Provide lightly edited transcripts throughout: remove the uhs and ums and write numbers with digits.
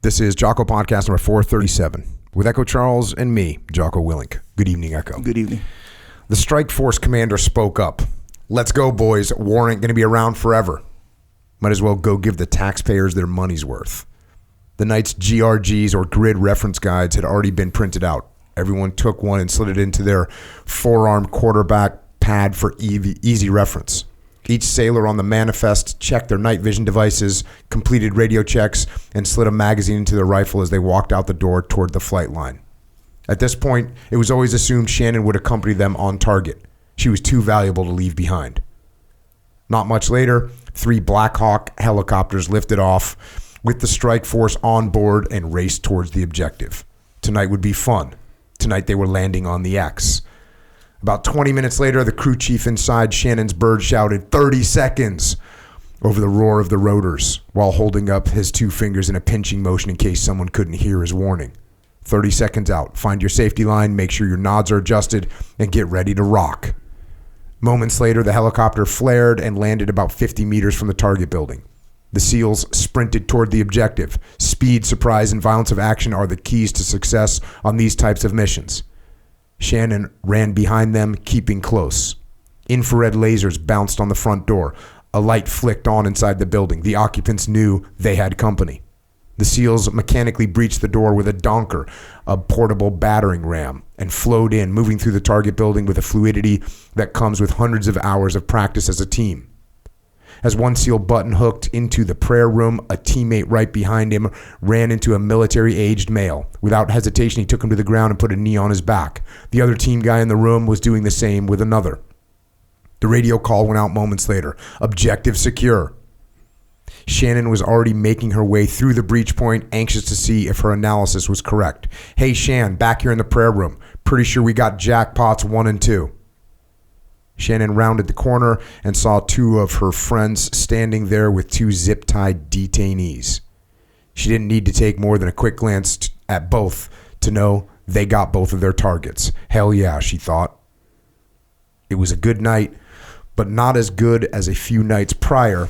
This is Jocko podcast number 437 with Echo Charles and me, Jocko Willink. Good evening, Echo. Good evening. The strike force commander spoke up. Let's go, boys. War ain't going to be around forever. Might as well go give the taxpayers their money's worth. The night's GRGs or grid reference guides had already been printed out. Everyone took one and slid it into their forearm quarterback pad for easy reference. Each sailor on the manifest checked their night vision devices, completed radio checks, and slid a magazine into their rifle as they walked out the door toward the flight line. At this point, it was always assumed Shannon would accompany them on target. She was too valuable to leave behind. Not much later, 3 Black Hawk helicopters lifted off with the strike force on board and raced towards the objective. Tonight would be fun. Tonight they were landing on the X. About 20 minutes later, the crew chief inside Shannon's bird shouted, 30 seconds, over the roar of the rotors, while holding up his 2 fingers in a pinching motion in case someone couldn't hear his warning. 30 seconds out. Find your safety line, make sure your nods are adjusted, and get ready to rock. Moments later, the helicopter flared and landed about 50 meters from the target building. The SEALs sprinted toward the objective. Speed, surprise, and violence of action are the keys to success on these types of missions. Shannon ran behind them, keeping close. Infrared lasers bounced on the front door. A light flicked on inside the building. The occupants knew they had company. The SEALs mechanically breached the door with a donker, a portable battering ram, and flowed in, moving through the target building with a fluidity that comes with hundreds of hours of practice as a team. As one SEAL button hooked into the prayer room, a teammate right behind him ran into a military-aged male. Without hesitation, he took him to the ground and put a knee on his back. The other team guy in the room was doing the same with another. The radio call went out moments later. Objective secure. Shannon was already making her way through the breach point, anxious to see if her analysis was correct. Hey, Shan, back here in the prayer room. Pretty sure we got jackpots 1 and 2. Shannon rounded the corner and saw 2 of her friends standing there with 2 zip-tied detainees. She didn't need to take more than a quick glance at both to know they got both of their targets. Hell yeah, she thought. It was a good night, but not as good as a few nights prior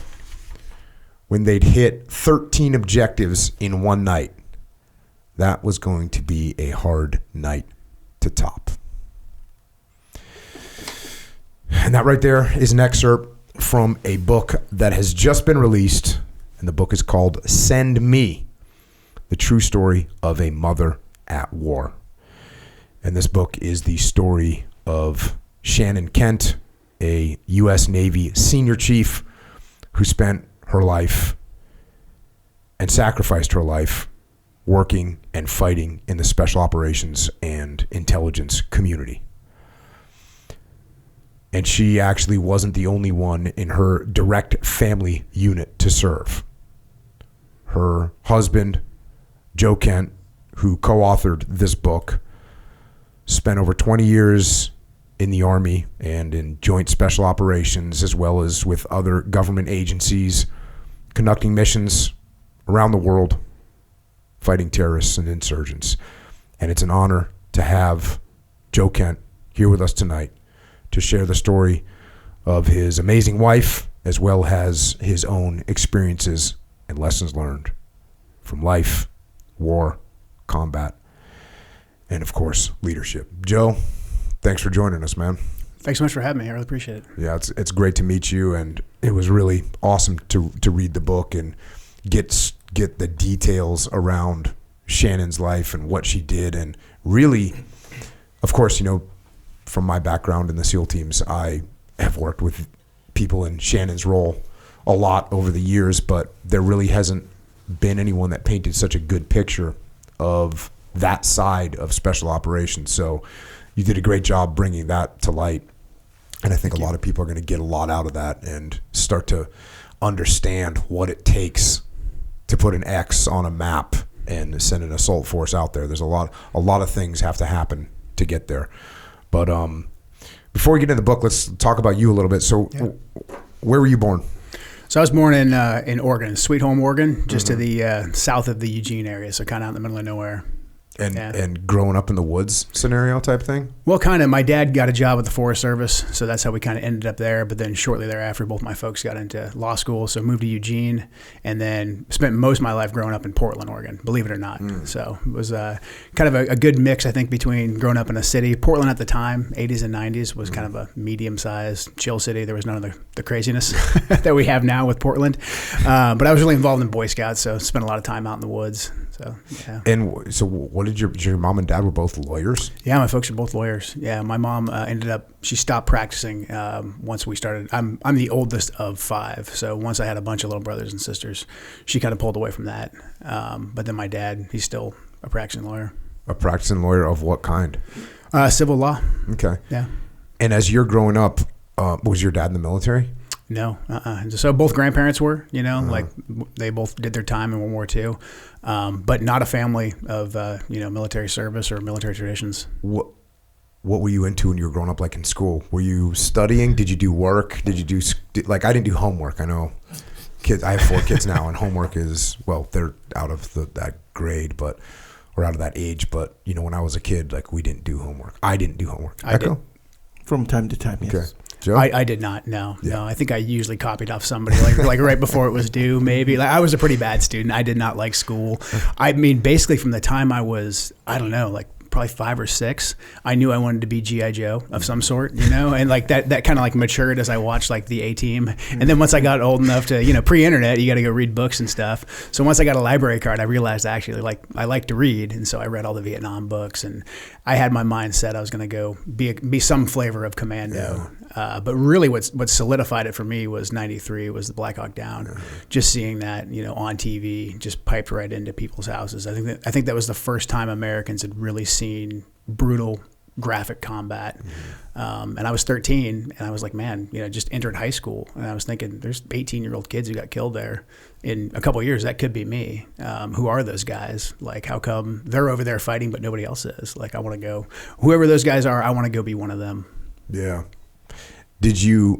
when they'd hit 13 objectives in one night. That was going to be a hard night to top. And that right there is an excerpt from a book that has just been released, and the book is called Send Me, The True Story of a Mother at War. And this book is the story of Shannon Kent, a U.S. Navy senior chief who spent her life and sacrificed her life working and fighting in the special operations and intelligence community. And she actually wasn't the only one in her direct family unit to serve. Her husband, Joe Kent, who co-authored this book, spent over 20 years in the Army and in joint special operations, as well as with other government agencies, conducting missions around the world, fighting terrorists and insurgents. And it's an honor to have Joe Kent here with us tonight to share the story of his amazing wife, as well as his own experiences and lessons learned from life, war, combat, and of course, leadership. Joe, thanks for joining us, man. Thanks so much for having me. I really appreciate it. Yeah, it's great to meet you, and it was really awesome to read the book and get the details around Shannon's life and what she did. And really, of course, you know, from my background in the SEAL teams, I have worked with people in Shannon's role a lot over the years, but there really hasn't been anyone that painted such a good picture of that side of special operations. So you did a great job bringing that to light. And I think a lot of people are going to get a lot out of that and start to understand what it takes to put an X on a map and send an assault force out there. There's a lot of things have to happen to get there. But before we get into the book, let's talk about you a little bit. So where were you born? So I was born in Oregon, Sweet Home, Oregon, just to the south of the Eugene area, so kind of out in the middle of nowhere. And growing up in the woods scenario type thing? Well, kind of. My dad got a job with the Forest Service, so that's how we kind of ended up there. But then shortly thereafter, both my folks got into law school, so moved to Eugene, and then spent most of my life growing up in Portland, Oregon, believe it or not. So it was kind of a good mix, I think, between growing up in a city. Portland at the time, 80s and 90s, was kind of a medium-sized, chill city. There was none of the craziness that we have now with Portland. But I was really involved in Boy Scouts, so spent a lot of time out in the woods. So, yeah. And so what did your mom and dad were both lawyers? Yeah, my folks are both lawyers. Yeah, my mom she stopped practicing once we started. I'm the oldest of 5, so once I had a bunch of little brothers and sisters, she kind of pulled away from that. But then my dad, he's still a practicing lawyer. A practicing lawyer of what kind? Civil law. Okay. Yeah. And as you're growing up, was your dad in the military? No. So both grandparents were, like they both did their time in World War II, but not a family of, military service or military traditions. What were you into when you were growing up, like in school? Were you studying? Did you do work? Did you do, like, I didn't do homework. I know kids, I have 4 kids now, and homework is, well, they're out of that grade, or out of that age. But, when I was a kid, like, we didn't do homework. I didn't do homework. I did. From time to time, yes. Okay. Joe? I did not. No. I think I usually copied off somebody like right before it was due. Maybe I was a pretty bad student. I did not like school. I mean, basically from the time I was, I don't know, like probably 5 or 6, I knew I wanted to be G.I. Joe of some sort, and like that kind of like matured as I watched like the A-Team. And then once I got old enough to, pre-internet, you got to go read books and stuff. So once I got a library card, I realized actually I like to read. And so I read all the Vietnam books, and I had my mind set I was going to go be some flavor of commando. Yeah. But really what solidified it for me was 93 was the Black Hawk Down. Yeah. Just seeing that, on TV, just piped right into people's houses. I think that was the first time Americans had really seen brutal graphic combat. And I was 13, and I was like, man, just entered high school, and I was thinking there's 18-year-old kids who got killed there in a couple of years. That could be me. Who are those guys? Like, how come they're over there fighting but nobody else is? Like, I want to go, whoever those guys are, I want to go be one of them. Yeah.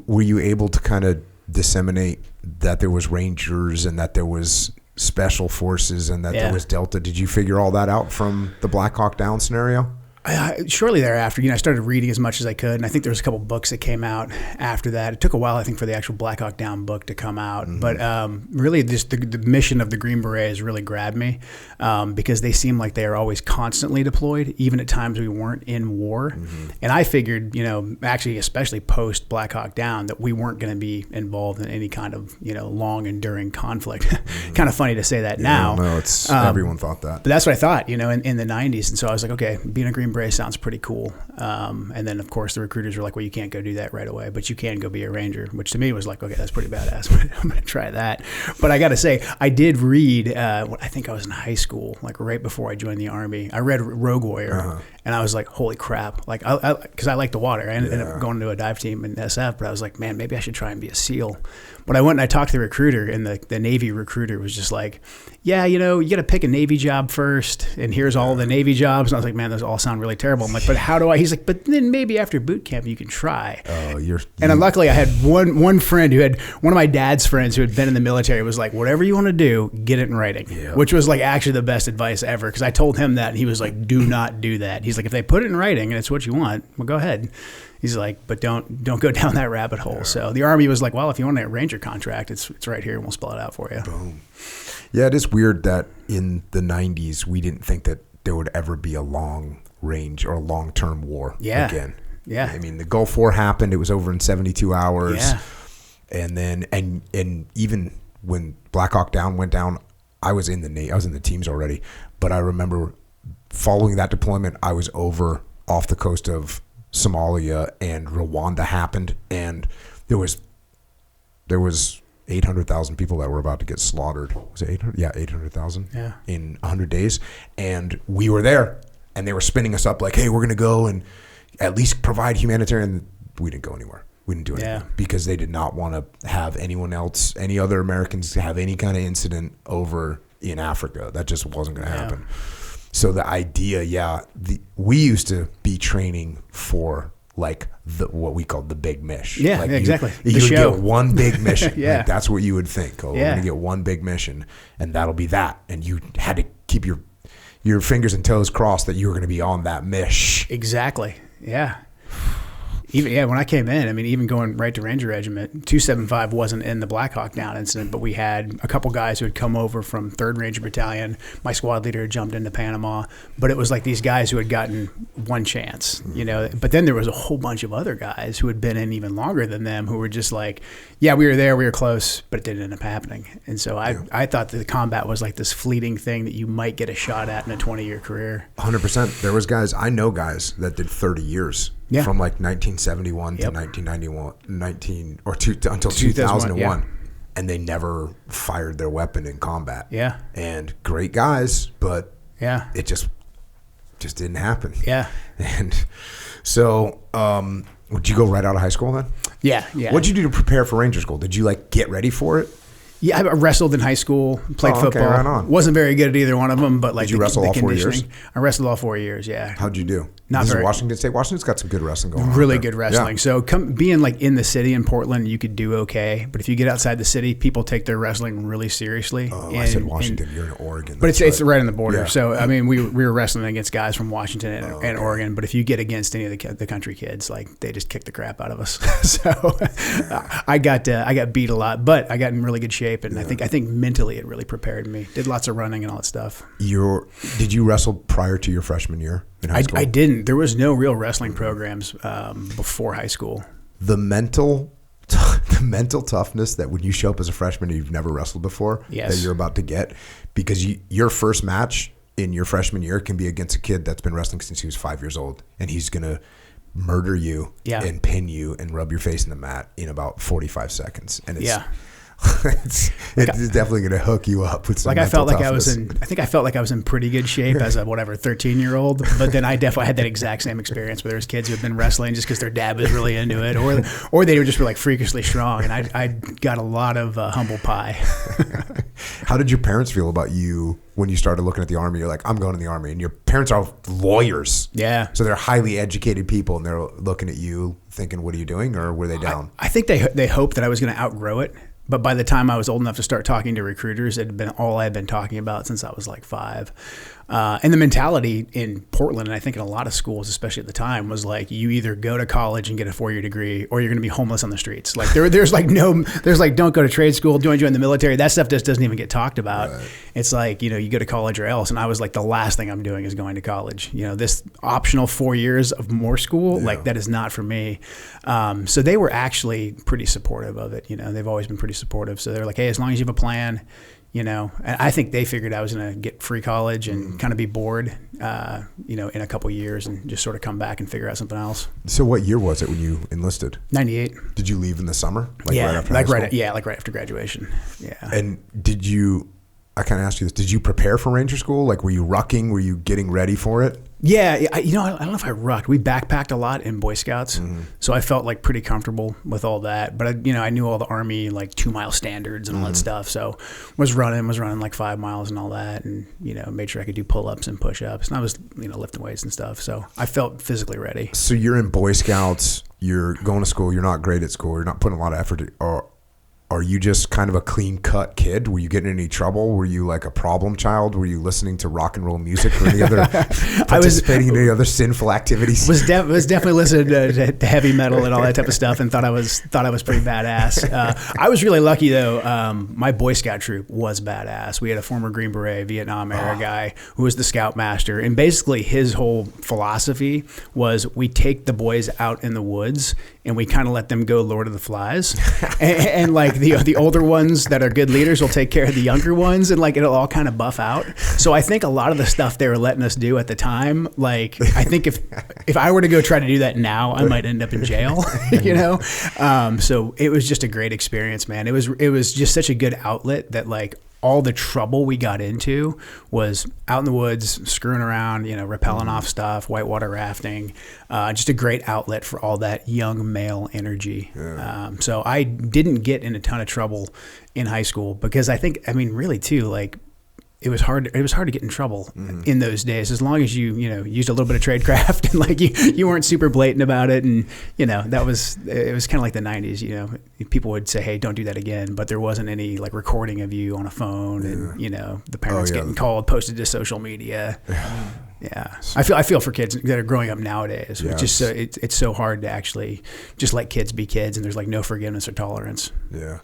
Were you able to kind of disseminate that there was Rangers and that there was Special Forces and that there was Delta? Did you figure all that out from the Black Hawk Down scenario? Shortly thereafter, I started reading as much as I could, and I think there was a couple books that came out after that. It took a while, I think, for the actual Black Hawk Down book to come out, but really just the mission of the Green Berets really grabbed me because they seemed like they are always constantly deployed, even at times we weren't in war. And I figured, actually, especially post Black Hawk Down, that we weren't going to be involved in any kind of, long enduring conflict. Kind of funny to say that now. No, it's everyone thought that. But that's what I thought, in the 90s. And so I was like, okay, being a Green Beret sounds pretty cool. And then, of course, the recruiters were like, well, you can't go do that right away, but you can go be a Ranger, which to me was like, okay, that's pretty badass. I'm going to try that. But I got to say, I did read, I think I was in high school, like right before I joined the Army. I read Rogue Warrior, and I was like, holy crap. Like, because I like the water. I ended up going to a dive team in SF, but I was like, man, maybe I should try and be a SEAL. But I went and I talked to the recruiter, and the Navy recruiter was just like, yeah, you got to pick a Navy job first, and here's all the Navy jobs. And I was like, man, those all sound really terrible. I'm like, but how do I? He's like, but then maybe after boot camp you can try. And luckily I had one friend one of my dad's friends who had been in the military was like, whatever you want to do, get it in writing, which was like actually the best advice ever, because I told him that, and he was like, do not do that. He's like, if they put it in writing and it's what you want, well, go ahead. He's like, but don't go down that rabbit hole. Yeah. So the Army was like, well, if you want a Ranger contract, it's right here, and we'll spell it out for you. Boom. Yeah, it is weird that in the 90s we didn't think that there would ever be a long range or a long-term war again. Yeah. I mean, the Gulf War happened. It was over in 72 hours. Yeah. And then and even when Black Hawk Down went down, I was in the teams already. But I remember following that deployment, I was over off the coast of Somalia, and Rwanda happened, and there was 800,000 people that were about to get slaughtered. Was it 800? Yeah, 800,000 in 100 days. And we were there, and they were spinning us up like, hey, we're going to go and at least provide humanitarian. We didn't go anywhere. We didn't do anything because they did not want to have any other Americans have any kind of incident over in Africa. That just wasn't going to happen. So the idea, we used to be training for like what we called the big mish. Yeah, like exactly. You would get one big mission. Like that's what you would think. Oh, we're going to get one big mission, and that'll be that. And you had to keep your fingers and toes crossed that you were going to be on that mish. Exactly. Yeah. When I came in, I mean, even going right to Ranger Regiment, 275 wasn't in the Black Hawk Down incident, but we had a couple guys who had come over from 3rd Ranger Battalion. My squad leader had jumped into Panama, but it was like these guys who had gotten one chance, you know. But then there was a whole bunch of other guys who had been in even longer than them who were just like, yeah, we were there, we were close, but it didn't end up happening. And so I thought that the combat was like this fleeting thing that you might get a shot at in a 20-year career. 100%. There was guys, I know guys that did 30 years. Yeah. From like 1971 to 1991, until 2001, and they never fired their weapon in combat. Yeah. And great guys, but it just didn't happen. Yeah. And so, would you go right out of high school then? Yeah. What'd you do to prepare for Ranger School? Did you like get ready for it? Yeah, I wrestled in high school, played football. Right on. Wasn't very good at either one of them, but like did you wrestle all 4 years? I wrestled all 4 years, yeah. How'd you do? Not this very. Is Washington State. Washington's got some good wrestling going on. Really good wrestling. Yeah. So being like in the city in Portland, you could do okay. But if you get outside the city, people take their wrestling really seriously. Oh, I said Washington. You're in Oregon. But it's right on the border. Yeah. So, I mean, we were wrestling against guys from Washington and Oregon. But if you get against any of the country kids, like they just kick the crap out of us. So I got beat a lot, but I got in really good shape. And I think mentally it really prepared me. Did lots of running and all that stuff. Did you wrestle prior to your freshman year in high school? I didn't. There was no real wrestling programs before high school. The mental toughness that when you show up as a freshman and you've never wrestled before, that you're about to get, because your first match in your freshman year can be against a kid that's been wrestling since he was 5 years old, and he's going to murder you and pin you and rub your face in the mat in about 45 seconds. And it's definitely going to hook you up with some like I felt like toughness. I think I felt like I was in pretty good shape as a 13-year-old, but then I definitely had that exact same experience where there's kids who have been wrestling just because their dad was really into it, or they were just like freakishly strong, and I got a lot of humble pie. How did your parents feel about you when you started looking at the Army? You're like, I'm going to the Army, and your parents are lawyers. Yeah. So they're highly educated people, and they're looking at you thinking, what are you doing? Or were they down? I think they hoped that I was going to outgrow it. But by the time I was old enough to start talking to recruiters, it had been all I had been talking about since I was like 5. And the mentality in Portland, and I think in a lot of schools, especially at the time, was like you either go to college and get a 4-year degree, or you're going to be homeless on the streets. Like there's don't go to trade school, don't join the military. That stuff just doesn't even get talked about. Right. It's like, you go to college or else. And I was like, the last thing I'm doing is going to college. This optional 4 years of more school, like that is not for me. So they were actually pretty supportive of it. They've always been pretty supportive. So they're like, hey, as long as you have a plan. And I think they figured I was going to get free college and kind of be bored, in a couple of years and just sort of come back and figure out something else. So what year was it when you enlisted? 98. Did you leave in the summer? Right after right after graduation. Yeah. And I kind of asked you this, did you prepare for Ranger School? Like, were you rucking? Were you getting ready for it? Yeah, I don't know if I rucked. We backpacked a lot in Boy Scouts, so I felt like pretty comfortable with all that. But I knew all the Army like 2-mile standards and all that stuff. So was running like 5 miles and all that, and made sure I could do pull-ups and push-ups, and I was lifting weights and stuff. So I felt physically ready. So you're in Boy Scouts. You're going to school. You're not great at school. You're not putting a lot of effort. Are you just kind of a clean-cut kid? Were you getting in any trouble? Were you like a problem child? Were you listening to rock and roll music or any other participating in any other sinful activities? Was definitely listening to heavy metal and all that type of stuff, and thought I was pretty badass. I was really lucky though. My Boy Scout troop was badass. We had a former Green Beret Vietnam era guy who was the scoutmaster, and basically his whole philosophy was we take the boys out in the woods and we kind of let them go Lord of the Flies, and like the older ones that are good leaders will take care of the younger ones, and like it'll all kind of buff out. So I think a lot of the stuff they were letting us do at the time, like I think if I were to go try to do that now, I might end up in jail, So it was just a great experience, man. It was just such a good outlet that like all the trouble we got into was out in the woods, screwing around, rappelling off stuff, whitewater rafting, just a great outlet for all that young male energy. Yeah. So I didn't get in a ton of trouble in high school because really too, like it was hard to get in trouble in those days, as long as you used a little bit of tradecraft and like you weren't super blatant about it. And it was kind of like the 90s. People would say, hey, don't do that again, but there wasn't any like recording of you on a phone and the parents getting called, posted to social media. Yeah, I feel for kids that are growing up nowadays. It's just it's so hard to actually just let kids be kids, and there's like no forgiveness or tolerance. Yeah.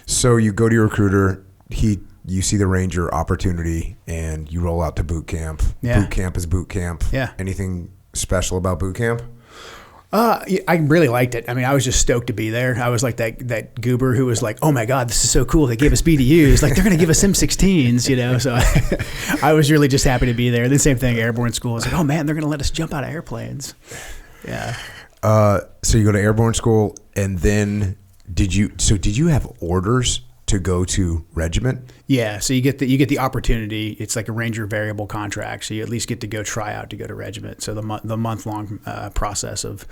So you go to your recruiter, you see the Ranger opportunity, and you roll out to boot camp. Yeah. Boot camp is boot camp. Yeah. Anything special about boot camp? I really liked it. I mean, I was just stoked to be there. I was like that goober who was like, oh my God, this is so cool. They gave us BDUs. Like, they're going to give us M16s, So I was really just happy to be there. The same thing, airborne school. I was like, oh man, they're going to let us jump out of airplanes. Yeah. So you go to airborne school, and then did you have orders to go to regiment? Yeah, so you get the opportunity. It's like a Ranger variable contract, so you at least get to go try out to go to regiment. So the month long process of,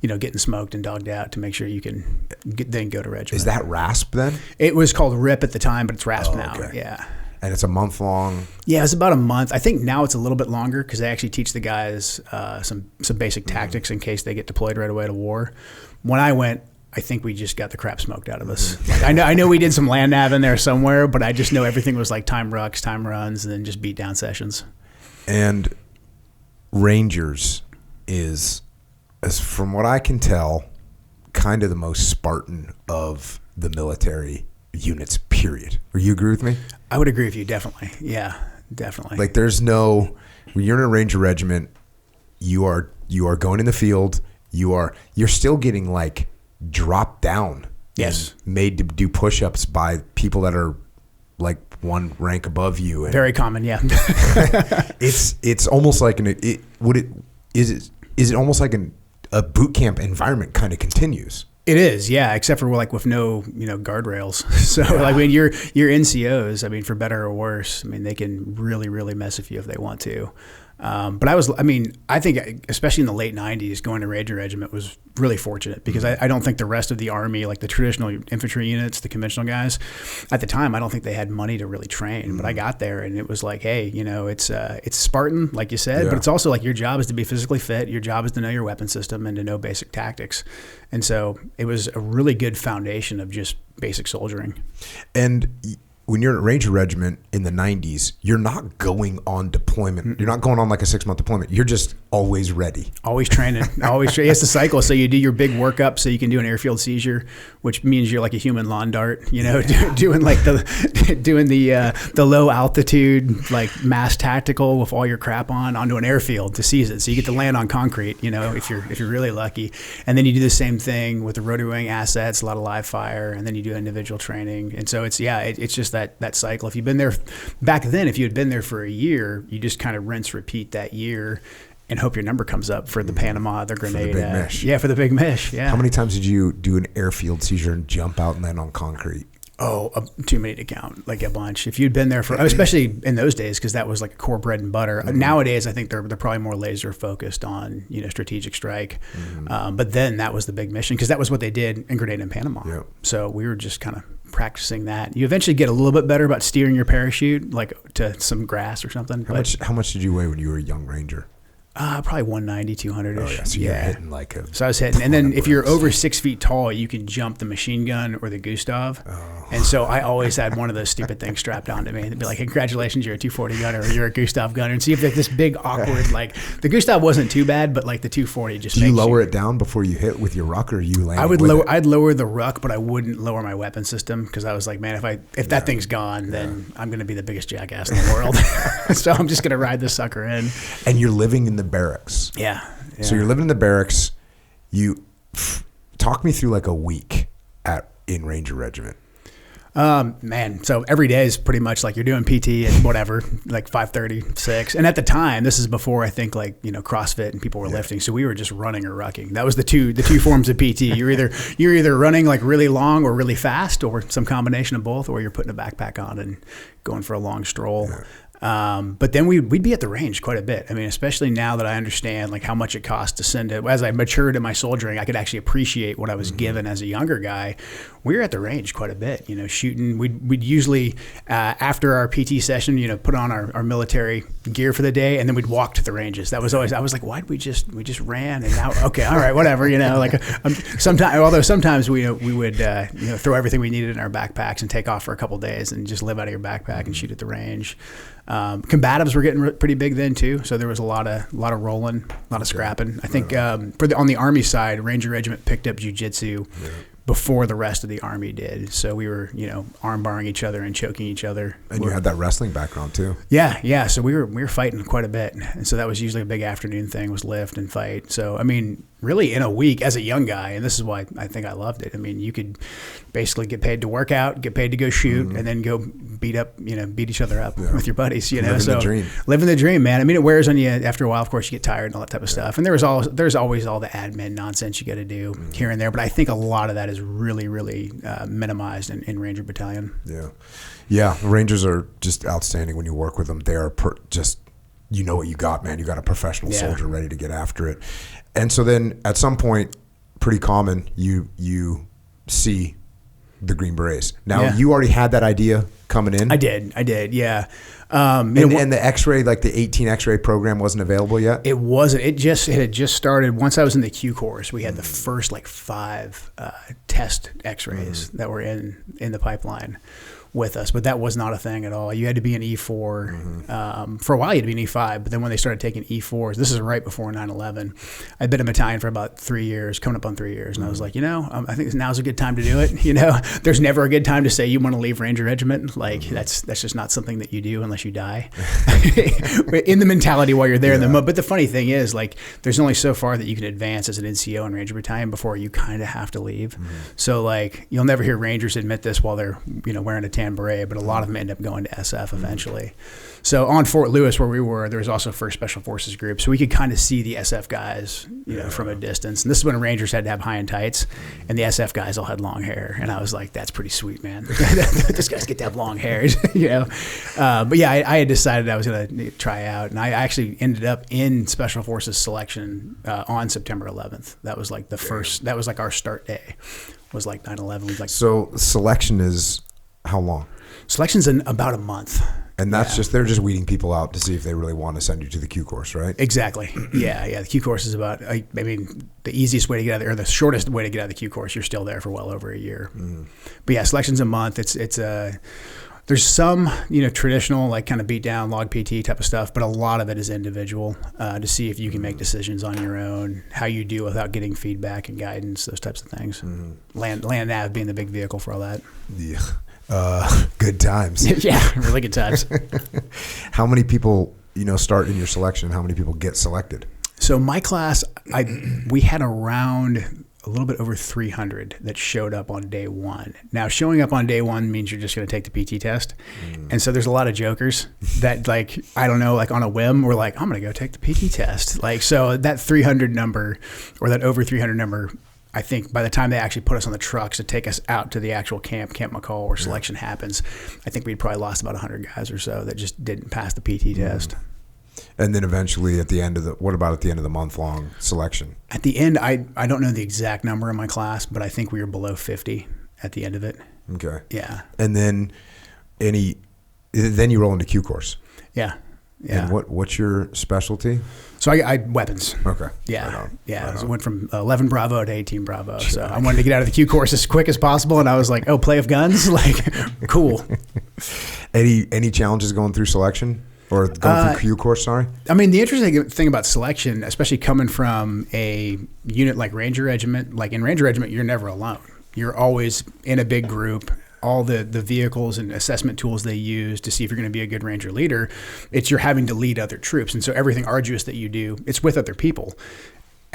getting smoked and dogged out to make sure you can then go to regiment. Is that RASP then? It was called RIP at the time, but it's RASP now. Okay. Yeah. And it's a month long. Yeah, it's about a month. I think now it's a little bit longer because they actually teach the guys some basic tactics in case they get deployed right away to war. When I went, I think we just got the crap smoked out of us. Like, I know we did some land nav in there somewhere, but I just know everything was like time rucks, time runs, and then just beat down sessions. And Rangers is, as from what I can tell, kind of the most Spartan of the military units, period. Or you agree with me? I would agree with you, definitely. Yeah, definitely. Like, there's when you're in a Ranger regiment, you are going in the field, you're still getting like dropped down, yes, made to do push-ups by people that are like one rank above you. And very common, yeah. it's almost like is it almost like a boot camp environment kind of continues. It is, yeah, except for like with no, guardrails. So like when your NCOs, I mean, for better or worse, I mean, they can really, really mess with you if they want to. But I think especially in the late 90s, going to Ranger Regiment was really fortunate because I don't think the rest of the Army, like the traditional infantry units, the conventional guys, at the time, I don't think they had money to really train. But I got there and it was like, hey, it's Spartan, like you said, but it's also like your job is to be physically fit. Your job is to know your weapon system and to know basic tactics. And so it was a really good foundation of just basic soldiering. And when you're at Ranger Regiment in the 90s, you're not going on deployment. You're not going on like a 6-month deployment. You're just always ready. Always training. It's the cycle. So you do your big workup so you can do an airfield seizure, which means you're like a human lawn dart, doing like the low altitude, like mass tactical with all your crap onto an airfield to seize it. So you get to land on concrete, if you're really lucky. And then you do the same thing with the rotary wing assets, a lot of live fire, and then you do individual training. And so it's just that cycle. If you've been there back then, if you had been there for a year, you just kind of rinse, repeat that year and hope your number comes up for the Panama, the Grenada. For the big mesh. Yeah, for the big mesh. Yeah. How many times did you do an airfield seizure and jump out and land on concrete? Oh, too many to count, like a bunch. If you'd been there especially in those days, because that was like a core bread and butter. Mm-hmm. Nowadays, I think they're probably more laser focused on strategic strike. Mm-hmm. But then that was the big mission because that was what they did in Grenada and Panama. Yep. So we were just kind of practicing that. You eventually get a little bit better about steering your parachute, like to some grass or something. How much did you weigh when you were a young Ranger? Probably 190, 200-ish. Oh, yeah. So you're hitting like a... So I was hitting. And then if you're over 6 feet tall, you can jump the machine gun or the Gustav. Oh. And so I always had one of those stupid things strapped onto me. They'd be like, hey, congratulations, you're a 240 gunner or you're a Gustav gunner. And see if this big awkward, like the Gustav wasn't too bad, but like the 240 just makes you... Do you lower it down before you hit with your ruck or you land? I'd lower the ruck, but I wouldn't lower my weapon system because I was like, man, if that thing's gone, then I'm going to be the biggest jackass in the world. So I'm just going to ride this sucker in. And you're living in the barracks. Yeah. So you're living in the barracks. Talk me through like a week in Ranger Regiment. Man, so every day is pretty much like you're doing PT at whatever, like 5:30, 6. And at the time, this is before I think like, CrossFit and people were lifting. So we were just running or rucking. That was the two forms of PT. You're either running like really long or really fast or some combination of both, or you're putting a backpack on and going for a long stroll. But then we'd be at the range quite a bit. I mean, especially now that I understand like how much it costs to send it. As I matured in my soldiering, I could actually appreciate what I was given as a younger guy. We were at the range quite a bit, shooting. We'd usually, after our PT session, put on our military gear for the day, and then we'd walk to the ranges. That was always, I was like, why did we just ran? And now, okay, all right, whatever, sometimes we would, throw everything we needed in our backpacks and take off for a couple of days and just live out of your backpack and shoot at the range. Combatives were getting pretty big then too, so there was a lot of rolling, a lot of scrapping. I think on the Army side, Ranger Regiment picked up jiu-jitsu before the rest of the Army did. So we were, arm barring each other and choking each other. And you had that wrestling background too. Yeah. So we were fighting quite a bit, and so that was usually a big afternoon thing, was lift and fight. So I mean, really in a week as a young guy, and this is why I think I loved it. I mean, you could basically get paid to work out, get paid to go shoot, and then go beat each other up with your buddies. Living the dream. Living the dream, man. I mean, it wears on you after a while. Of course, you get tired and all that type of stuff. And there's always all the admin nonsense you got to do here and there. But I think a lot of that is really, really minimized in Ranger Battalion. Yeah. Rangers are just outstanding when you work with them. They are just, what you got, man. You got a professional soldier ready to get after it. And so then at some point, pretty common, you see the Green Berets. Now, you already had that idea coming in? I did, yeah. And the X-ray, like the 18 X-ray program wasn't available yet? It wasn't. It had just started. Once I was in the Q course, we had the first 5 test X-rays that were in the pipeline with us, but that was not a thing at all. You had to be an E4. For a while, you had to be an E5, but then when they started taking E4s, this is right before 9/11, I'd been a battalion for about 3 years, coming up on 3 years, and I was like, I think now's a good time to do it. There's never a good time to say you want to leave Ranger Regiment. That's just not something that you do unless you die. In the mentality while you're there in the moment. But the funny thing is, there's only so far that you can advance as an NCO in Ranger Battalion before you kind of have to leave. So you'll never hear Rangers admit this while they're wearing a tan beret, but a lot of them end up going to SF eventually. So on Fort Lewis, where we were, there was also 1st Special Forces Group, so we could kind of see the SF guys, from a distance. And this is when Rangers had to have high and tights, and the SF guys all had long hair. And I was like, "That's pretty sweet, man. Those guys get to have long hair." But yeah, I had decided I was going to try out, and I actually ended up in Special Forces selection on September 11th. That was the first. That was our start day. Was 9/11. So selection is how long? Selection's in about a month. And that's they're just weeding people out to see if they really want to send you to the Q course, right? Exactly. Yeah. The Q course is about, the easiest way to get out of there, or the shortest way to get out of the Q course, you're still there for well over a year. But yeah, selection's a month. There's some, traditional, kind of beat down log PT type of stuff, but a lot of it is individual to see if you can make decisions on your own, how you do without getting feedback and guidance, those types of things. Land nav being the big vehicle for all that. Yeah. Good times. Yeah, really good times. How many people, start in your selection? How many people get selected? So my class, we had around a little bit over 300 that showed up on day one. Now, showing up on day one means you're just going to take the PT test. And so there's a lot of jokers that, I don't know, on a whim, we're like, I'm going to go take the PT test. So that 300 number, or that over 300 number, I think by the time they actually put us on the trucks to take us out to the actual Camp McCall, where selection happens, I think we'd probably lost about 100 guys or so that just didn't pass the PT test. And then eventually what about at the end of the month-long selection? At the end, I don't know the exact number in my class, but I think we were below 50 at the end of it. Okay. Yeah. And then then you roll into Q course. Yeah. And what's your specialty? So I weapons. Okay. Yeah. Right yeah. So I went from 11 Bravo to 18 Bravo. So I wanted to get out of the Q course as quick as possible. And I was like, play of guns? Cool. Any challenges going through selection? Or going through Q course, sorry? I mean, the interesting thing about selection, especially coming from a unit like Ranger Regiment, in Ranger Regiment, you're never alone. You're always in a big group. All the vehicles and assessment tools they use to see if you're going to be a good Ranger leader, you're having to lead other troops. And so everything arduous that you do, it's with other people.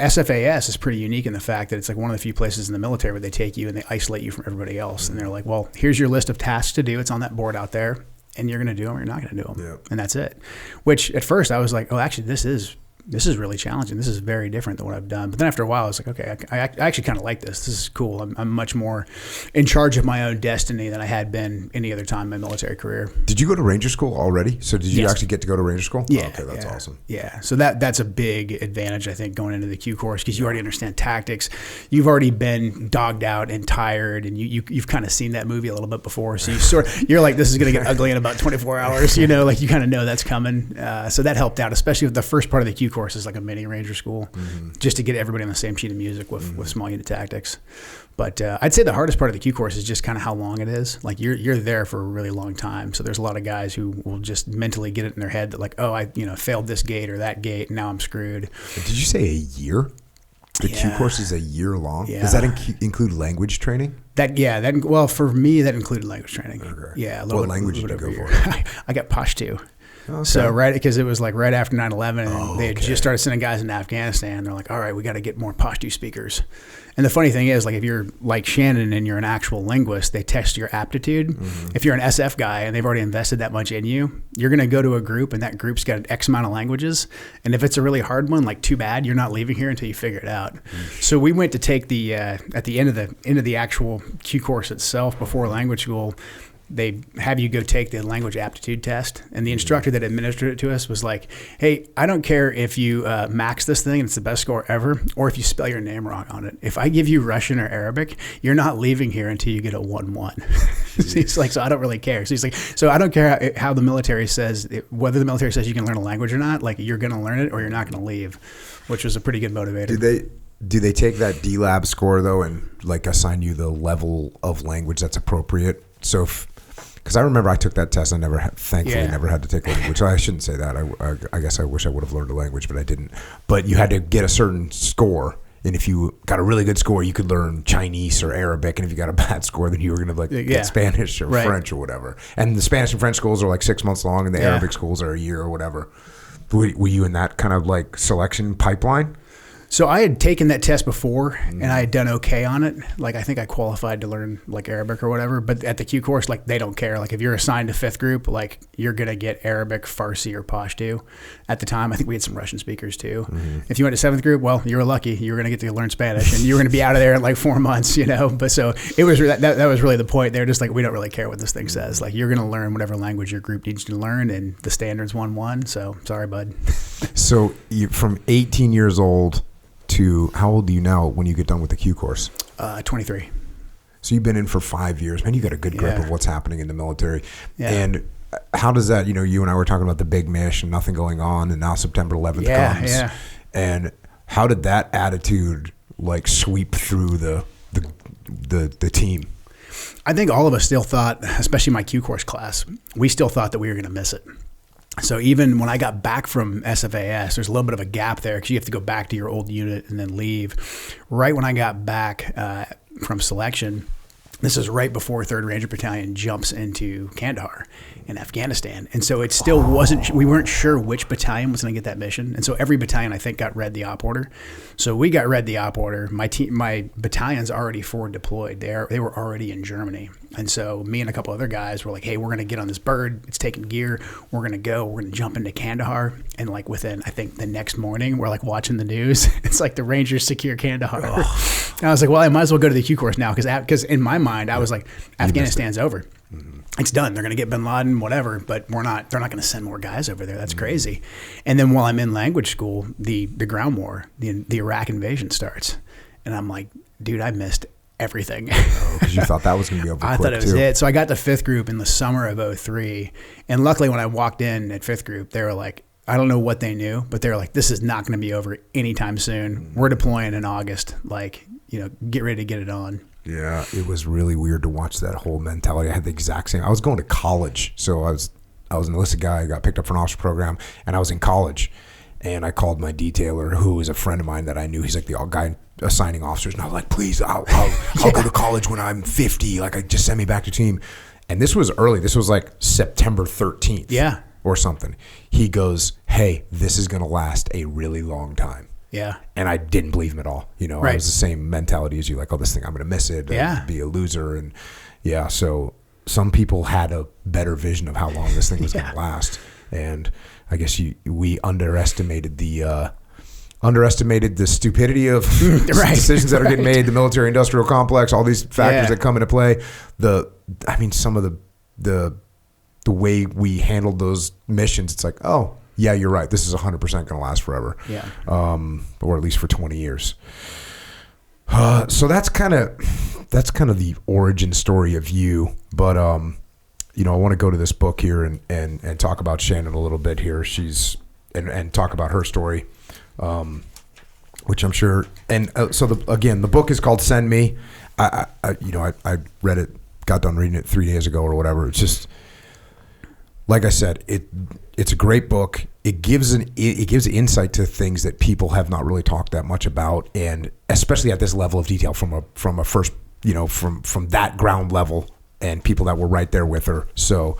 SFAS is pretty unique in the fact that it's one of the few places in the military where they take you and they isolate you from everybody else. And they're like, well, here's your list of tasks to do. It's on that board out there. And you're going to do them or you're not going to do them. Yep. And that's it. Which at first I was like, actually, this is this is really challenging. This is very different than what I've done. But then after a while, I was like, okay, I actually kind of like this. This is cool. I'm much more in charge of my own destiny than I had been any other time in my military career. Did you go to Ranger School already? So did you actually get to go to Ranger School? Yeah. Oh, okay, that's awesome. Yeah. So that's a big advantage, I think, going into the Q course, because you already understand tactics. You've already been dogged out and tired, and you've kind of seen that movie a little bit before. So you're like, this is going to get ugly in about 24 hours. Like you kind of know that's coming. So that helped out, especially with the first part of the Q course is like a mini Ranger school, just to get everybody on the same sheet of music with small unit tactics. But I'd say the hardest part of the Q course is just kind of how long it is. Like you're there for a really long time. So there's a lot of guys who will just mentally get it in their head that like, oh, I failed this gate or that gate, and now I'm screwed. Did you say a year? The Q course is a year long. Yeah. Does that include language training? Well, for me, that included language training. Okay. Yeah. What language did you go for? I got Pashto. Okay. So because it was like right after 9/11, and they had just started sending guys into Afghanistan. They're like, all right, we got to get more Pashto speakers. And the funny thing is, like, if you're like Shannon and you're an actual linguist, they test your aptitude. If you're an SF guy and they've already invested that much in you, you're going to go to a group and that group's got X amount of languages. And if it's a really hard one, like, too bad, you're not leaving here until you figure it out. So we went to take the at the end of the actual Q course itself before language school. They have you go take the language aptitude test, and the instructor that administered it to us was like, hey, I don't care if you max this thing and it's the best score ever, or if you spell your name wrong on it. If I give you Russian or Arabic, you're not leaving here until you get a 1-1. He's like, so I don't really care. So he's like, so I don't care how the military says, whether the military says you can learn a language or not, like you're going to learn it or you're not going to leave, which was a pretty good motivator. Do they take that D-Lab score, though, and like assign you the level of language that's appropriate? So because I remember I took that test. I never had to take language. I shouldn't say that. I guess I wish I would have learned a language, but I didn't. But you had to get a certain score. And if you got a really good score, you could learn Chinese or Arabic. And if you got a bad score, then you were going to get Spanish or French or whatever. And the Spanish and French schools are like 6 months long, and the Arabic schools are a year or whatever. Were you in that kind of like selection pipeline? So I had taken that test before, and I had done okay on it. Like, I think I qualified to learn like Arabic or whatever. But at the Q course, like, they don't care. Like, if you're assigned to fifth group, like, you're gonna get Arabic, Farsi, or Pashto. At the time, I think we had some Russian speakers too. If you went to seventh group, well, you were lucky. You were gonna get to learn Spanish, and you were gonna be out of there in like 4 months, But so it was that was really the point. They're just like, we don't really care what this thing says. Like, you're gonna learn whatever language your group needs to learn, and the standard's 1-1. So sorry, bud. So you from 18 years old to how old are you now when you get done with the Q course? 23. So you've been in for 5 years. Man, you got a good grip of what's happening in the military. Yeah. And how does that, you and I were talking about the big mission, nothing going on, and now September 11th comes. Yeah. And how did that attitude like sweep through the team? I think all of us still thought, especially my Q course class, we still thought that we were going to miss it. So even when I got back from SFAS, there's a little bit of a gap there because you have to go back to your old unit and then leave. Right when I got back from selection, this is right before 3rd Ranger Battalion jumps into Kandahar in Afghanistan. And so it still we weren't sure which battalion was going to get that mission. And so every battalion, I think, got read the op order. So we got read the op order. My battalion's already forward deployed. They were already in Germany. And so me and a couple other guys were like, hey, we're going to get on this bird. It's taking gear. We're going to jump into Kandahar. And like within, I think the next morning, we're like watching the news. It's like the Rangers secure Kandahar. And I was like, well, I might as well go to the Q course now. Because in my mind, I was like, Afghanistan's over. It's done. They're going to get bin Laden, whatever, but they're not going to send more guys over there. That's crazy. And then while I'm in language school, the ground war, the Iraq invasion starts. And I'm like, dude, I missed everything. Because you thought that was going to be over I quick, thought it was too. it. So I got to fifth group in the summer of 2003. And luckily when I walked in at fifth group, they were like, I don't know what they knew, but they were like, this is not going to be over anytime soon. We're deploying in August. Like, get ready to get it on. Yeah, it was really weird to watch that whole mentality. I had the exact same. I was going to college, so I was an enlisted guy. I got picked up for an officer program, and I was in college. And I called my detailer, who was a friend of mine that I knew. He's like the guy assigning officers, and I was like, please, I'll go to college when I'm 50. Like, just send me back to team. And this was early. This was like September 13th. Yeah. Or something. He goes, hey, this is going to last a really long time. Yeah. And I didn't believe him at all. Right. I was the same mentality as you, like, oh, this thing, I'm going to miss it. Yeah. Be a loser. And so some people had a better vision of how long this thing was going to last. And I guess we underestimated the stupidity of Right. decisions that are getting made, the military-industrial complex, all these factors that come into play. Some of the way we handled those missions, it's like, oh, yeah, you're right. This is 100% going to last forever. Yeah. Or at least for 20 years. So that's kind of the origin story of you. But, I want to go to this book here and talk about Shannon a little bit here. And talk about her story. Which I'm sure, and the book is called Send Me. I read it, got done reading it 3 days ago or whatever. It's just, like I said, it's a great book. It gives insight to things that people have not really talked that much about, and especially at this level of detail from a first, from that ground level, and people that were right there with her. So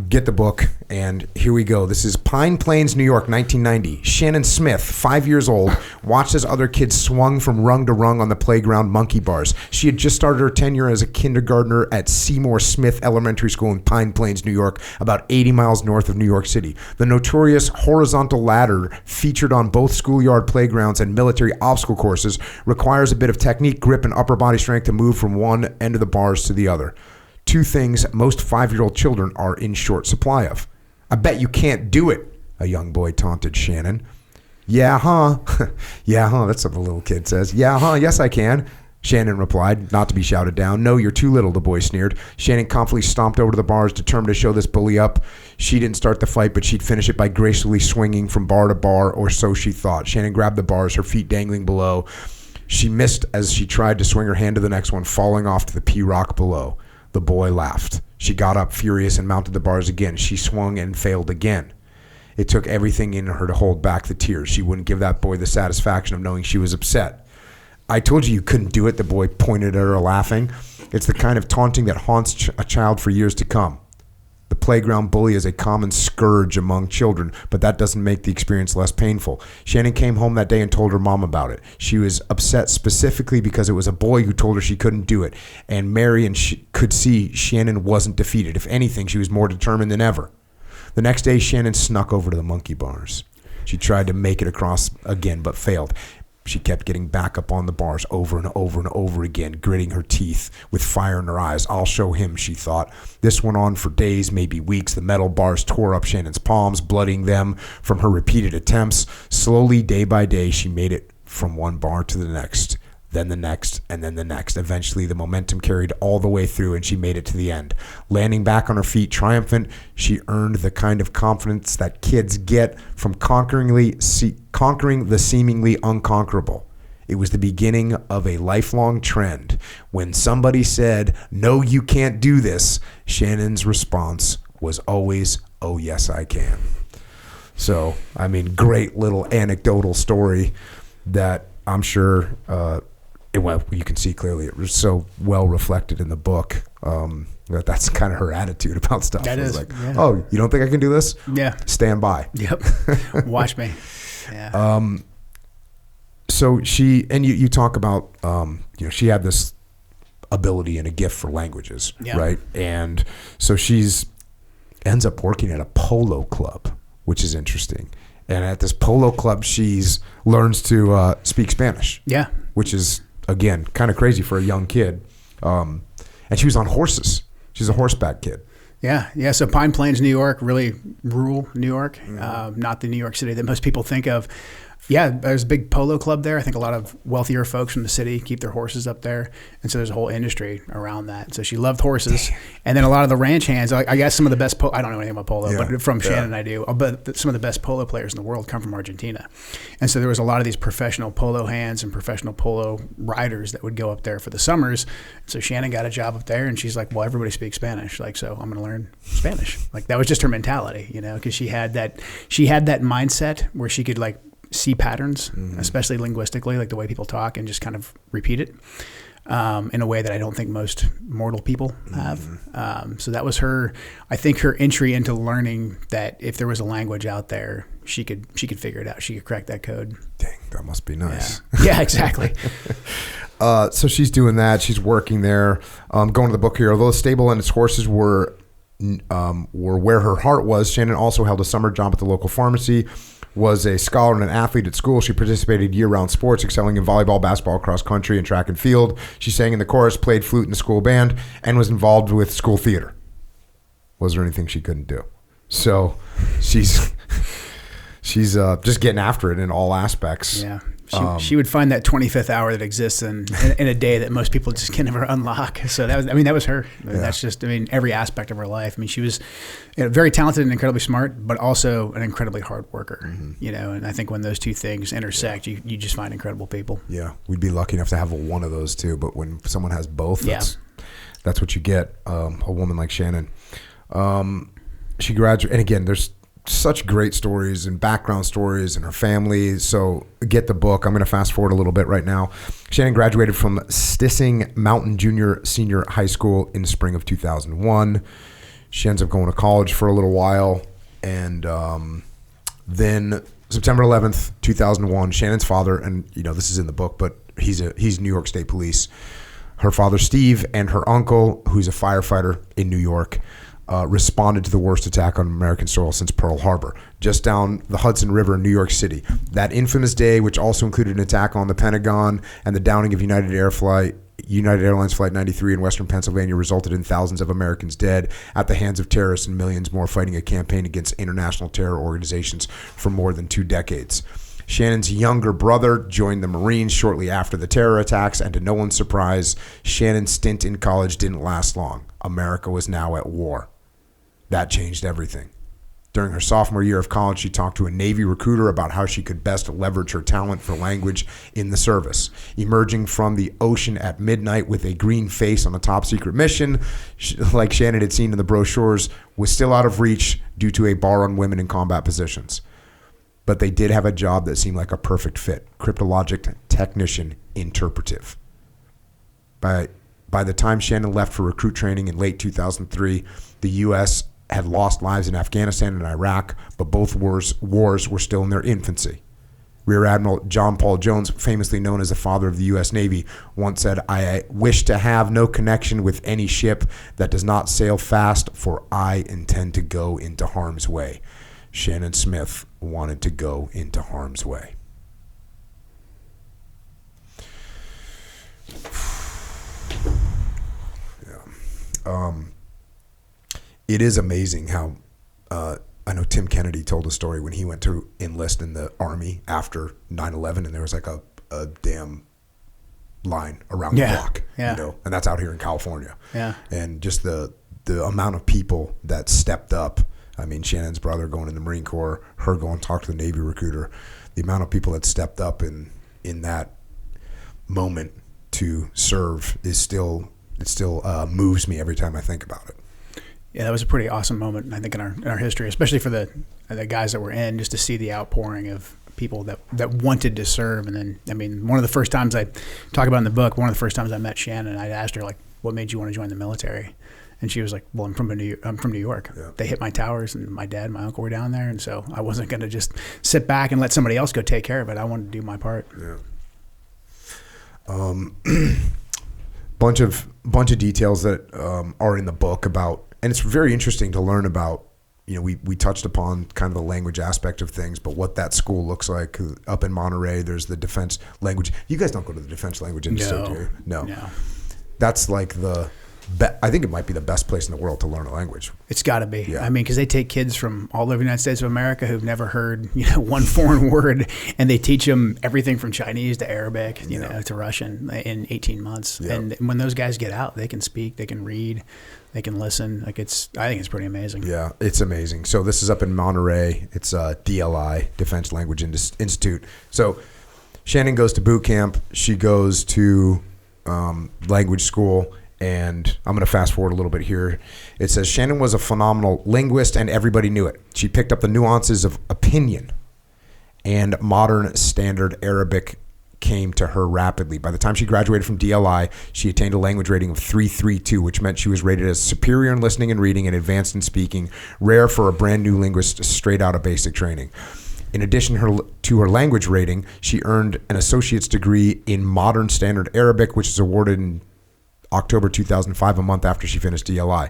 get the book, and here we go. This is Pine Plains, New York, 1990. Shannon Smith, 5 years old, watched as other kids swung from rung to rung on the playground monkey bars. She had just started her tenure as a kindergartner at Seymour Smith Elementary School in Pine Plains, New York, about 80 miles north of New York City. The notorious horizontal ladder featured on both schoolyard playgrounds and military obstacle courses requires a bit of technique, grip, and upper body strength to move from one end of the bars to the other. Two things most 5-year-old children are in short supply of. I bet you can't do it, a young boy taunted Shannon. Yeah, huh? Yeah, huh? That's what the little kid says. Yeah, huh? Yes, I can. Shannon replied, not to be shouted down. No, you're too little, the boy sneered. Shannon confidently stomped over to the bars, determined to show this bully up. She didn't start the fight, but she'd finish it by gracefully swinging from bar to bar, or so she thought. Shannon grabbed the bars, her feet dangling below. She missed as she tried to swing her hand to the next one, falling off to the P-rock below. The boy laughed. She got up furious and mounted the bars again. She swung and failed again. It took everything in her to hold back the tears. She wouldn't give that boy the satisfaction of knowing she was upset. I told you couldn't do it, the boy pointed at her, laughing. It's the kind of taunting that haunts a child for years to come. The playground bully is a common scourge among children, but that doesn't make the experience less painful. Shannon came home that day and told her mom about it. She was upset specifically because it was a boy who told her she couldn't do it, and Mary could see Shannon wasn't defeated. If anything, she was more determined than ever. The next day, Shannon snuck over to the monkey bars. She tried to make it across again, but failed. She kept getting back up on the bars over and over and over again, gritting her teeth with fire in her eyes. I'll show him, she thought. This went on for days, maybe weeks. The metal bars tore up Shannon's palms, blooding them from her repeated attempts. Slowly, day by day, she made it from one bar to the next, then the next, and then the next. Eventually, the momentum carried all the way through, and she made it to the end. Landing back on her feet, triumphant, she earned the kind of confidence that kids get from conquering the seemingly unconquerable. It was the beginning of a lifelong trend. When somebody said, "No, you can't do this," Shannon's response was always, "Oh, yes, I can." So, great little anecdotal story that I'm sure, you can see clearly it was so well reflected in the book. That's kind of her attitude about stuff. That is like, oh, you don't think I can do this? Yeah. Stand by. Yep. Watch me. Yeah. So you talk about, she had this ability and a gift for languages, right? And so ends up working at a polo club, which is interesting. And at this polo club, learns to speak Spanish. Yeah. Which is, again, kind of crazy for a young kid. And she was on horses. She's a horseback kid. Yeah. Yeah. So Pine Plains, New York, really rural New York, not the New York City that most people think of. Yeah, there's a big polo club there. I think a lot of wealthier folks from the city keep their horses up there. And so there's a whole industry around that. So she loved horses. And then a lot of the ranch hands, I guess some of the best, I don't know anything about polo, but from Shannon I do. But some of the best polo players in the world come from Argentina. And so there was a lot of these professional polo hands and professional polo riders that would go up there for the summers. So Shannon got a job up there and she's like, well, everybody speaks Spanish. Like, so I'm going to learn Spanish. Like that was just her mentality, because she had that mindset where she could see patterns, especially linguistically, like the way people talk, and just kind of repeat it in a way that I don't think most mortal people have. So that was her entry into learning that if there was a language out there, she could figure it out. She could crack that code. Dang, that must be nice. Yeah, exactly. So she's doing that. She's working there. Going to the book here. Although stable and its horses were were where her heart was. Shannon also held a summer job at the local pharmacy, was a scholar and an athlete at school. She participated year-round sports, excelling in volleyball, basketball, cross country, and track and field. She sang in the chorus, played flute in the school band, and was involved with school theater. Was there anything she couldn't do? So she's just getting after it in all aspects. Yeah. She would find that 25th hour that exists in a day that most people just can never unlock. So that was her. That's just, every aspect of her life. She was very talented and incredibly smart, but also an incredibly hard worker, and I think when those two things intersect, you just find incredible people. Yeah. We'd be lucky enough to have one of those too, but when someone has both, that's what you get. A woman like Shannon. She graduated, and again, there's such great stories and background stories and her family. So get the book. I'm going to fast forward a little bit right now. Shannon graduated from Stissing Mountain Senior High School in the spring of 2001. She ends up going to college for a little while. And then September 11th, 2001, Shannon's father, and this is in the book, but he's New York State Police. Her father, Steve, and her uncle, who's a firefighter in New York, responded to the worst attack on American soil since Pearl Harbor, just down the Hudson River in New York City. That infamous day, which also included an attack on the Pentagon and the downing of United Airlines Flight 93 in Western Pennsylvania, resulted in thousands of Americans dead at the hands of terrorists and millions more fighting a campaign against international terror organizations for more than 2 decades. Shannon's younger brother joined the Marines shortly after the terror attacks, and to no one's surprise, Shannon's stint in college didn't last long. America was now at war. That changed everything. During her sophomore year of college, she talked to a Navy recruiter about how she could best leverage her talent for language in the service. Emerging from the ocean at midnight with a green face on a top secret mission, like Shannon had seen in the brochures, was still out of reach due to a bar on women in combat positions. But they did have a job that seemed like a perfect fit: cryptologic technician interpretive. By the time Shannon left for recruit training in late 2003, the U.S. had lost lives in Afghanistan and Iraq, but both wars were still in their infancy. Rear Admiral John Paul Jones, famously known as the father of the U.S. Navy, once said, "I wish to have no connection with any ship that does not sail fast, for I intend to go into harm's way." Shannon Smith wanted to go into harm's way. It is amazing how I know Tim Kennedy told a story when he went to enlist in the Army after 9/11, and there was like a damn line around the block, and that's out here in California. Yeah. And just the amount of people that stepped up. Shannon's brother going in the Marine Corps, her going to talk to the Navy recruiter, the amount of people that stepped up in that moment to serve is still moves me every time I think about it. Yeah, that was a pretty awesome moment, I think, in our history, especially for the guys that were in, just to see the outpouring of people that wanted to serve. And then, one of the first times I talk about in the book, one of the first times I met Shannon, I asked her, what made you want to join the military? And she was like, "Well, I'm from New York. Yeah. They hit my towers, and my dad and my uncle were down there, and so I wasn't going to just sit back and let somebody else go take care of it. I wanted to do my part." Yeah. Bunch of details that are in the book about, and it's very interesting to learn about. We touched upon kind of the language aspect of things, but what that school looks like up in Monterey. There's the defense language. You guys don't go to the defense language institute, do you? No. That's like I think it might be the best place in the world to learn a language. It's got to be. Yeah. Because they take kids from all over the United States of America who've never heard one foreign word, and they teach them everything from Chinese to Arabic, to Russian in 18 months. Yeah. And when those guys get out, they can speak, they can read, they can listen. I think it's pretty amazing. Yeah, it's amazing. So this is up in Monterey. It's DLI, Defense Language Institute. So Shannon goes to boot camp. She goes to language school. And I'm going to fast forward a little bit here. It says Shannon was a phenomenal linguist, and everybody knew it. She picked up the nuances of opinion, and modern standard Arabic came to her rapidly. By the time she graduated from DLI, she attained a language rating of 332, which meant she was rated as superior in listening and reading and advanced in speaking, rare for a brand new linguist straight out of basic training. In addition to her language rating, she earned an associate's degree in modern standard Arabic, which is awarded in October 2005, a month after she finished DLI.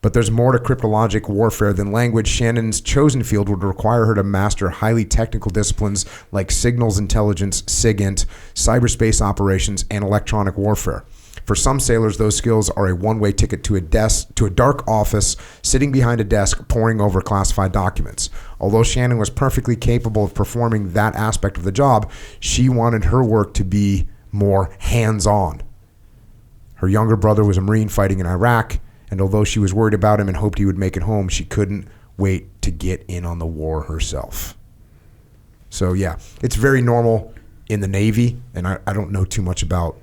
But there's more to cryptologic warfare than language. Shannon's chosen field would require her to master highly technical disciplines like signals intelligence, SIGINT, cyberspace operations, and electronic warfare. For some sailors, those skills are a one-way ticket to a dark office, sitting behind a desk, poring over classified documents. Although Shannon was perfectly capable of performing that aspect of the job, she wanted her work to be more hands-on. Her younger brother was a Marine fighting in Iraq, and although she was worried about him and hoped he would make it home, she couldn't wait to get in on the war herself. So yeah, it's very normal in the Navy, and I don't know too much about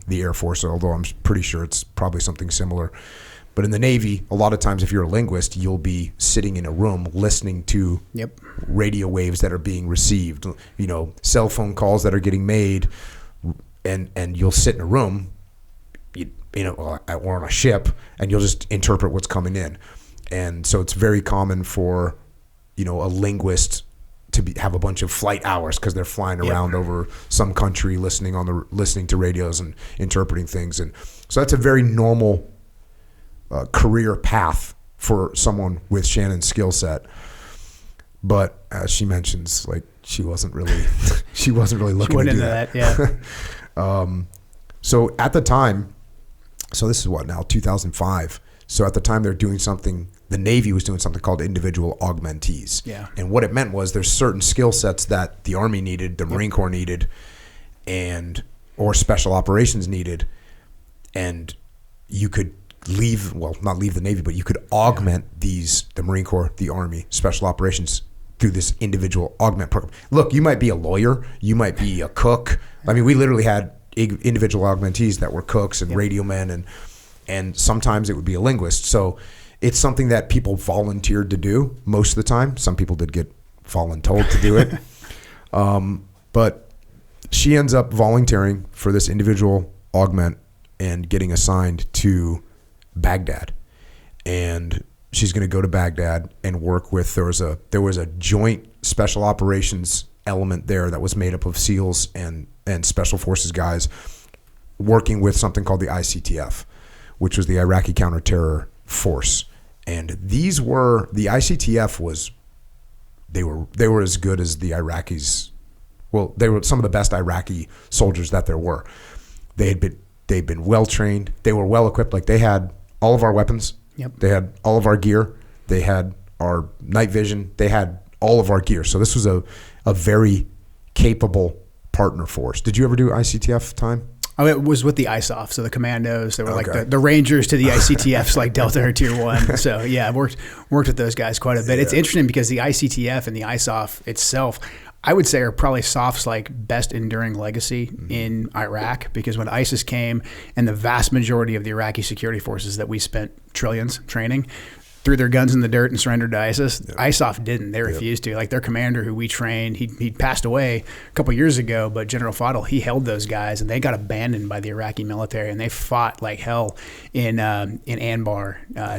the Air Force, although I'm pretty sure it's probably something similar. But in the Navy, a lot of times if you're a linguist, you'll be sitting in a room listening to radio waves that are being received, cell phone calls that are getting made, and you'll sit in a room, or on a ship, and you'll just interpret what's coming in. And so it's very common for, a linguist to have a bunch of flight hours because they're flying around over some country, listening to radios and interpreting things. And so that's a very normal career path for someone with Shannon's skill set. But as she mentions, she wasn't really looking She to went do into that. Yeah. So at the time, so this is what now, 2005. So at the time they're doing something, the Navy was doing something called individual augmentees. Yeah. And what it meant was there's certain skill sets that the Army needed, the Marine Corps needed, or special operations needed. And you could not leave the Navy, but you could augment the Marine Corps, the Army, special operations through this individual augment program. Look, you might be a lawyer, you might be a cook. I mean, we literally had individual augmentees that were cooks and radio men, and sometimes it would be a linguist. So it's something that people volunteered to do most of the time. Some people did get voluntold to do it. But she ends up volunteering for this individual augment and getting assigned to Baghdad. And she's going to go to Baghdad and work with, there was a joint special operations element there that was made up of SEALs and special forces guys working with something called the ICTF, which was the Iraqi counter-terror force. And the ICTF they were as good as the Iraqis. Well, they were some of the best Iraqi soldiers that there were. They'd been well trained. They were well equipped. Like, they had all of our weapons. Yep. They had all of our gear. They had our night vision. They had all of our gear. So this was a very capable partner force. Did you ever do ICTF time? It was with the ISOF, so the commandos. They were like the Rangers to the ICTFs, like Delta or Tier 1. So yeah, I've worked with those guys quite a bit. Yeah. It's interesting because the ICTF and the ISOF itself, I would say, are probably SOF's best enduring legacy in Iraq, because when ISIS came and the vast majority of the Iraqi security forces that we spent trillions training threw their guns in the dirt and surrendered to ISIS. Yep. ISOF didn't. They refused to. Like, their commander, who we trained, he passed away a couple years ago, but General Fadl, he held those guys, and they got abandoned by the Iraqi military, and they fought like hell in Anbar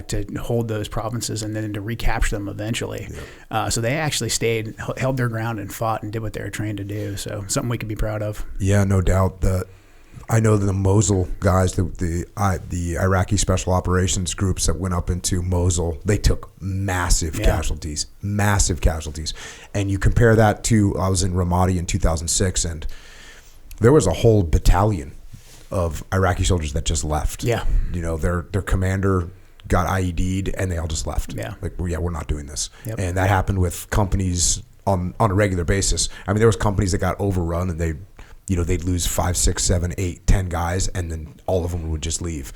to hold those provinces and then to recapture them eventually. Yep. So they actually held their ground and fought and did what they were trained to do. So something we could be proud of. Yeah, no doubt. I know the Mosul guys, the Iraqi special operations groups that went up into Mosul, they took massive casualties. And you compare that to, I was in Ramadi in 2006, and there was a whole battalion of Iraqi soldiers that just left. Yeah. Their commander got IED'd and they all just left. Yeah. We're not doing this. Yep. And that happened with companies on a regular basis. I mean, there was companies that got overrun and they'd lose 5, 6, 7, 8, 10 guys, and then all of them would just leave.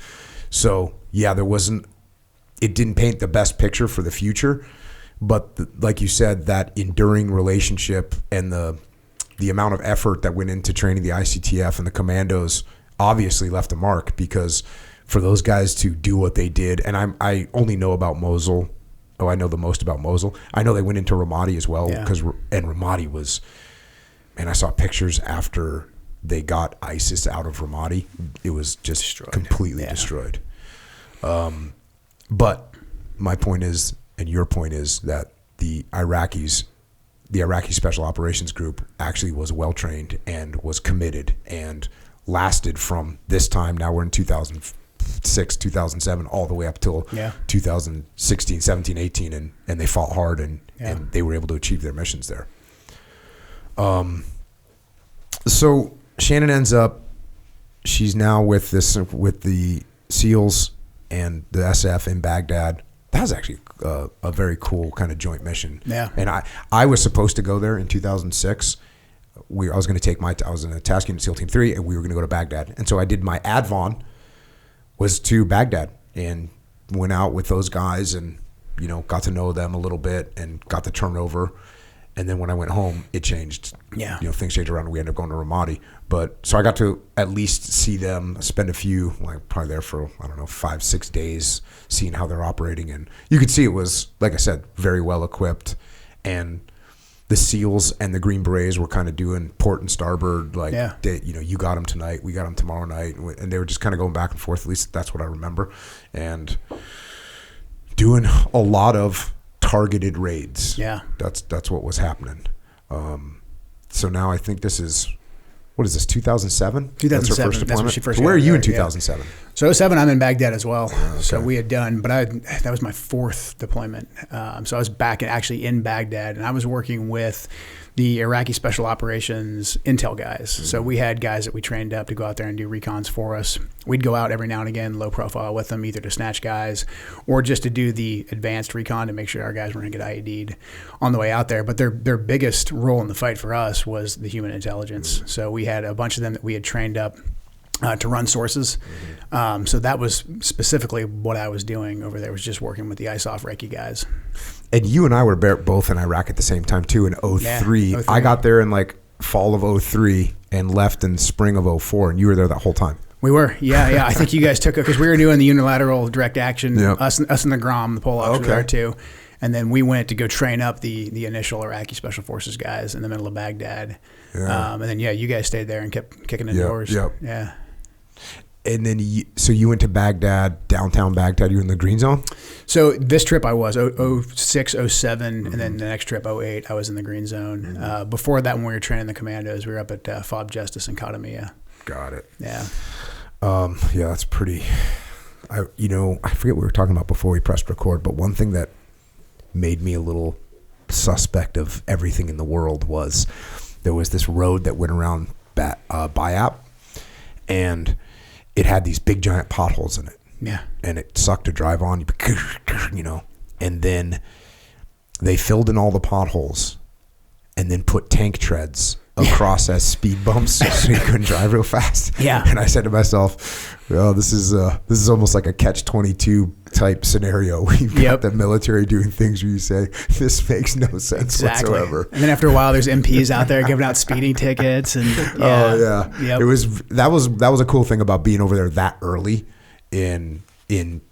So yeah, it didn't paint the best picture for the future, but like you said, that enduring relationship and the amount of effort that went into training the ICTF and the commandos obviously left a mark, because for those guys to do what they did, and I only know about Mosul. Oh, I know the most about Mosul. I know they went into Ramadi as well, and Ramadi was. And I saw pictures after they got ISIS out of Ramadi. It was just completely destroyed. But my point is, and your point is, that the Iraqi Special Operations Group actually was well trained and was committed and lasted from this time. Now we're in 2005. 2006, 2007, all the way up till 2016, 17, 18, and they fought hard and they were able to achieve their missions there. So Shannon ends up, she's now with the SEALs and the SF in Baghdad. That was actually a very cool kind of joint mission. Yeah. And I was supposed to go there in 2006. I was going to take I was in a task unit SEAL Team 3, and we were going to go to Baghdad. And so I did my ADVON was to Baghdad and went out with those guys and, got to know them a little bit and got the turnover. And then when I went home, it changed. Yeah. Things changed around and we ended up going to Ramadi. But so I got to at least see them, spend a few, probably there for, 5-6 days, seeing how they're operating. And you could see it was, like I said, very well equipped. And the SEALs and the Green Berets were kind of doing port and starboard, you got them tonight, we got them tomorrow night. And they were just kind of going back and forth. At least that's what I remember. And doing a lot of targeted raids. Yeah. That's what was happening. So now I think this is, what is this, 2007? 2007. That's her first deployment? That's when she first Where are got you there, in 2007? So 2007, I'm in Baghdad as well. Okay. So we had done, but that was my fourth deployment. So I was back actually in Baghdad, and I was working with the Iraqi Special Operations intel guys. Mm-hmm. So we had guys that we trained up to go out there and do recons for us. We'd go out every now and again, low profile with them, either to snatch guys or just to do the advanced recon to make sure our guys weren't going to get IED'd on the way out there. But their biggest role in the fight for us was the human intelligence. Mm-hmm. So we had a bunch of them that we had trained up to run sources. Mm-hmm. So that was specifically what I was doing over there, was just working with the ISOF Reiki guys. And you and I were both in Iraq at the same time too in 2003. Yeah, 03. I got there in fall of 2003 and left in spring of 2004, and you were there that whole time. We were, yeah. I think you guys took it because we were doing the unilateral direct action. Yep. Us and the Grom, the Polacks were there too. And then we went to go train up the initial Iraqi Special Forces guys in the middle of Baghdad. Yeah. And then you guys stayed there and kept kicking in doors. Yep. Yeah. And then you went to Baghdad, downtown Baghdad. You were in the green zone? So this trip I was 06, 07, and then the next trip 08 I was in the green zone. Mm-hmm. Before that, when we were training the commandos, we were up at FOB Justice in Katamia. Got it. Yeah. That's pretty. I forget what we were talking about before we pressed record, but one thing that made me a little suspect of everything in the world was there was this road that went around Bayat, and it had these big giant potholes in it. Yeah. And it sucked to drive on, and then they filled in all the potholes and then put tank treads across as speed bumps so you couldn't drive real fast. Yeah. And I said to myself, this is almost like a catch-22 type scenario where you've got the military doing things where you say, this makes no sense whatsoever. And then after a while, there's MPs out there giving out speeding tickets. And Yep. That was a cool thing about being over there that early in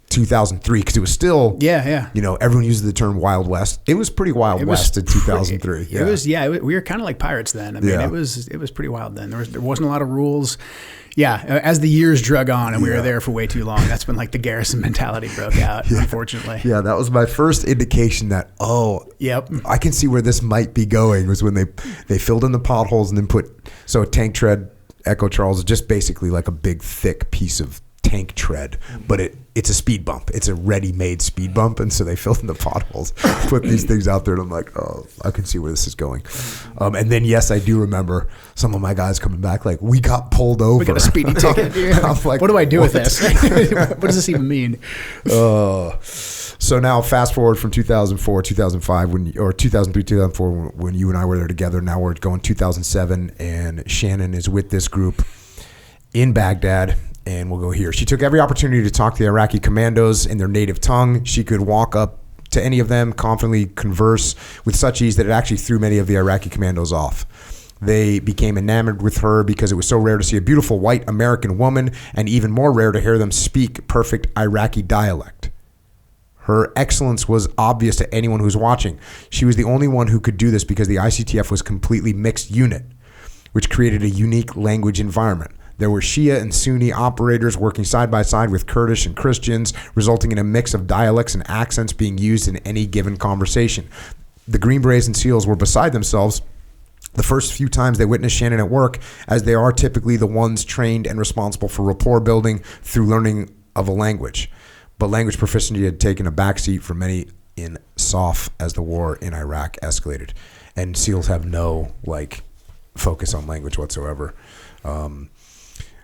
2003, because it was still everyone uses the term Wild West. It was pretty Wild West in 2003. It was we were kind of like pirates then. I mean, it was pretty wild then. There wasn't a lot of rules. Yeah, as the years drug on and we were there for way too long, that's when the garrison mentality broke out, unfortunately. Yeah, that was my first indication that, I can see where this might be going, was when they filled in the potholes and then a tank tread, Echo Charles, is just basically like a big thick piece of tank tread, but it's a speed bump. It's a ready-made speed bump, and so they filled in the potholes, put these things out there, and I'm like, I can see where this is going. And then, yes, I do remember some of my guys coming back like, we got pulled over. We got a speeding ticket. I'm like, what do I do with this? What does this even mean? So now fast forward from 2004, 2005, or 2003, 2004, when you and I were there together. Now we're going 2007, and Shannon is with this group in Baghdad. And we'll go here. She took every opportunity to talk to the Iraqi commandos in their native tongue. She could walk up to any of them, confidently converse with such ease that it actually threw many of the Iraqi commandos off. They became enamored with her because it was so rare to see a beautiful white American woman, and even more rare to hear them speak perfect Iraqi dialect. Her excellence was obvious to anyone who's watching. She was the only one who could do this because the ICTF was a completely mixed unit, which created a unique language environment. There were Shia and Sunni operators working side by side with Kurdish and Christians, resulting in a mix of dialects and accents being used in any given conversation. The Green Berets and SEALs were beside themselves the first few times they witnessed Shannon at work, as they are typically the ones trained and responsible for rapport building through learning of a language, but language proficiency had taken a backseat for many in SOF as the war in Iraq escalated. And SEALs have no focus on language whatsoever.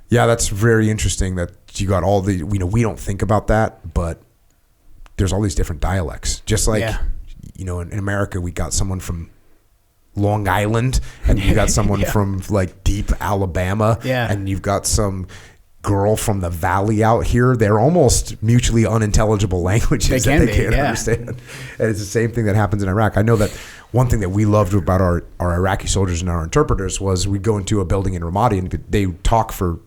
That's very interesting that you got all the, we don't think about that, but there's all these different dialects. Just like, in America, we got someone from Long Island, and you got someone from deep Alabama, and you've got some girl from the valley out here. They're almost mutually unintelligible languages that they can't understand. And it's the same thing that happens in Iraq. I know that one thing that we loved about our Iraqi soldiers and our interpreters was we'd go into a building in Ramadi and they talk for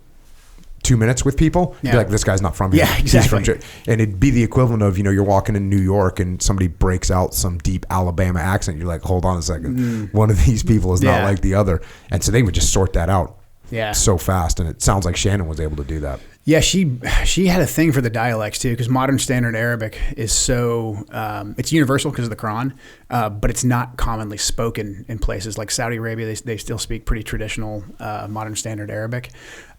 2 minutes with people. Be like, this guy's not from here. Yeah, exactly. He's from and it'd be the equivalent of, you're walking in New York and somebody breaks out some deep Alabama accent. You're like, hold on a second. One of these people is not like the other. And so they would just sort that out so fast. And it sounds like Shannon was able to do that. Yeah, she had a thing for the dialects too, because modern standard Arabic is so it's universal because of the Quran, but it's not commonly spoken in places like Saudi Arabia. They still speak pretty traditional modern standard Arabic,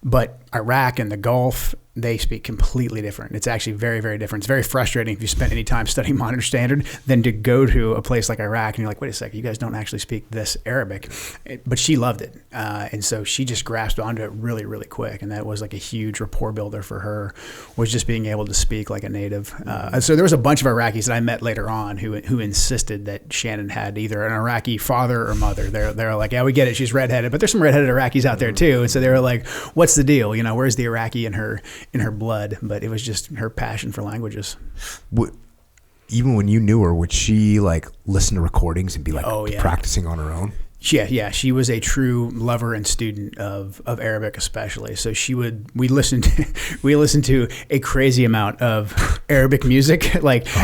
but Iraq and the Gulf, they speak completely different. It's actually very, very different. It's very frustrating if you spend any time studying modern standard than to go to a place like Iraq and you're like, wait a second, you guys don't actually speak this Arabic. But she loved it, and so she just grasped onto it really, really quick, and that was like a huge rapport builder for her, was just being able to speak like a native. So there was a bunch of Iraqis that I met later on who insisted that Shannon had either an Iraqi father or mother. They're like, yeah, we get it, she's redheaded, but there's some redheaded Iraqis out there too. And so they were like, what's the deal? Where's the Iraqi in her blood? But it was just her passion for languages. Even when you knew her, would she listen to recordings and be practicing on her own? Yeah, she was a true lover and student of Arabic, especially. So we listened to a crazy amount of Arabic music,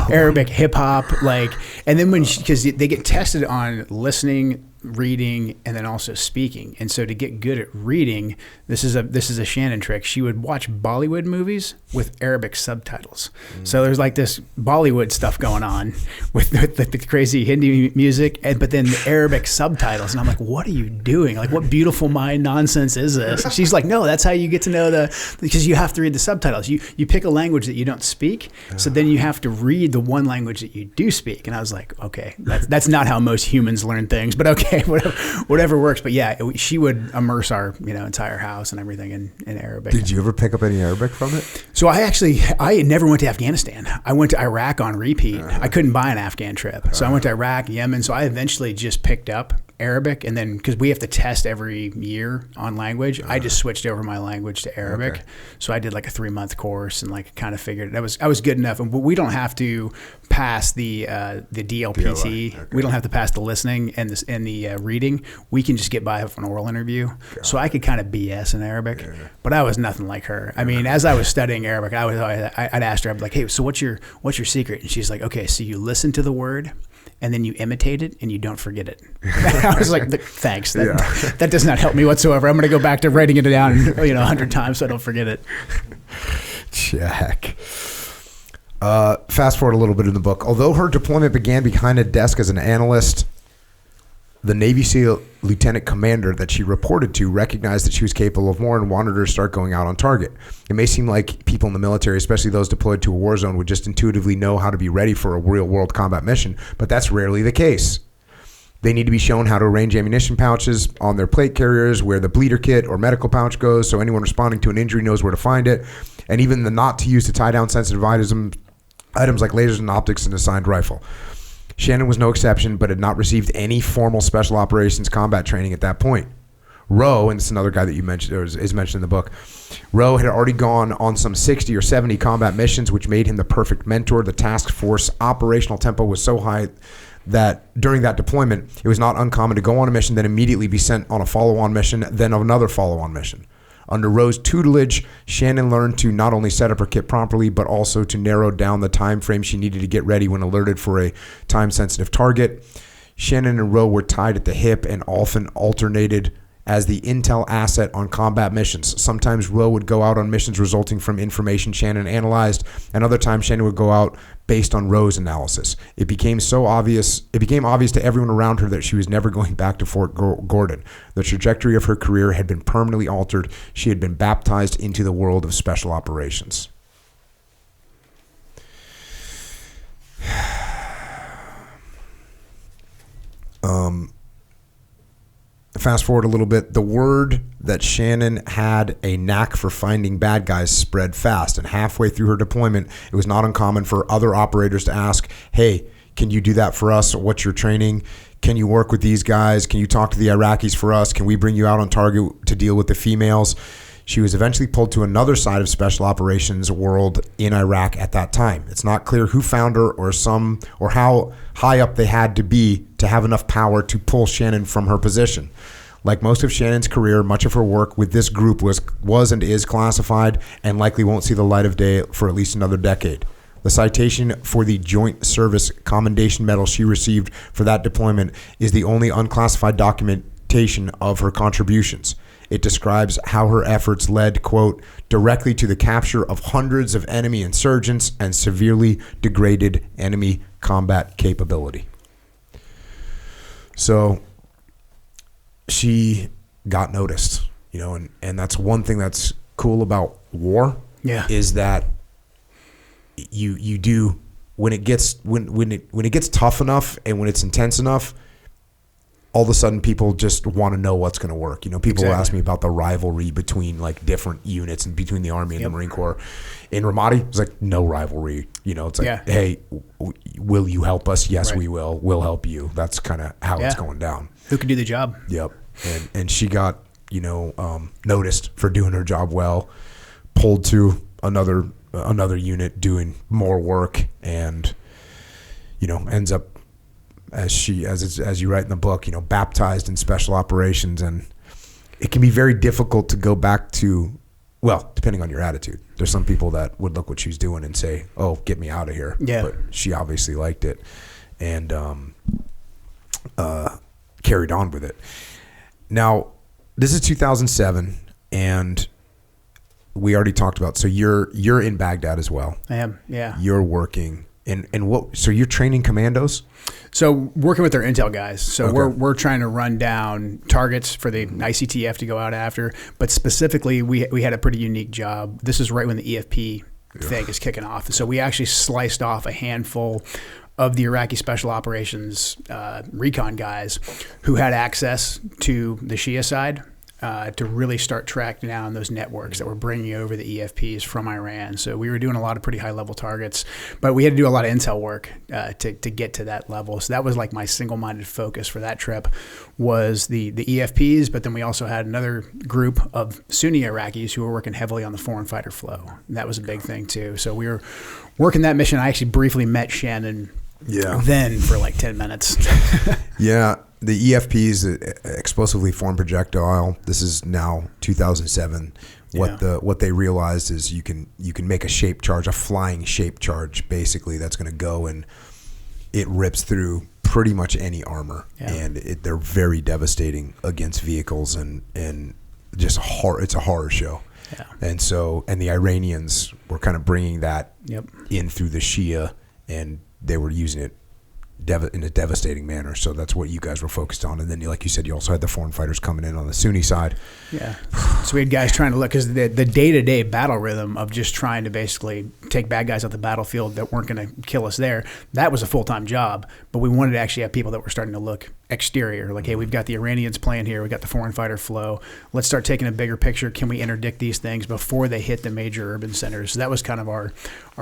Arabic hip hop, and then because they get tested on listening, reading, and then also speaking. And so to get good at reading, this is a Shannon trick. She would watch Bollywood movies with Arabic subtitles. So there's this Bollywood stuff going on with the crazy Hindi music, but then the Arabic subtitles. And I'm like, what are you doing? What beautiful mind nonsense is this? And she's like, no, that's how you get to know because you have to read the subtitles. You pick a language that you don't speak, so then you have to read the one language that you do speak. And I was like, okay, that's not how most humans learn things, but okay, whatever works. But yeah, she would immerse our entire house and everything in Arabic. Did you ever pick up any Arabic from it? So I never went to Afghanistan. I went to Iraq on repeat. I couldn't buy an Afghan trip, so I went to Iraq, Yemen. So I eventually just picked up Arabic, and then because we have to test every year on language, I just switched over my language to Arabic. Okay. So I did a 3-month course and kind of figured it. I was good enough, and we don't have to pass the DLPT. Okay. We don't have to pass the listening and the reading. We can just get by with an oral interview. Okay. So I could kind of BS in Arabic, but I was nothing like her. I mean, as I was studying Arabic, I'd asked her, I'd be like, hey, so what's your secret? And she's like, okay, so you listen to the word, and then you imitate it and you don't forget it. I was like, thanks. That does not help me whatsoever. I'm going to go back to writing it down 100 times so I don't forget it. Check. Fast forward a little bit in the book. Although her deployment began behind a desk as an analyst, the Navy SEAL lieutenant commander that she reported to recognized that she was capable of more and wanted her to start going out on target. It may seem like people in the military, especially those deployed to a war zone, would just intuitively know how to be ready for a real-world combat mission, but that's rarely the case. They need to be shown how to arrange ammunition pouches on their plate carriers, where the bleeder kit or medical pouch goes, so anyone responding to an injury knows where to find it, and even the knot to use to tie down sensitive items like lasers and optics in an assigned rifle. Shannon was no exception, but had not received any formal special operations combat training at that point. Rowe, and this is another guy that you mentioned, or is mentioned in the book, Rowe had already gone on some 60 or 70 combat missions, which made him the perfect mentor. The task force operational tempo was so high that during that deployment, it was not uncommon to go on a mission, then immediately be sent on a follow-on mission, then another follow-on mission. Under Rowe's tutelage, Shannon learned to not only set up her kit properly, but also to narrow down the time frame she needed to get ready when alerted for a time-sensitive target. Shannon and Rowe were tied at the hip and often alternated as the intel asset on combat missions. Sometimes Rowe would go out on missions resulting from information Shannon analyzed, and other times Shannon would go out based on Rowe's analysis. It became obvious to everyone around her that she was never going back to Fort Gordon. The trajectory of her career had been permanently altered. She had been baptized into the world of special operations. Fast forward a little bit, the word that Shannon had a knack for finding bad guys spread fast, and halfway through her deployment, it was not uncommon for other operators to ask, hey, can you do that for us? What's your training? Can you work with these guys? Can you talk to the Iraqis for us? Can we bring you out on target to deal with the females? She was eventually pulled to another side of special operations world in Iraq at that time. It's not clear who found her or how high up they had to be to have enough power to pull Shannon from her position. Like most of Shannon's career, much of her work with this group was and is classified and likely won't see the light of day for at least another decade. The citation for the Joint Service Commendation Medal she received for that deployment is the only unclassified documentation of her contributions. It describes how her efforts led, quote, directly to the capture of hundreds of enemy insurgents and severely degraded enemy combat capability. So she got noticed, and that's one thing that's cool about war. Yeah. Is that you do when it gets tough enough and when it's intense enough, all of a sudden people just want to know what's going to work. People will ask me about the rivalry between like different units and between the Army and the Marine Corps. In Ramadi, it's like no rivalry. It's like, hey, will you help us? Yes, we will. We'll help you. That's kind of how it's going down. Who can do the job? Yep. And she got, noticed for doing her job well, pulled to another unit doing more work, and, ends up, as you write in the book, baptized in special operations. And it can be very difficult to go back to, well, depending on your attitude. There's some people that would look what she's doing and say, oh, get me out of here. Yeah. But she obviously liked it and carried on with it. Now, this is 2007, and we already talked about, so you're in Baghdad as well. I am, yeah. You're working. So you're training commandos? So working with their intel guys. So we're trying to run down targets for the ICTF to go out after. But specifically, we had a pretty unique job. This is right when the EFP thing is kicking off. So we actually sliced off a handful of the Iraqi special operations recon guys who had access to the Shia side. To really start tracking down those networks that were bringing over the EFPs from Iran. So we were doing a lot of pretty high-level targets, but we had to do a lot of intel work to get to that level. So that was like my single-minded focus for that trip was the EFPs, but then we also had another group of Sunni Iraqis who were working heavily on the foreign fighter flow. And that was a big thing, too. So we were working that mission. I actually briefly met Shannon then for like 10 minutes. Yeah. The EFPs, explosively formed projectile. This is now 2007. What they realized is you can make a shape charge, a flying shape charge, basically that's going to go and it rips through pretty much any armor, and they're very devastating against vehicles and just it's a horror show. Yeah. And the Iranians were kind of bringing that in through the Shia, and they were using it in a devastating manner. So that's what you guys were focused on. And then, like you said, you also had the foreign fighters coming in on the Sunni side. Yeah. So we had guys trying to look, because the day-to-day battle rhythm of just trying to basically take bad guys off the battlefield that weren't going to kill us there, that was a full-time job. But we wanted to actually have people that were starting to look exterior, like, hey, we've got the Iranians playing here, we've got the foreign fighter flow, let's start taking a bigger picture. Can we interdict these things before they hit the major urban centers? So that was kind of our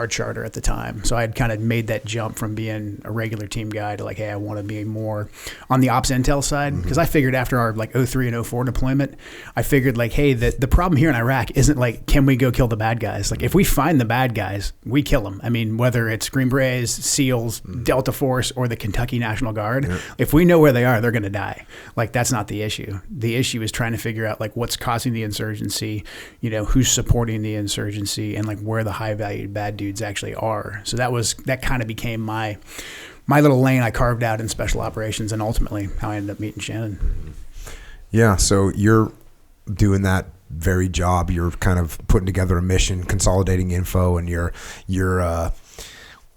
charter at the time. So I had kind of made that jump from being a regular team guy to like, hey, I want to be more on the ops intel side, because I figured after our like 03 and 04 deployment, I figured like, hey, the problem here in Iraq isn't like, can we go kill the bad guys? Like, if we find the bad guys, we kill them. I mean, whether it's Green Berets, SEALs, Delta Force, or the Kentucky National Guard, if we know where they are, they're going to die. Like, that's not the issue. The issue is trying to figure out like what's causing the insurgency, who's supporting the insurgency, and like where the high valued bad dudes actually are. So that kind of became my little lane I carved out in special operations, and ultimately how I ended up meeting Shannon. Yeah. So you're doing that very job. You're kind of putting together a mission, consolidating info, and you're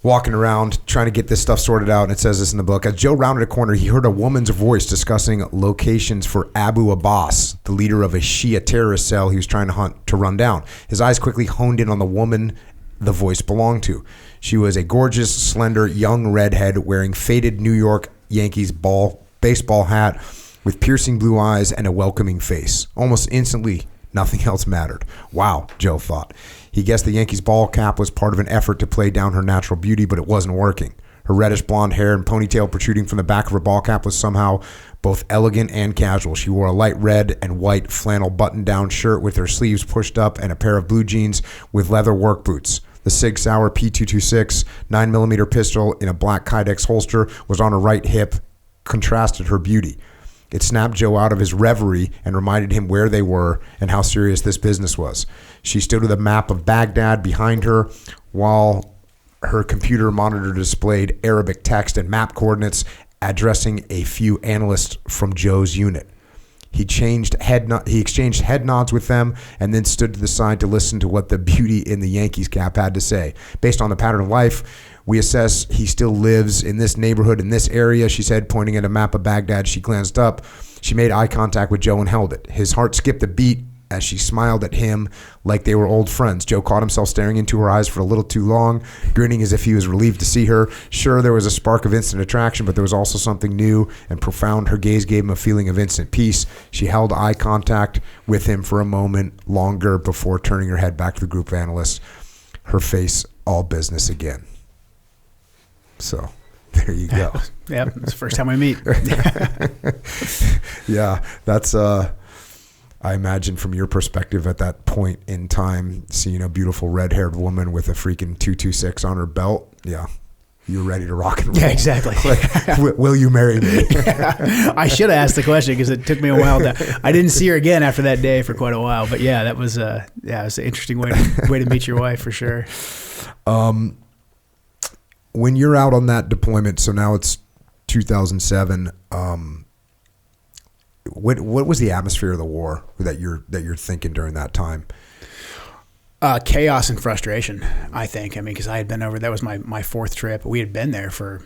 walking around trying to get this stuff sorted out. And it says this in the book: as Joe rounded a corner, he heard a woman's voice discussing locations for Abu Abbas, the leader of a Shia terrorist cell he was trying to run down. His eyes quickly honed in on the woman the voice belonged to. She was a gorgeous, slender, young redhead wearing faded New York Yankees ball baseball hat with piercing blue eyes and a welcoming face. Almost instantly, nothing else mattered. Wow, Joe thought. He guessed the Yankees' ball cap was part of an effort to play down her natural beauty, but it wasn't working. Her reddish blonde hair and ponytail protruding from the back of her ball cap was somehow both elegant and casual. She wore a light red and white flannel button-down shirt with her sleeves pushed up and a pair of blue jeans with leather work boots. The Sig Sauer P226 9mm pistol in a black Kydex holster was on her right hip, contrasted her beauty. It snapped Joe out of his reverie and reminded him where they were and how serious this business was. She stood with a map of Baghdad behind her while her computer monitor displayed Arabic text and map coordinates addressing a few analysts from Joe's unit. He exchanged head nods with them and then stood to the side to listen to what the beauty in the Yankees cap had to say. Based on the pattern of life, we assess he still lives in this neighborhood, in this area, she said, pointing at a map of Baghdad. She glanced up. She made eye contact with Joe and held it. His heart skipped a beat as she smiled at him like they were old friends. Joe caught himself staring into her eyes for a little too long, grinning as if he was relieved to see her. Sure, there was a spark of instant attraction, but there was also something new and profound. Her gaze gave him a feeling of instant peace. She held eye contact with him for a moment longer before turning her head back to the group of analysts, her face all business again. So there you go. Yep, it's the first time we meet. Yeah, that's I imagine from your perspective at that point in time, seeing a beautiful red-haired woman with a freaking 226 on her belt, yeah, you're ready to rock and roll. Yeah, exactly. Like, will you marry me? I should have asked the question because it took me a while. I didn't see her again after that day for quite a while. But yeah, that was it was an interesting way to meet your wife for sure. When you're out on that deployment, so now it's 2007. What was the atmosphere of the war that you're thinking during that time? Chaos and frustration, I think. I mean, because I had been over, that was my fourth trip. We had been there for,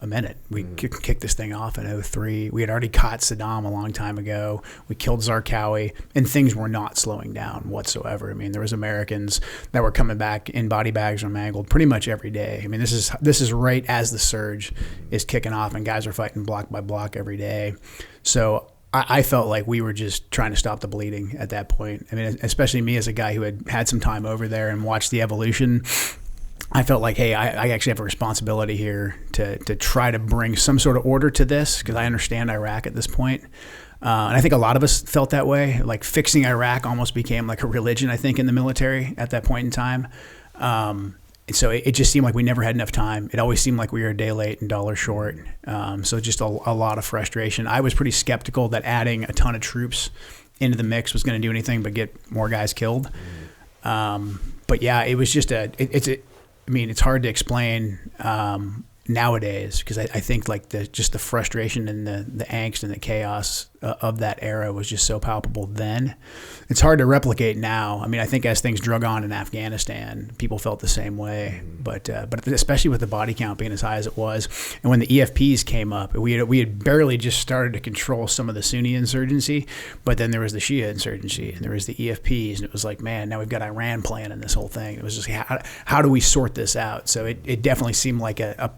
a minute. We kicked this thing off in 2003. We had already caught Saddam a long time ago. We killed Zarqawi, and things were not slowing down whatsoever. I mean, there was Americans that were coming back in body bags or mangled pretty much every day. I mean, this is right as the surge is kicking off, and guys are fighting block by block every day. So I felt like we were just trying to stop the bleeding at that point. I mean, especially me as a guy who had some time over there and watched the evolution. I felt like, hey, I actually have a responsibility here to try to bring some sort of order to this, because I understand Iraq at this point. And I think a lot of us felt that way. Like, fixing Iraq almost became like a religion, I think, in the military at that point in time. And so it just seemed like we never had enough time. It always seemed like we were a day late and dollar short. So just a lot of frustration. I was pretty skeptical that adding a ton of troops into the mix was going to do anything but get more guys killed. But yeah, it was just it's hard to explain nowadays, because I think like the frustration and the angst and the chaos of that era was just so palpable then. It's hard to replicate now. I mean, I think as things drug on in Afghanistan, people felt the same way. But especially with the body count being as high as it was, and when the EFPs came up, we had barely just started to control some of the Sunni insurgency, but then there was the Shia insurgency, and there was the EFPs, and it was like, man, now we've got Iran playing in this whole thing. It was just, how do we sort this out? So it definitely seemed like there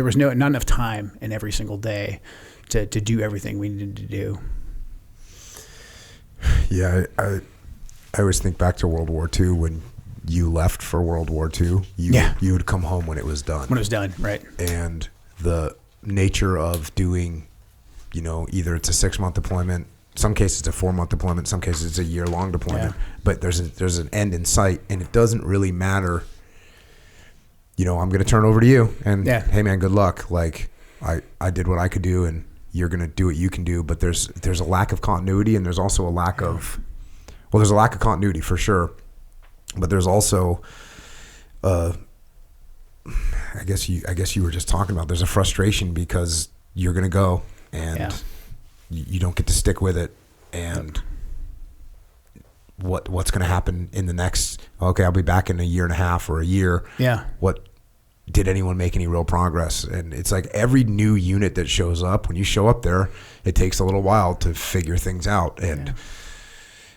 was not enough time in every single day to do everything we needed to do. Yeah, I always think back to World War II. When you left for World War II, you would come home when it was done. When it was done, right. And the nature of doing, either it's a 6-month deployment, some cases it's a 4-month deployment, some cases it's a year-long deployment, but there's an end in sight, and it doesn't really matter. I'm going to turn over to you, and hey man, good luck. Like, I did what I could do, and you're going to do what you can do. But there's a lack of continuity, and there's also a lack of, there's a lack of continuity for sure. But there's also, I guess you were just talking about, there's a frustration because you're going to go and you don't get to stick with it. And what's going to happen in the next, okay, I'll be back in a year and a half or a year. Yeah. Did anyone make any real progress? And it's like every new unit that shows up, when you show up there, it takes a little while to figure things out. And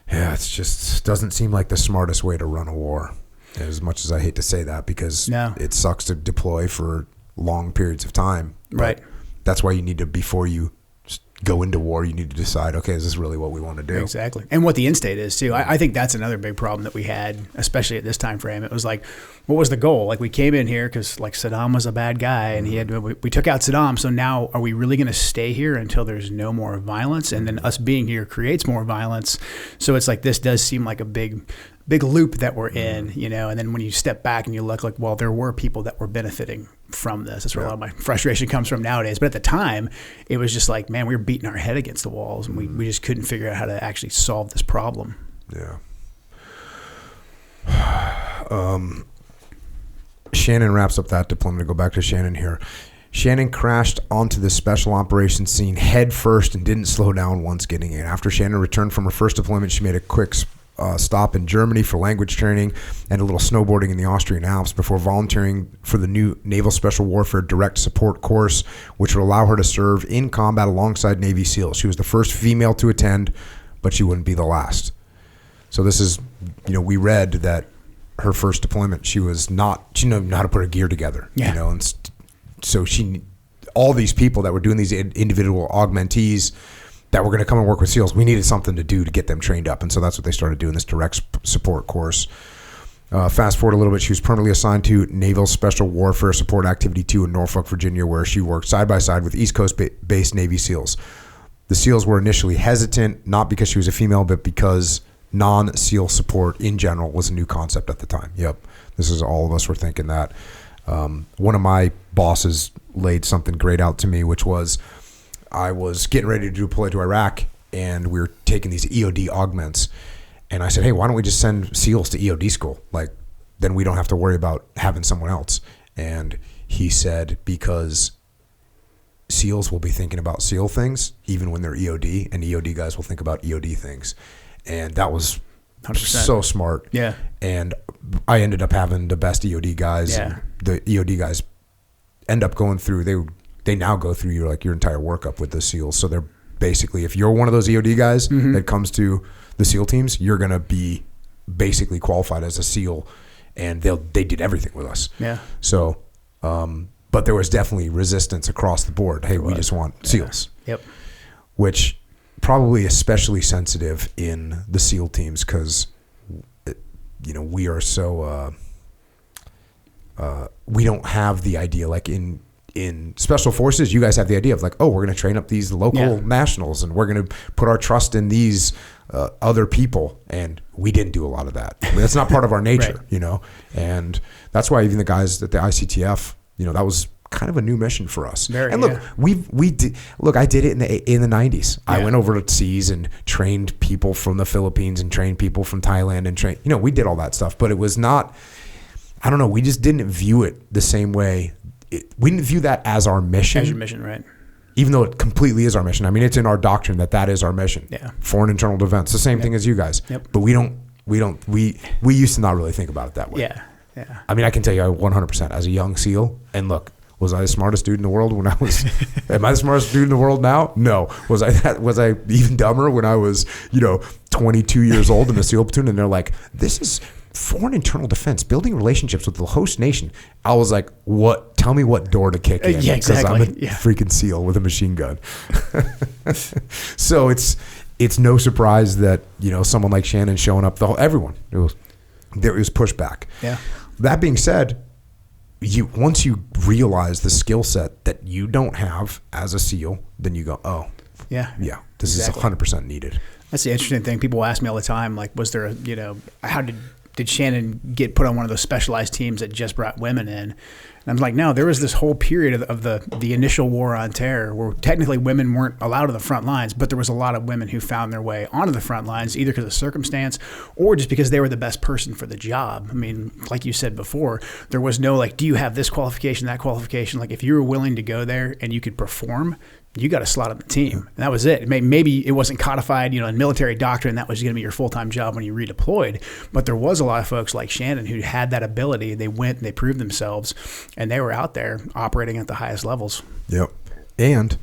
it's just doesn't seem like the smartest way to run a war, as much as I hate to say that, because it sucks to deploy for long periods of time. But right. that's why you need to, before you go into war, you need to decide, okay, is this really what we want to do? Exactly. And what the end state is too. I think that's another big problem that we had, especially at this time frame. It was like, what was the goal? Like, we came in here because like Saddam was a bad guy and we took out Saddam. So now are we really going to stay here until there's no more violence? And then us being here creates more violence. So it's like, this does seem like a big loop that we're in, you know. And then when you step back and you look like, well, there were people that were benefiting from this. That's where a lot of my frustration comes from nowadays. But at the time, it was just like, man, we were beating our head against the walls, and we just couldn't figure out how to actually solve this problem. Yeah. Shannon wraps up that deployment. To go back to Shannon here. Shannon crashed onto the special operations scene head first and didn't slow down once getting in. After Shannon returned from her first deployment, she made a quick stop in Germany for language training and a little snowboarding in the Austrian Alps before volunteering for the new Naval Special Warfare Direct Support course, which would allow her to serve in combat alongside Navy SEALs. She was the first female to attend, but she wouldn't be the last. So this is, you know, we read that her first deployment, she didn't know how to put her gear together, you know, and so all these people that were doing these individual augmentees that were going to come and work with SEALs, we needed something to do to get them trained up. And so that's what they started doing, this direct support course. Fast forward a little bit, she was permanently assigned to Naval Special Warfare Support Activity 2 in Norfolk, Virginia, where she worked side by side with East Coast-based Navy SEALs. The SEALs were initially hesitant, not because she was a female, but because non-SEAL support in general was a new concept at the time. Yep, this is all of us were thinking that. One of my bosses laid something great out to me, which was, I was getting ready to deploy to Iraq, and we were taking these EOD augments. And I said, hey, why don't we just send SEALs to EOD school? Like, then we don't have to worry about having someone else. And he said, because SEALs will be thinking about SEAL things, even when they're EOD, and EOD guys will think about EOD things. And that was 100%. So smart. Yeah. And I ended up having the best EOD guys. Yeah. The EOD guys end up going through, they now go through your entire workup with the SEALs. So they're basically, if you're one of those EOD guys that comes to the SEAL teams, you're going to be basically qualified as a SEAL, and they did everything with us. Yeah. So, but there was definitely resistance across the board. Hey, we just want SEALs. Yep. Which probably especially sensitive in the SEAL teams because, you know, we are so, we don't have the idea like in special forces, you guys have the idea of like, oh, we're going to train up these local nationals and we're going to put our trust in these other people. And we didn't do a lot of that. I mean, that's not part of our nature, Right. you know? And that's why even the guys at the ICTF, you know, that was kind of a new mission for us. And look, we did, I did it in the 90s. Yeah. I went over to seas and trained people from the Philippines and trained people from Thailand and trained, you know, we did all that stuff, but it was not, I don't know, we just didn't view it the same way. We didn't view that as our mission. As your mission, right? Even though it completely is our mission. I mean, it's in our doctrine that is our mission. Yeah. Foreign internal defense, the same thing as you guys. Yep. But we used to not really think about it that way. Yeah. Yeah. I mean, I can tell you 100% as a young SEAL, and look, was I the smartest dude in the world when I was, am I the smartest dude in the world now? No. Was I even dumber when I was, 22 years old in the SEAL platoon? And they're like, this is foreign internal defense, building relationships with the host nation. I was like, what? Tell me what door to kick in. Yeah, exactly. Because I'm a freaking SEAL with a machine gun. So it's no surprise that, someone like Shannon showing up, everyone, there was pushback. Yeah. That being said, once you realize the skill set that you don't have as a SEAL, then you go, oh, yeah, this is 100% needed. That's the interesting thing. People ask me all the time, like, was there how did Shannon get put on one of those specialized teams that just brought women in? And I'm like, no, there was this whole period of the initial war on terror where technically women weren't allowed on the front lines, but there was a lot of women who found their way onto the front lines, either because of circumstance or just because they were the best person for the job. I mean, like you said before, there was no like, do you have this qualification, that qualification? Like if you were willing to go there and you could perform, you got a slot on the team. And that was it. Maybe it wasn't codified, in military doctrine, that was going to be your full-time job when you redeployed. But there was a lot of folks like Shannon who had that ability. They went and they proved themselves, and they were out there operating at the highest levels. Yep. And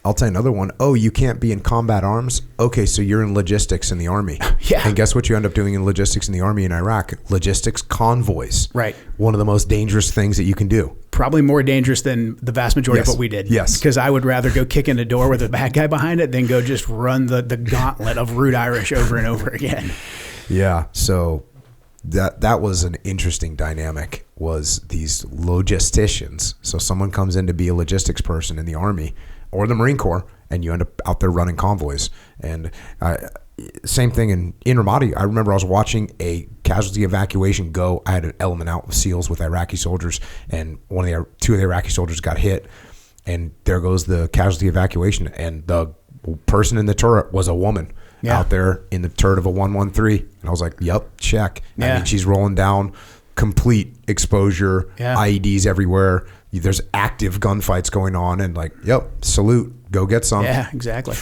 I'll tell you another one. Oh, you can't be in combat arms? Okay, so you're in logistics in the Army. Yeah. And guess what you end up doing in logistics in the Army in Iraq? Logistics convoys. Right. One of the most dangerous things that you can do. Probably more dangerous than the vast majority Yes. of what we did. Yes. Because I would rather go kick in a door with a bad guy behind it than go just run the gauntlet of rude Irish over and over again. Yeah. So that was an interesting dynamic, was these logisticians. So someone comes in to be a logistics person in the Army or the Marine Corps, and you end up out there running convoys. And same thing in Ramadi. I remember I was watching a casualty evacuation go. I had an element out with SEALs with Iraqi soldiers, and two of the Iraqi soldiers got hit, and there goes the casualty evacuation. And the person in the turret was a woman out there in the turret of a 113. And I was like, yep, check. Yeah. I mean, she's rolling down, complete exposure, IEDs everywhere. There's active gunfights going on, and like, yep, salute, go get some. Yeah, exactly.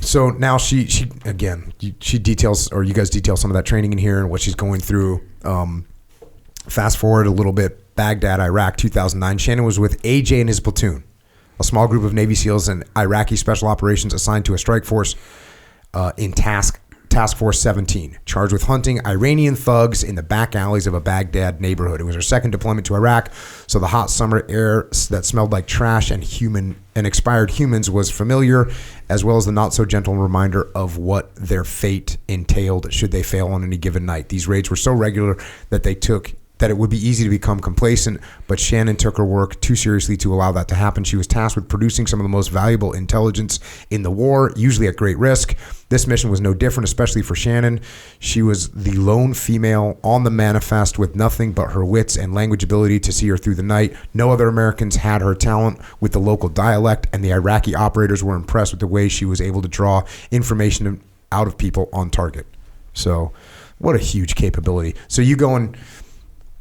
So now she details, or you guys detail some of that training in here and what she's going through. Fast forward a little bit, Baghdad, Iraq, 2009. Shannon was with AJ and his platoon, a small group of Navy SEALs and Iraqi special operations assigned to a strike force in Task Force 17, charged with hunting Iranian thugs in the back alleys of a Baghdad neighborhood. It was her second deployment to Iraq, so the hot summer air that smelled like trash and expired humans was familiar, as well as the not so gentle reminder of what their fate entailed should they fail on any given night. These raids were so regular that it would be easy to become complacent, but Shannon took her work too seriously to allow that to happen. She was tasked with producing some of the most valuable intelligence in the war, usually at great risk. This mission was no different, especially for Shannon. She was the lone female on the manifest with nothing but her wits and language ability to see her through the night. No other Americans had her talent with the local dialect, and the Iraqi operators were impressed with the way she was able to draw information out of people on target. So what a huge capability. So you go and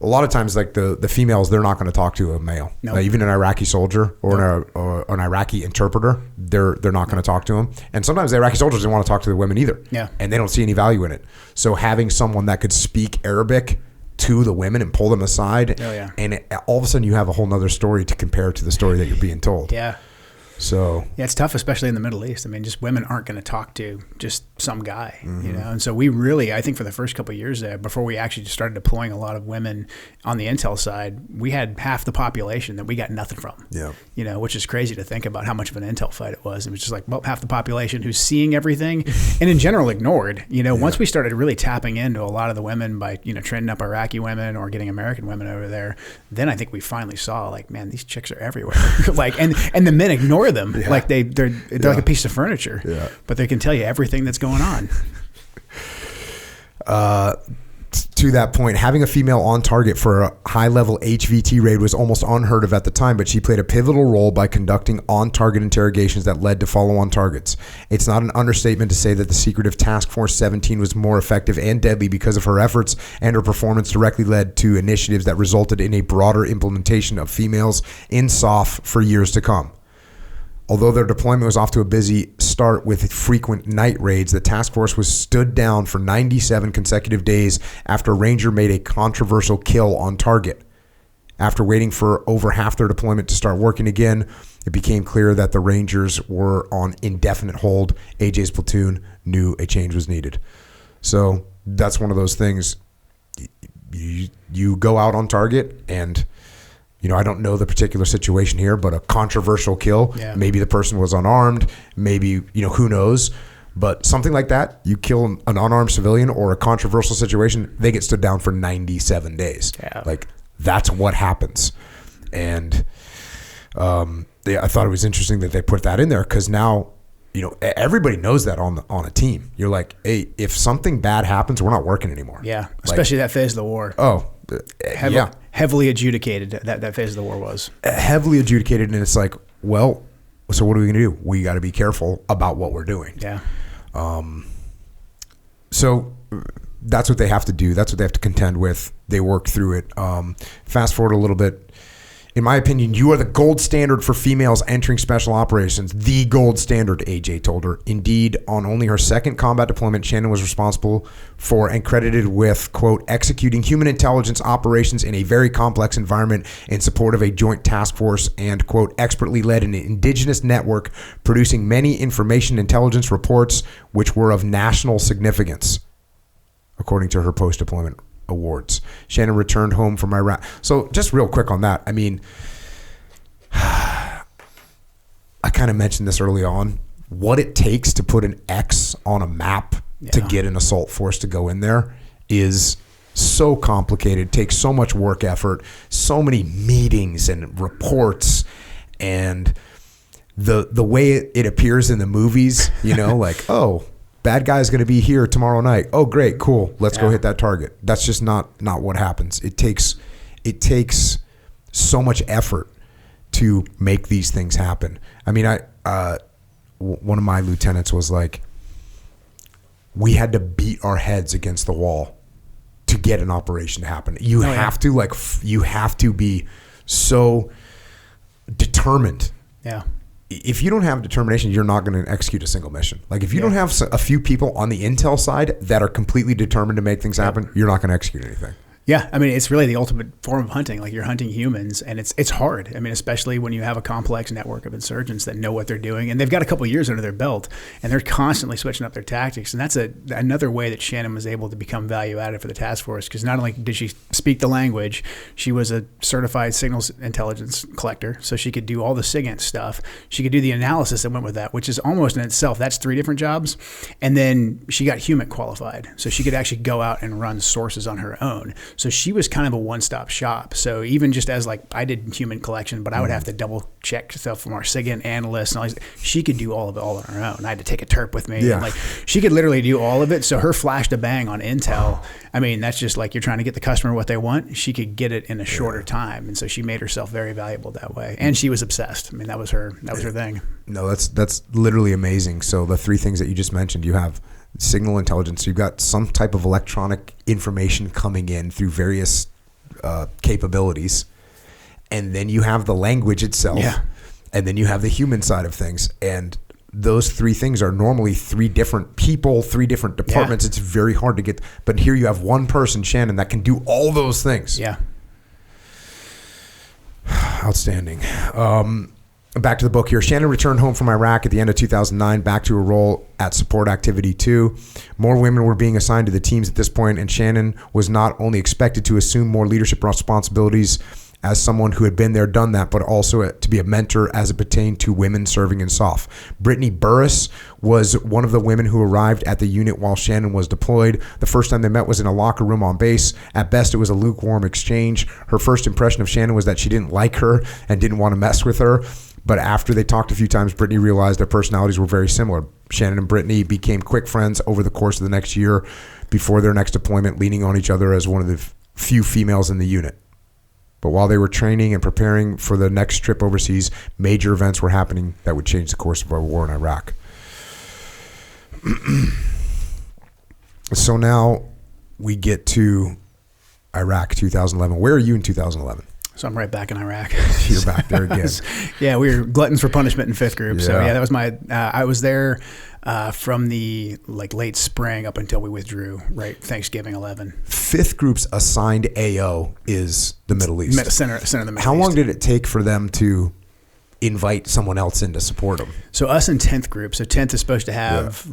a lot of times, like the females, they're not going to talk to a male. Nope. Even an Iraqi soldier or an Iraqi interpreter, they're not going to talk to him. And sometimes the Iraqi soldiers don't want to talk to the women either. Yeah. And they don't see any value in it. So having someone that could speak Arabic to the women and pull them aside, and all of a sudden you have a whole nother story to compare to the story that you're being told. Yeah. So yeah, it's tough, especially in the Middle East. I mean, just women aren't going to talk to just some guy, Mm-hmm. you know. And so we really, I think, for the first couple of years there, before we actually started deploying a lot of women on the intel side, we had half the population that we got nothing from. Yeah, you know, which is crazy to think about how much of an intel fight it was. It was just like, well, half the population who's seeing everything, and in general ignored. You know, once we started really tapping into a lot of the women by training up Iraqi women or getting American women over there, then I think we finally saw like, man, these chicks are everywhere. Like, and the men ignore them. Yeah. Like they're like a piece of furniture, but they can tell you everything that's going on. To that point, having a female on target for a high-level HVT raid was almost unheard of at the time, but she played a pivotal role by conducting on-target interrogations that led to follow-on targets. It's not an understatement to say that the secretive Task Force 17 was more effective and deadly because of her efforts, and her performance directly led to initiatives that resulted in a broader implementation of females in SOF for years to come. Although their deployment was off to a busy start with frequent night raids, the task force was stood down for 97 consecutive days after a Ranger made a controversial kill on target. After waiting for over half their deployment to start working again, it became clear that the Rangers were on indefinite hold. AJ's platoon knew a change was needed. So that's one of those things. You go out on target and... I don't know the particular situation here, but a controversial kill, maybe the person was unarmed, maybe, who knows. But something like that, you kill an unarmed civilian or a controversial situation, they get stood down for 97 days. Yeah. Like, that's what happens. And I thought it was interesting that they put that in there because now, everybody knows that on a team. You're like, hey, if something bad happens, we're not working anymore. Yeah, especially that phase of the war. Oh, Heavily adjudicated, that phase of the war was. Heavily adjudicated, and it's like, well, so what are we going to do? We got to be careful about what we're doing. Yeah. So that's what they have to do. That's what they have to contend with. They work through it. Fast forward a little bit. In my opinion, you are the gold standard for females entering special operations. The gold standard, AJ told her. Indeed, on only her second combat deployment, Shannon was responsible for and credited with, quote, executing human intelligence operations in a very complex environment in support of a joint task force and, quote, expertly led an indigenous network producing many information intelligence reports which were of national significance, according to her post-deployment awards. Shannon returned home from Iraq. So just real quick on that. I mean, I kind of mentioned this early on. What it takes to put an X on a map to get an assault force to go in there is so complicated, takes so much work effort, so many meetings and reports, and the way it appears in the movies, you know, like, oh, bad guy's going to be here tomorrow night. Oh, great, cool. Let's go hit that target. That's just not what happens. It takes so much effort to make these things happen. I mean, one of my lieutenants was like, we had to beat our heads against the wall to get an operation to happen. You have to be so determined. Yeah. If you don't have determination, you're not going to execute a single mission. Like if you don't have a few people on the intel side that are completely determined to make things happen, you're not going to execute anything. Yeah, I mean, it's really the ultimate form of hunting. Like you're hunting humans, and it's hard. I mean, especially when you have a complex network of insurgents that know what they're doing, and they've got a couple of years under their belt, and they're constantly switching up their tactics. And that's another way that Shannon was able to become value added for the task force, because not only did she speak the language, she was a certified signals intelligence collector, so she could do all the SIGINT stuff. She could do the analysis that went with that, which is almost in itself, that's 3 different jobs. And then she got HUMIC qualified, so she could actually go out and run sources on her own. So she was kind of a one-stop shop. So even just as like I did human collection, but I would have to double check stuff from our SIGINT analysts and all these, she could do all of it all on her own. I had to take a terp with me. Yeah. And like she could literally do all of it. So her flash to bang on intel, I mean, that's just like you're trying to get the customer what they want. She could get it in a shorter time. And so she made herself very valuable that way. And she was obsessed. I mean, that was her thing. No, that's literally amazing. So the 3 things that you just mentioned, you have signal intelligence. You've got some type of electronic information coming in through various capabilities, and then you have the language itself, and then you have the human side of things. And those 3 things are normally 3 different people, 3 different departments. It's very hard to get, but here you have one person, Shannon, that can do all those things. Yeah. Outstanding. Back to the book here. Shannon returned home from Iraq at the end of 2009, back to a role at Support Activity 2. More women were being assigned to the teams at this point, and Shannon was not only expected to assume more leadership responsibilities as someone who had been there, done that, but also to be a mentor as it pertained to women serving in SOF. Brittany Burris was one of the women who arrived at the unit while Shannon was deployed. The first time they met was in a locker room on base. At best, it was a lukewarm exchange. Her first impression of Shannon was that she didn't like her and didn't want to mess with her. But after they talked a few times, Brittany realized their personalities were very similar. Shannon and Brittany became quick friends over the course of the next year before their next deployment, leaning on each other as one of the few females in the unit. But while they were training and preparing for the next trip overseas, major events were happening that would change the course of our war in Iraq. So now we get to Iraq 2011. Where are you in 2011? So I'm right back in Iraq. You're back there again. Yeah, we were gluttons for punishment in 5th group. So yeah, that was my. I was there from the late spring up until we withdrew. Right, Thanksgiving 11. 5th group's assigned AO is the Middle East. Center of the Middle East. How long did it take for them to invite someone else in to support them? So us in 10th group. So 10th is supposed to have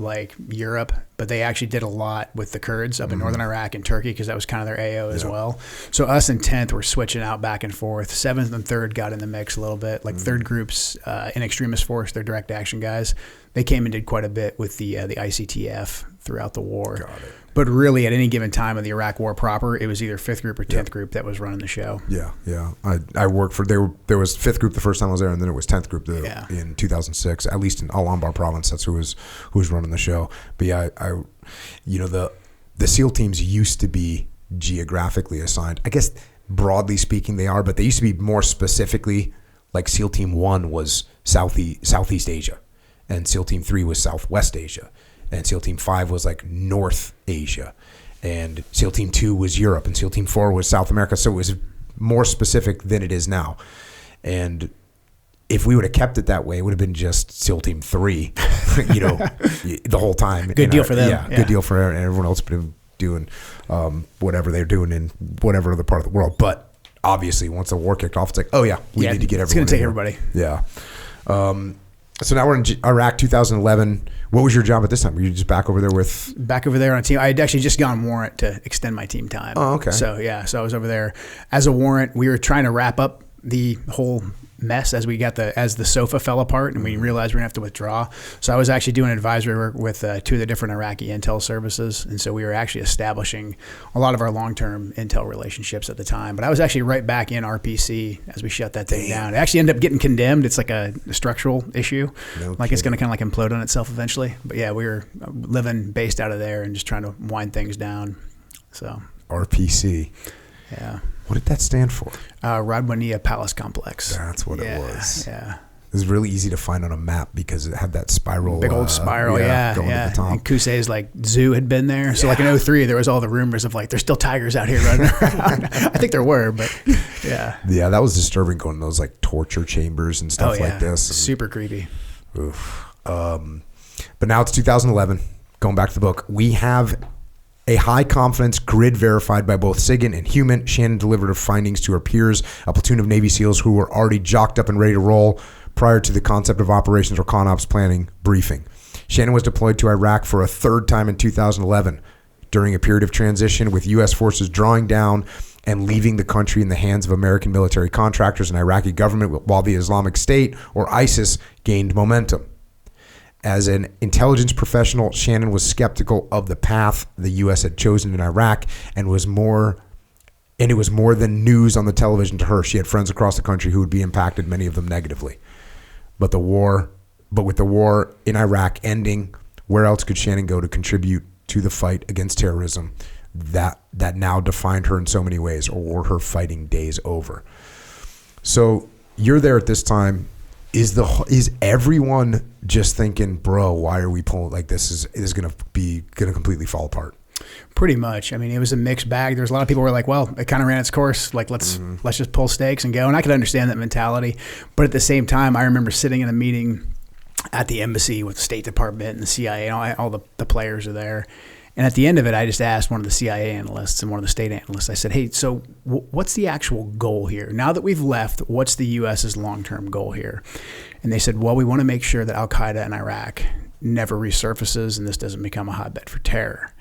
Europe, but they actually did a lot with the Kurds up in northern Iraq and Turkey because that was kind of their AO as well. So us in 10th were switching out back and forth. 7th and 3rd got in the mix a little bit. 3rd group's in extremist force, their direct action guys. They came and did quite a bit with the ICTF throughout the war. Got it. But really, at any given time of the Iraq War proper, it was either 5th group or 10th group that was running the show. Yeah. I worked for there was 5th group the first time I was there, and then it was 10th group in 2006. At least in Al Anbar province, that's who was running the show. But yeah, the SEAL teams used to be geographically assigned. I guess broadly speaking they are, but they used to be more specifically like SEAL Team 1 was Southeast Asia, and SEAL Team 3 was Southwest Asia. And SEAL Team 5 was North Asia. And SEAL Team 2 was Europe. And SEAL Team 4 was South America. So it was more specific than it is now. And if we would have kept it that way, it would have been just SEAL Team 3, the whole time. Good deal for them. Yeah, good deal for everyone else been doing whatever they're doing in whatever other part of the world. But obviously, once the war kicked off, it's like, oh, yeah, we need to get everyone. It's going to take everybody. Yeah. So now we're in Iraq 2011. What was your job at this time? Were you just back over there with? Back over there on a team. I had actually just gotten warrant to extend my team time. Oh, okay. So I was over there as a warrant. We were trying to wrap up the whole mess as the SOFA fell apart and we realized we were gonna have to withdraw. So I was actually doing advisory work with 2 of the different Iraqi intel services, and so we were actually establishing a lot of our long-term intel relationships at the time. But I was actually right back in RPC as we shut that thing down. It actually ended up getting condemned. It's like a structural issue, it's gonna kind of like implode on itself eventually. But yeah, we were based out of there and just trying to wind things down. So RPC. Yeah. What did that stand for? Radwaniyah Palace Complex. That's what it was. Yeah. It was really easy to find on a map because it had that spiral. Big old spiral, going to the top. And Qusay's zoo had been there. So in 2003, there was all the rumors of there's still tigers out here running around. I think there were, but yeah. Yeah, that was disturbing going to those torture chambers and stuff like this. Super creepy. Oof. But now it's 2011. Going back to the book, we have a high confidence grid verified by both SIGINT and Human. Shannon delivered her findings to her peers, a platoon of Navy SEALs who were already jocked up and ready to roll prior to the concept of operations or CONOPS planning briefing. Shannon was deployed to Iraq for a 3rd time in 2011 during a period of transition with U.S. forces drawing down and leaving the country in the hands of American military contractors and Iraqi government while the Islamic State or ISIS gained momentum. As an intelligence professional, Shannon was skeptical of the path the U.S. had chosen in Iraq and it was more than news on the television to her. She had friends across the country who would be impacted, many of them negatively. But with the war in Iraq ending, where else could Shannon go to contribute to the fight against terrorism that now defined her in so many ways, or were her fighting days over? So you're there at this time. Is everyone just thinking, bro, why are we pulling this is gonna completely fall apart? Pretty much. I mean, it was a mixed bag. There's a lot of people who were like, well, it kind of ran its course. Let's just pull stakes and go. And I could understand that mentality. But at the same time, I remember sitting in a meeting at the embassy with the State Department and the CIA, and all the players are there. And at the end of it, I just asked one of the CIA analysts and one of the state analysts, I said, hey, so what's the actual goal here? Now that we've left, what's the U.S.'s long-term goal here? And they said, well, we want to make sure that al-Qaeda in Iraq never resurfaces and this doesn't become a hotbed for terror.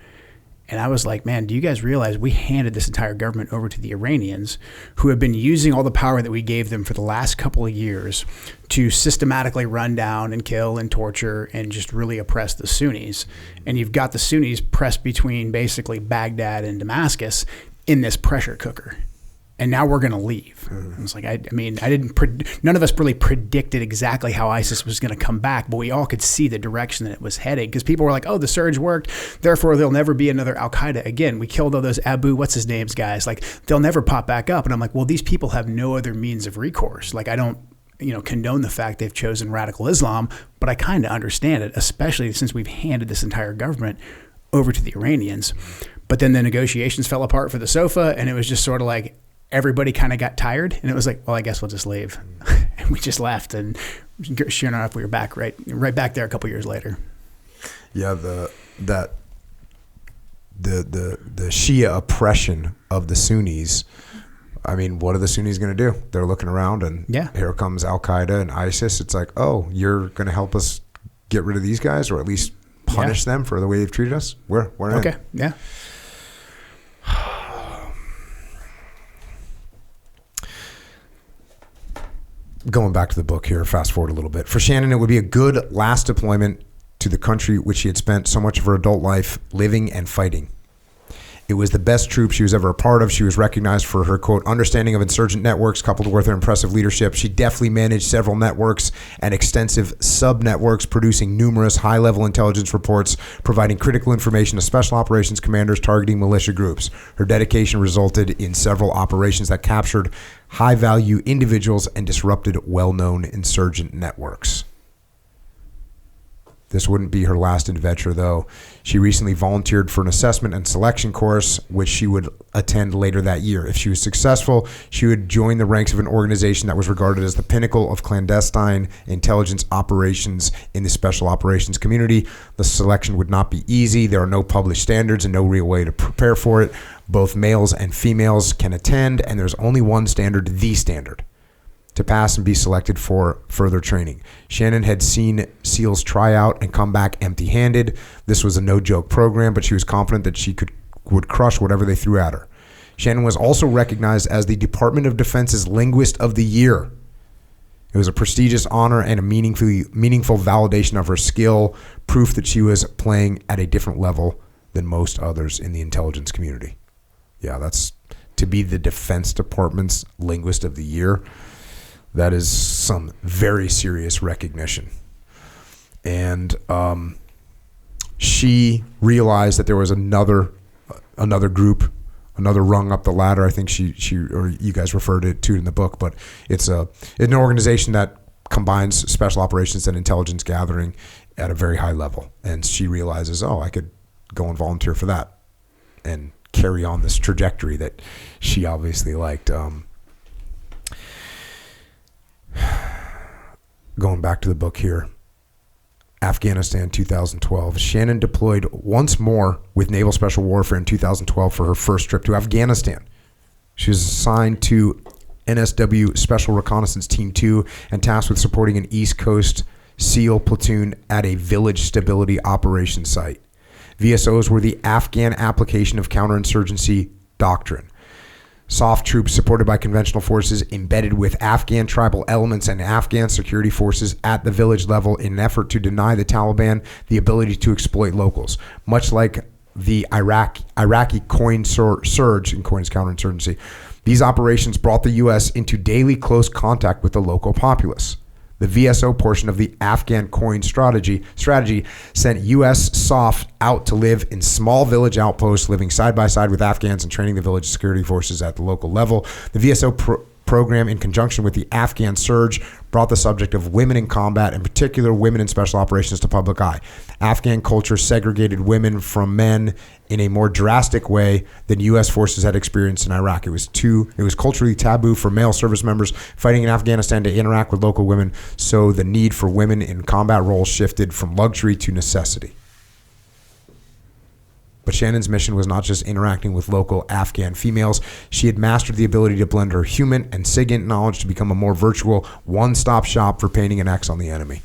And I was like, man, do you guys realize we handed this entire government over to the Iranians, who have been using all the power that we gave them for the last couple of years to systematically run down and kill and torture and just really oppress the Sunnis. And you've got the Sunnis pressed between basically Baghdad and Damascus in this pressure cooker. And now we're going to leave. I was like, none of us really predicted exactly how ISIS was going to come back, but we all could see the direction that it was heading, because people were like, oh, the surge worked, therefore there'll never be another al-Qaeda again. We killed all those what's-his-names guys. They'll never pop back up. And I'm like, well, these people have no other means of recourse. I don't condone the fact they've chosen radical Islam, but I kind of understand it, especially since we've handed this entire government over to the Iranians. But then the negotiations fell apart for the SOFA, and it was just sort of like, everybody kind of got tired, and it was like, well, I guess we'll just leave. And we just left, and sure enough, we were back right back there a couple years later. Yeah, the Shia oppression of the Sunnis. I mean, what are the Sunnis going to do? They're looking around, and here comes Al-Qaeda and ISIS. It's like, oh, you're going to help us get rid of these guys, or at least punish them for the way they've treated us? We're okay. in. Yeah. Going back to the book here, fast forward a little bit. For Shannon, it would be a good last deployment to the country which she had spent so much of her adult life living and fighting. It was the best troop she was ever a part of. She was recognized for her, quote, understanding of insurgent networks coupled with her impressive leadership. She deftly managed several networks and extensive sub-networks, producing numerous high-level intelligence reports, providing critical information to special operations commanders targeting militia groups. Her dedication resulted in several operations that captured high-value individuals and disrupted well-known insurgent networks. This wouldn't be her last adventure, though. She recently volunteered for an assessment and selection course, which she would attend later that year. If she was successful, she would join the ranks of an organization that was regarded as the pinnacle of clandestine intelligence operations in the special operations community. The selection would not be easy. There are no published standards and no real way to prepare for it. Both males and females can attend, and there's only one standard, the standard, to pass and be selected for further training. Shannon had seen SEALs try out and come back empty-handed. This was a no-joke program, but she was confident that she would crush whatever they threw at her. Shannon was also recognized as the Department of Defense's Linguist of the Year. It was a prestigious honor and a meaningful validation of her skill, proof that she was playing at a different level than most others in the intelligence community. Yeah, that's to be the Defense Department's Linguist of the Year. That is some very serious recognition. And she realized that there was another group, another rung up the ladder. I think she or you guys referred to it in the book, but it's an organization that combines special operations and intelligence gathering at a very high level. And she realizes, I could go and volunteer for that and carry on this trajectory that she obviously liked. Going back to the book here, Afghanistan 2012. Shannon deployed once more with Naval Special Warfare in 2012 for her first trip to Afghanistan. She was assigned to NSW Special Reconnaissance Team 2 and tasked with supporting an East Coast SEAL platoon at a village stability operations site. VSOs were the Afghan application of counterinsurgency doctrine. Soft troops supported by conventional forces embedded with Afghan tribal elements and Afghan security forces at the village level in an effort to deny the Taliban the ability to exploit locals. Much like the Iraqi coin surge, and coin is counterinsurgency, these operations brought the U.S. into daily close contact with the local populace. The VSO portion of the Afghan coin strategy sent U.S. SOF out to live in small village outposts, living side by side with Afghans and training the village security forces at the local level. The VSO program, in conjunction with the Afghan surge, brought the subject of women in combat, in particular women in special operations, to public eye. Afghan culture segregated women from men in a more drastic way than U.S. forces had experienced in Iraq. It was culturally taboo for male service members fighting in Afghanistan to interact with local women, so the need for women in combat roles shifted from luxury to necessity. But Shannon's mission was not just interacting with local Afghan females. She had mastered the ability to blend her human and SIGINT knowledge to become a more virtual one-stop shop for painting an X on the enemy.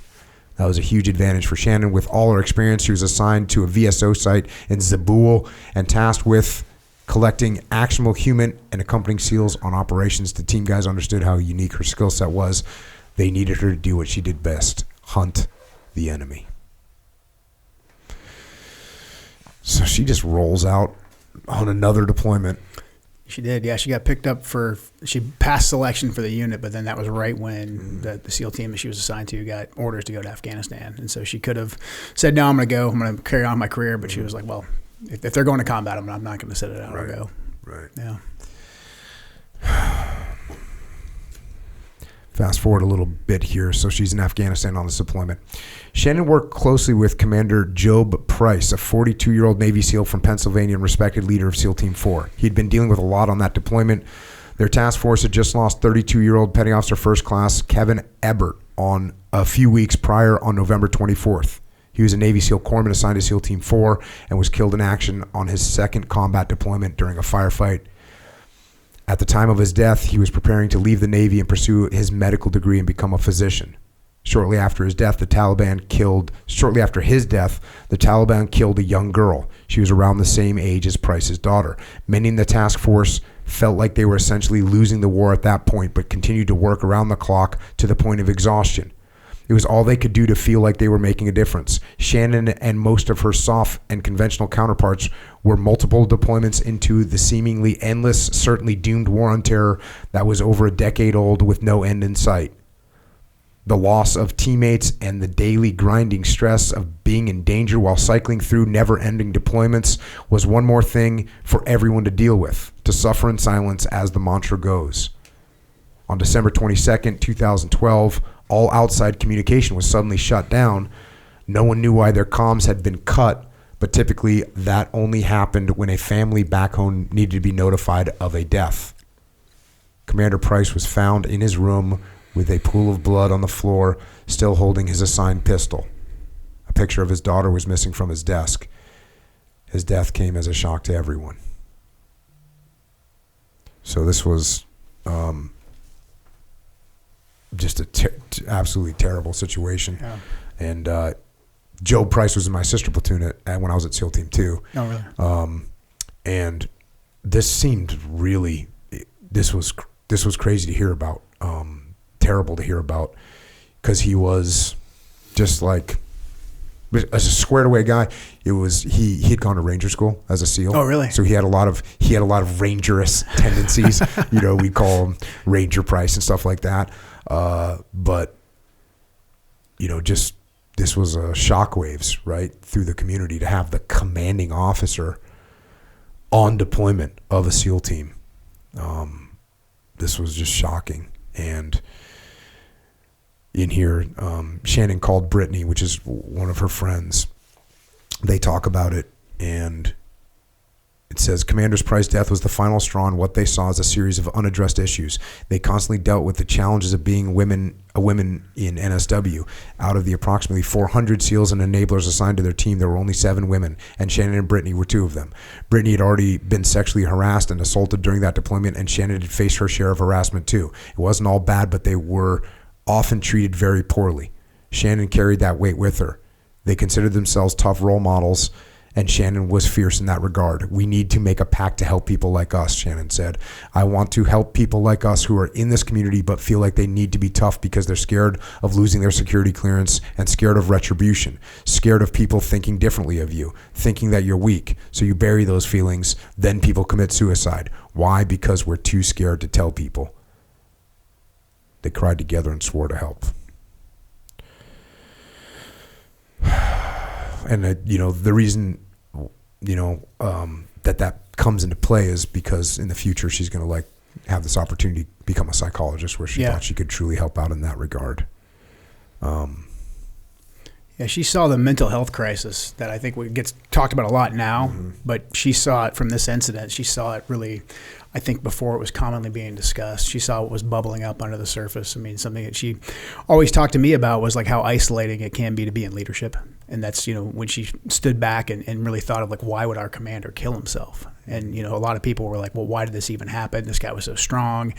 That was a huge advantage for Shannon. With all her experience, she was assigned to a VSO site in Zabul and tasked with collecting actionable human and accompanying SEALs on operations. The team guys understood how unique her skill set was. They needed her to do what she did best, hunt the enemy. So she just rolls out on another deployment. She did, yeah. She got picked up she passed selection for the unit, but then that was right when the SEAL team that she was assigned to got orders to go to Afghanistan. And so she could have said, no, I'm going to carry on my career. But she was like, well, if they're going to combat, I'm not going to sit it out. Right. I'll go. Right. Yeah. Fast forward a little bit here. So she's in Afghanistan on this deployment. Shannon worked closely with Commander Job Price, a 42-year-old Navy SEAL from Pennsylvania and respected leader of SEAL Team 4. He'd been dealing with a lot on that deployment. Their task force had just lost 32-year-old Petty Officer First Class Kevin Ebert on a few weeks prior on November 24th. He was a Navy SEAL corpsman assigned to SEAL Team 4 and was killed in action on his second combat deployment during a firefight. At the time of his death, he was preparing to leave the Navy and pursue his medical degree and become a physician. Shortly after his death, the Taliban killed a young girl. She was around the same age as Price's daughter. Many in the task force felt like they were essentially losing the war at that point, but continued to work around the clock to the point of exhaustion. It was all they could do to feel like they were making a difference. Shannon and most of her soft and conventional counterparts were multiple deployments into the seemingly endless, certainly doomed war on terror that was over a decade old with no end in sight. The loss of teammates and the daily grinding stress of being in danger while cycling through never-ending deployments was one more thing for everyone to deal with, to suffer in silence as the mantra goes. On December 22nd, 2012, all outside communication was suddenly shut down. No one knew why their comms had been cut, but typically that only happened when a family back home needed to be notified of a death. Commander Price was found in his room with a pool of blood on the floor, still holding his assigned pistol. A picture of his daughter was missing from his desk. His death came as a shock to everyone. So this was just a absolutely terrible situation. Yeah. And Joe Price was in my sister platoon when I was at SEAL Team 2. Oh, really? And this seemed really, this was crazy to hear about, terrible to hear about, because he was just like, as a squared away guy. It was he'd gone to Ranger school as a SEAL. Oh, really? So he had a lot of rangerous tendencies. We call him Ranger Price and stuff like that. But just this was shockwaves right through the community to have the commanding officer on deployment of a SEAL team. This was just shocking. And in here, Shannon called Brittany, which is one of her friends. They talk about it, and it says, Commander Price's death was the final straw in what they saw as a series of unaddressed issues. They constantly dealt with the challenges of being a woman in NSW. Out of the approximately 400 SEALs and enablers assigned to their team, there were only 7 women, and Shannon and Brittany were 2 of them. Brittany had already been sexually harassed and assaulted during that deployment, and Shannon had faced her share of harassment too. It wasn't all bad, but they were often treated very poorly. Shannon carried that weight with her. They considered themselves tough role models, and Shannon was fierce in that regard. We need to make a pact to help people like us, Shannon said. I want to help people like us who are in this community but feel like they need to be tough because they're scared of losing their security clearance and scared of retribution, scared of people thinking differently of you, thinking that you're weak. So you bury those feelings, then people commit suicide. Why? Because we're too scared to tell people. They cried together and swore to help. And the reason that comes into play is because in the future she's going to have this opportunity to become a psychologist, where she thought she could truly help out in that regard. Yeah, she saw the mental health crisis that I think gets talked about a lot now, but she saw it from this incident. She saw it really, I think, before it was commonly being discussed. She saw what was bubbling up under the surface. I mean, something that she always talked to me about was like how isolating it can be to be in leadership. And that's, when she stood back and really thought of why would our commander kill himself? And, a lot of people were like, well, why did this even happen? This guy was so strong.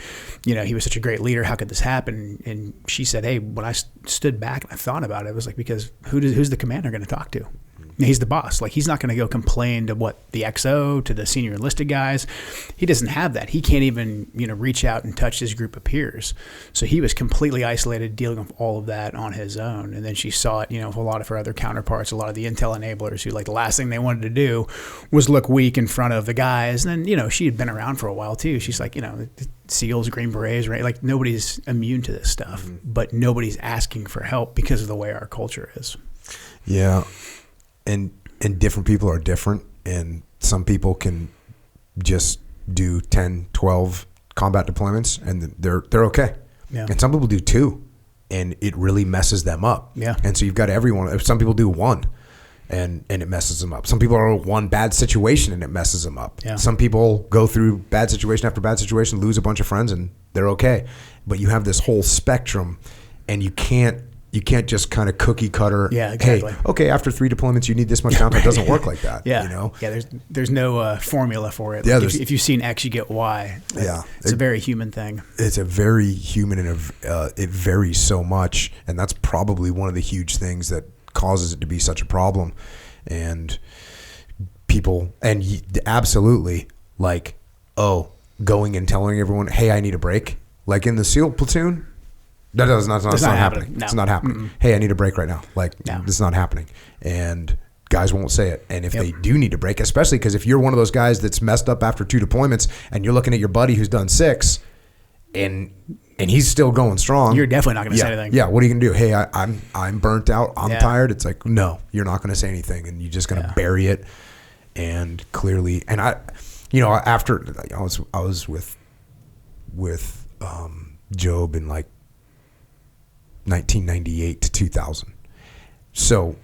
He was such a great leader. How could this happen? And she said, hey, when I stood back and I thought about it, it was like, because who's the commander going to talk to? He's the boss. He's not going to go complain to the XO, to the senior enlisted guys. He doesn't have that. He can't even, reach out and touch his group of peers. So he was completely isolated, dealing with all of that on his own. And then she saw it, with a lot of her other counterparts, a lot of the intel enablers who the last thing they wanted to do was look weak in front of the guys. And then, she had been around for a while too. She's like, SEALs, Green Berets, right? Nobody's immune to this stuff, but nobody's asking for help because of the way our culture is. Yeah. And different people are different, and some people can just do 10, 12 combat deployments and they're okay. Yeah. And some people do 2 and it really messes them up. Yeah. And so you've got everyone. Some people do 1 and it messes them up. Some people are in one bad situation and it messes them up. Yeah. Some people go through bad situation after bad situation, lose a bunch of friends, and they're okay. But you have this whole spectrum, and you can't just kind of cookie cutter. Yeah, exactly. Hey, okay, after 3 deployments, you need this much downtime. It doesn't work like that. Yeah. Yeah, there's no formula for it. Yeah, if you've seen X, you get Y. Yeah. It's a very human thing. It's a very human, and it varies so much. And that's probably one of the huge things that causes it to be such a problem. And people, absolutely, going and telling everyone, hey, I need a break. Like in the SEAL platoon, that's not happening. No. It's not happening. Mm-mm. Hey, I need a break right now. No. This is not happening. And guys won't say it. And if they do need a break, especially because if you're one of those guys that's messed up after 2 deployments and you're looking at your buddy who's done 6 and he's still going strong, you're definitely not going to say anything. Yeah, what are you going to do? Hey, I'm burnt out. I'm tired. It's like, no, you're not going to say anything, and you're just going to bury it. And clearly, and after I was with Job in 1998 to 2000. So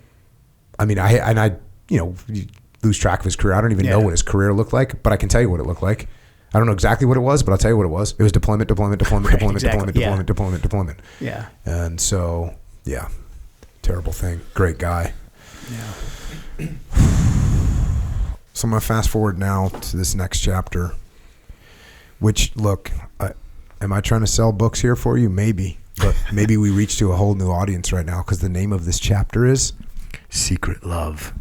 I mean, I you lose track of his career. I don't even know what his career looked like, but I can tell you what it looked like. I don't know exactly what it was, but I'll tell you what it was. It was deployment. Yeah. And so, yeah, terrible thing. Great guy. Yeah. So I'm going to fast forward now to this next chapter, which, look, am I trying to sell books here for you? Maybe. But maybe we reach to a whole new audience right now, because the name of this chapter is Secret Love.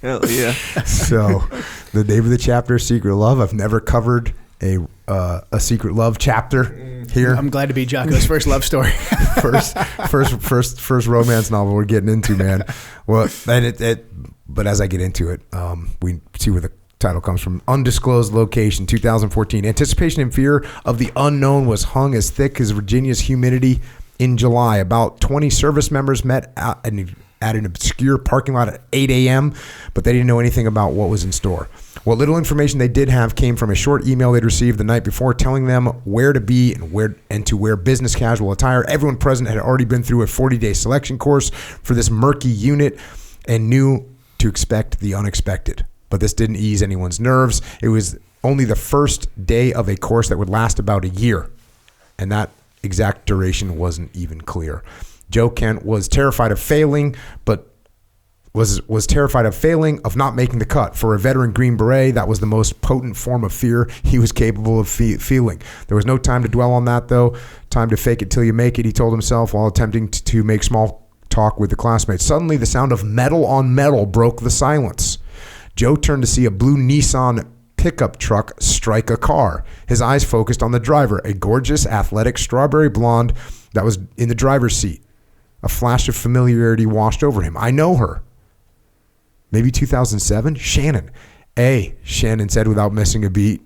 Hell yeah. So the name of the chapter is Secret Love. I've never covered a Secret Love chapter here. I'm glad to be Jocko's first love story. first romance novel we're getting into, man. Well, and but as I get into it, we see where the title comes from. Undisclosed location, 2014. Anticipation and fear of the unknown was hung as thick as Virginia's humidity in July. About 20 service members met at an obscure parking lot at 8 a.m., but they didn't know anything about what was in store. What little information they did have came from a short email they'd received the night before telling them where to be and to wear business casual attire. Everyone present had already been through a 40-day selection course for this murky unit and knew to expect the unexpected. But this didn't ease anyone's nerves. It was only the first day of a course that would last about a year, and that exact duration wasn't even clear. Joe Kent was terrified of failing, but was terrified of failing, of not making the cut. For a veteran Green Beret, that was the most potent form of fear he was capable of feeling. There was no time to dwell on that, though. Time to fake it till you make it, he told himself while attempting to make small talk with the classmates. Suddenly, the sound of metal on metal broke the silence. Joe turned to see a blue Nissan pickup truck strike a car. His eyes focused on the driver, a gorgeous, athletic, strawberry blonde that was in the driver's seat. A flash of familiarity washed over him. I know her. Maybe 2007? Shannon. Shannon said without missing a beat.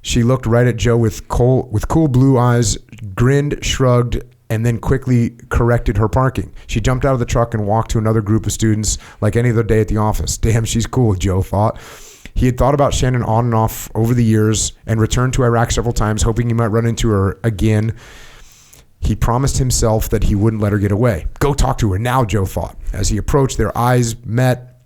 She looked right at Joe with cool blue eyes, grinned, shrugged, and then quickly corrected her parking. She jumped out of the truck and walked to another group of students like any other day at the office. Damn, she's cool, Joe thought. He had thought about Shannon on and off over the years and returned to Iraq several times, hoping he might run into her again. He promised himself that he wouldn't let her get away. Go talk to her now, Joe thought. As he approached, their eyes met,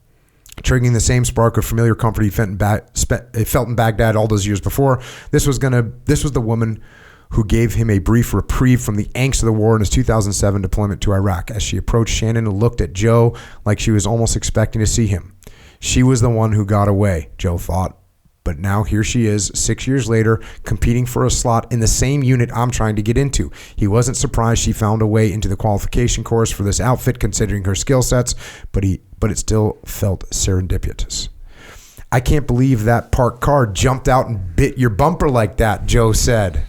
triggering the same spark of familiar comfort he felt in Baghdad all those years before. This was the woman who gave him a brief reprieve from the angst of the war in his 2007 deployment to Iraq. As she approached, Shannon looked at Joe like she was almost expecting to see him. She was the one who got away, Joe thought. But now here she is, 6 years later, competing for a slot in the same unit I'm trying to get into. He wasn't surprised she found a way into the qualification course for this outfit, considering her skill sets, but it still felt serendipitous. I can't believe that parked car jumped out and bit your bumper like that, Joe said.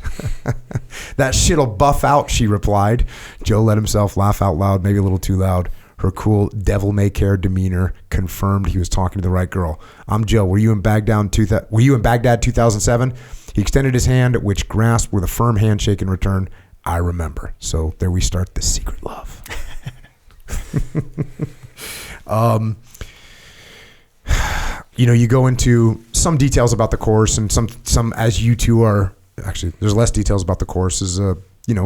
That shit'll buff out, she replied. Joe let himself laugh out loud, maybe a little too loud. Her cool, devil-may-care demeanor confirmed he was talking to the right girl. I'm Joe. Were you in Baghdad 2007? He extended his hand, which grasped with a firm handshake in return. I remember. So there we start the secret love. You go into some details about the course, and some as you two are actually, there's less details about the course, is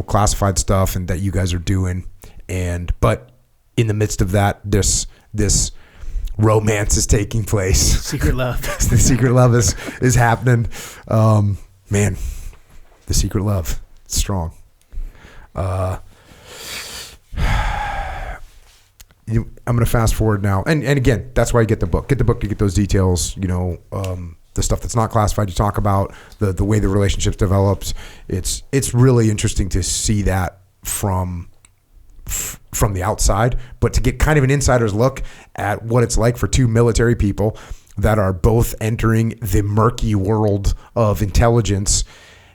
classified stuff and that you guys are doing, but in the midst of that, this romance is taking place. Secret love. The secret love is happening. Man, the secret love, it's strong. I'm going to fast forward now. And again, that's why you get the book. Get the book to get those details, the stuff that's not classified you talk about, the way the relationships develops. It's really interesting to see that from the outside, but to get kind of an insider's look at what it's like for two military people that are both entering the murky world of intelligence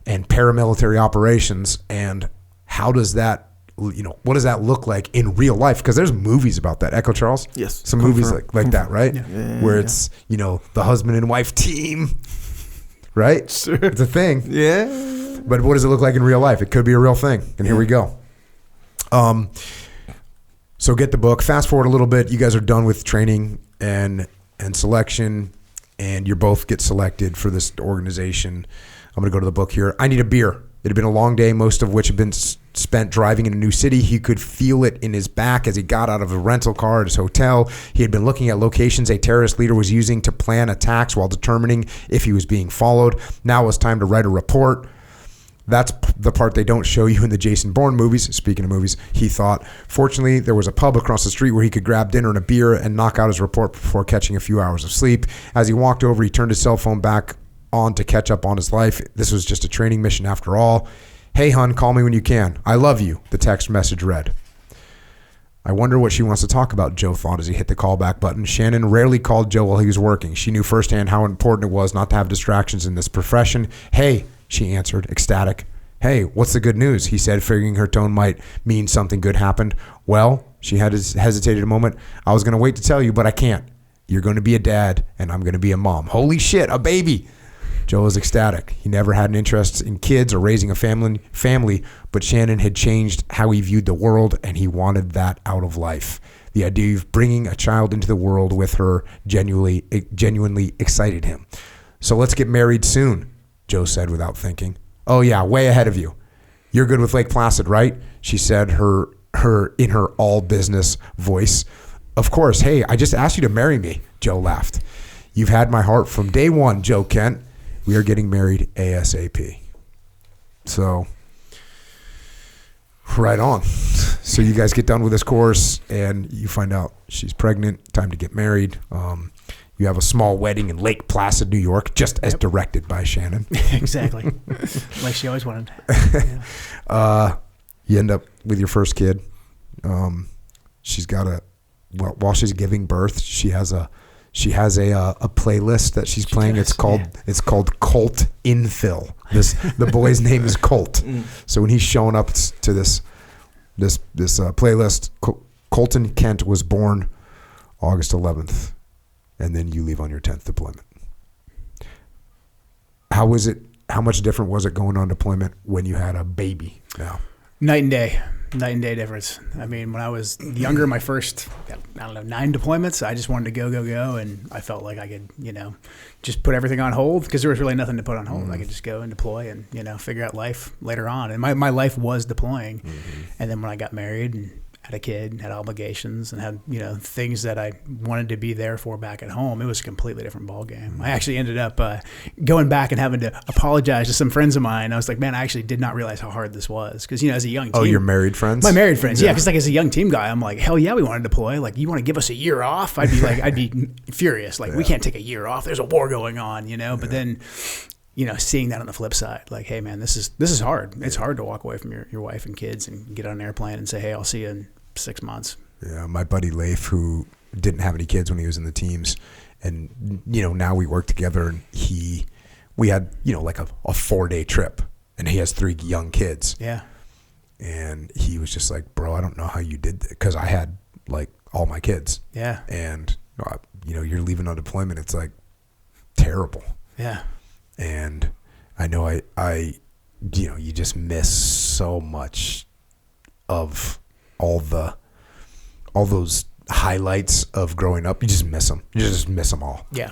and paramilitary operations, and how does that, what does that look like in real life? Because there's movies about that. Echo Charles? Yes. Some movies like that, right? Yeah. Where it's, the husband and wife team, right? Sure. It's a thing. Yeah. But what does it look like in real life? It could be a real thing. And here we go. So get the book. Fast forward a little bit. You guys are done with training and selection, and you both get selected for this organization. I'm going to go to the book here. I need a beer. It had been a long day, most of which had been spent driving in a new city. He could feel it in his back as he got out of a rental car at his hotel. He had been looking at locations a terrorist leader was using to plan attacks while determining if he was being followed. Now it was time to write a report. That's the part they don't show you in the Jason Bourne movies. Speaking of movies, he thought. Fortunately, there was a pub across the street where he could grab dinner and a beer and knock out his report before catching a few hours of sleep. As he walked over, he turned his cell phone back on to catch up on his life. This was just a training mission after all. Hey, hun, call me when you can. I love you, the text message read. I wonder what she wants to talk about, Joe thought as he hit the callback button. Shannon rarely called Joe while he was working. She knew firsthand how important it was not to have distractions in this profession. Hey, she answered, ecstatic. Hey, what's the good news? He said, figuring her tone might mean something good happened. Well, she hesitated a moment. I was going to wait to tell you, but I can't. You're going to be a dad, and I'm going to be a mom. Holy shit, a baby. Joe was ecstatic. He never had an interest in kids or raising a family, but Shannon had changed how he viewed the world, and he wanted that out of life. The idea of bringing a child into the world with her genuinely excited him. So let's get married soon, Joe said without thinking. Oh yeah, way ahead of you. You're good with Lake Placid, right? She said in her all business voice. Of course. Hey, I just asked you to marry me, Joe laughed. You've had my heart from day one, Joe Kent. We are getting married ASAP. So, right on. So you guys get done with this course and you find out she's pregnant, time to get married. You have a small wedding in Lake Placid, New York, just as directed by Shannon. Exactly. Like she always wanted. Yeah. You end up with your first kid. She's got while she's giving birth, she has a playlist that she's playing. Does, it's called Colt Infill. The boy's name is Colt. So when he's showing up to this playlist, Colton Kent was born August 11th, and then you leave on your 10th deployment. How was it? How much different was it going on deployment when you had a baby now? Night and day difference. I mean, when I was younger, my first, 9 deployments, I just wanted to go. And I felt like I could, just put everything on hold because there was really nothing to put on hold. I could just go and deploy and, figure out life later on. And my life was deploying. And then when I got married and had a kid, had obligations, and had things that I wanted to be there for back at home, it was a completely different ballgame. I actually ended up going back and having to apologize to some friends of mine. I was like, man, I actually did not realize how hard this was because as a young team. Oh, your married friends? My married friends, yeah. Because as a young team guy, I'm like, hell yeah, we want to deploy. Like, you want to give us a year off? I'd be furious. Like, we can't take a year off. There's a war going on, But then. Seeing that on the flip side, like, hey man, this is hard. It's hard to walk away from your wife and kids and get on an airplane and say, hey, I'll see you in 6 months. Yeah, my buddy Leif, who didn't have any kids when he was in the teams, and now we work together, and we had like a 4-day trip, and he has 3 young kids. Yeah, and he was just like, bro, I don't know how you did that because I had like all my kids. Yeah, and you're leaving on deployment. It's like terrible. Yeah. And I know I you just miss so much of all those highlights of growing up. You just miss them. You just miss them all. Yeah.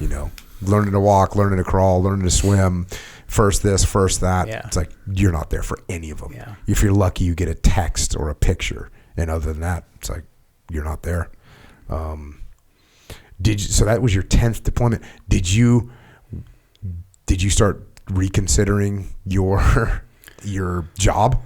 Learning to walk, learning to crawl, learning to swim, first this, first that. Yeah. It's like you're not there for any of them. Yeah. If you're lucky, you get a text or a picture. And other than that, it's like you're not there. So that was your 10th deployment. Did you start reconsidering your job?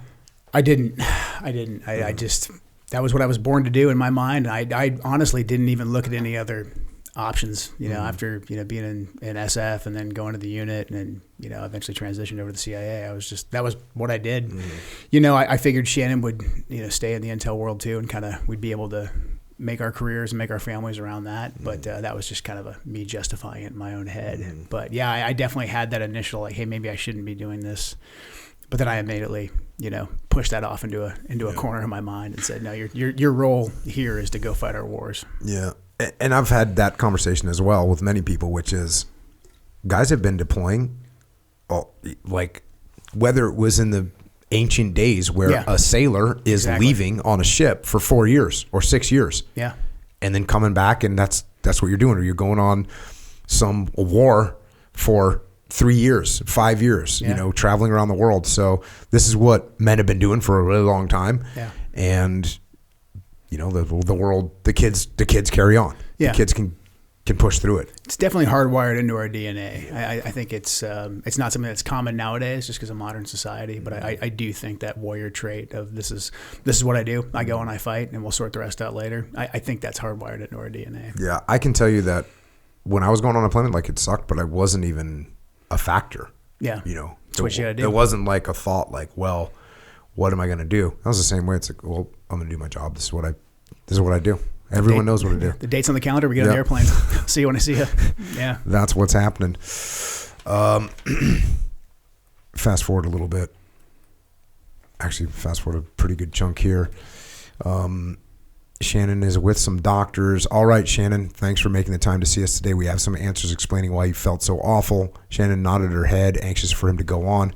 I didn't. I just, that was what I was born to do in my mind. I honestly didn't even look at any other options, after, being in SF and then going to the unit and, eventually transitioned over to the CIA. That was what I did. I figured Shannon would, stay in the intel world too, and we'd be able to make our careers and make our families around that. But that was just kind of me justifying it in my own head. But yeah, I definitely had that initial, like, hey, maybe I shouldn't be doing this. But then I immediately, pushed that off into a corner of my mind and said, no, your role here is to go fight our wars. Yeah. And I've had that conversation as well with many people, which is guys have been deploying, like whether it was in the ancient days where a sailor is leaving on a ship for 4 years or 6 years. Yeah. And then coming back, and that's what you're doing, or you're going on some war for 3 years, 5 years, Yeah. traveling around the world. So this is what men have been doing for a really long time. Yeah. And, the world, the kids carry on. Yeah. The kids can push through it. It's definitely hardwired into our DNA. I think it's not something that's common nowadays just because of modern society. But I do think that warrior trait of this is what I do. I go and I fight, and we'll sort the rest out later. I think that's hardwired into our DNA. Yeah, I can tell you that when I was going on deployment, like, it sucked, but I wasn't even a factor. Yeah. That's what you gotta do. It wasn't like a thought like, well, what am I going to do? That was the same way. It's like, well, I'm going to do my job. This is what I do. Everyone knows what to do. The date's on the calendar. We get on the airplane. See you when I see you. Yeah. That's what's happening. Fast forward a little bit. Actually, fast forward a pretty good chunk here. Shannon is with some doctors. All right, Shannon, thanks for making the time to see us today. We have some answers explaining why you felt so awful. Shannon nodded her head, anxious for him to go on.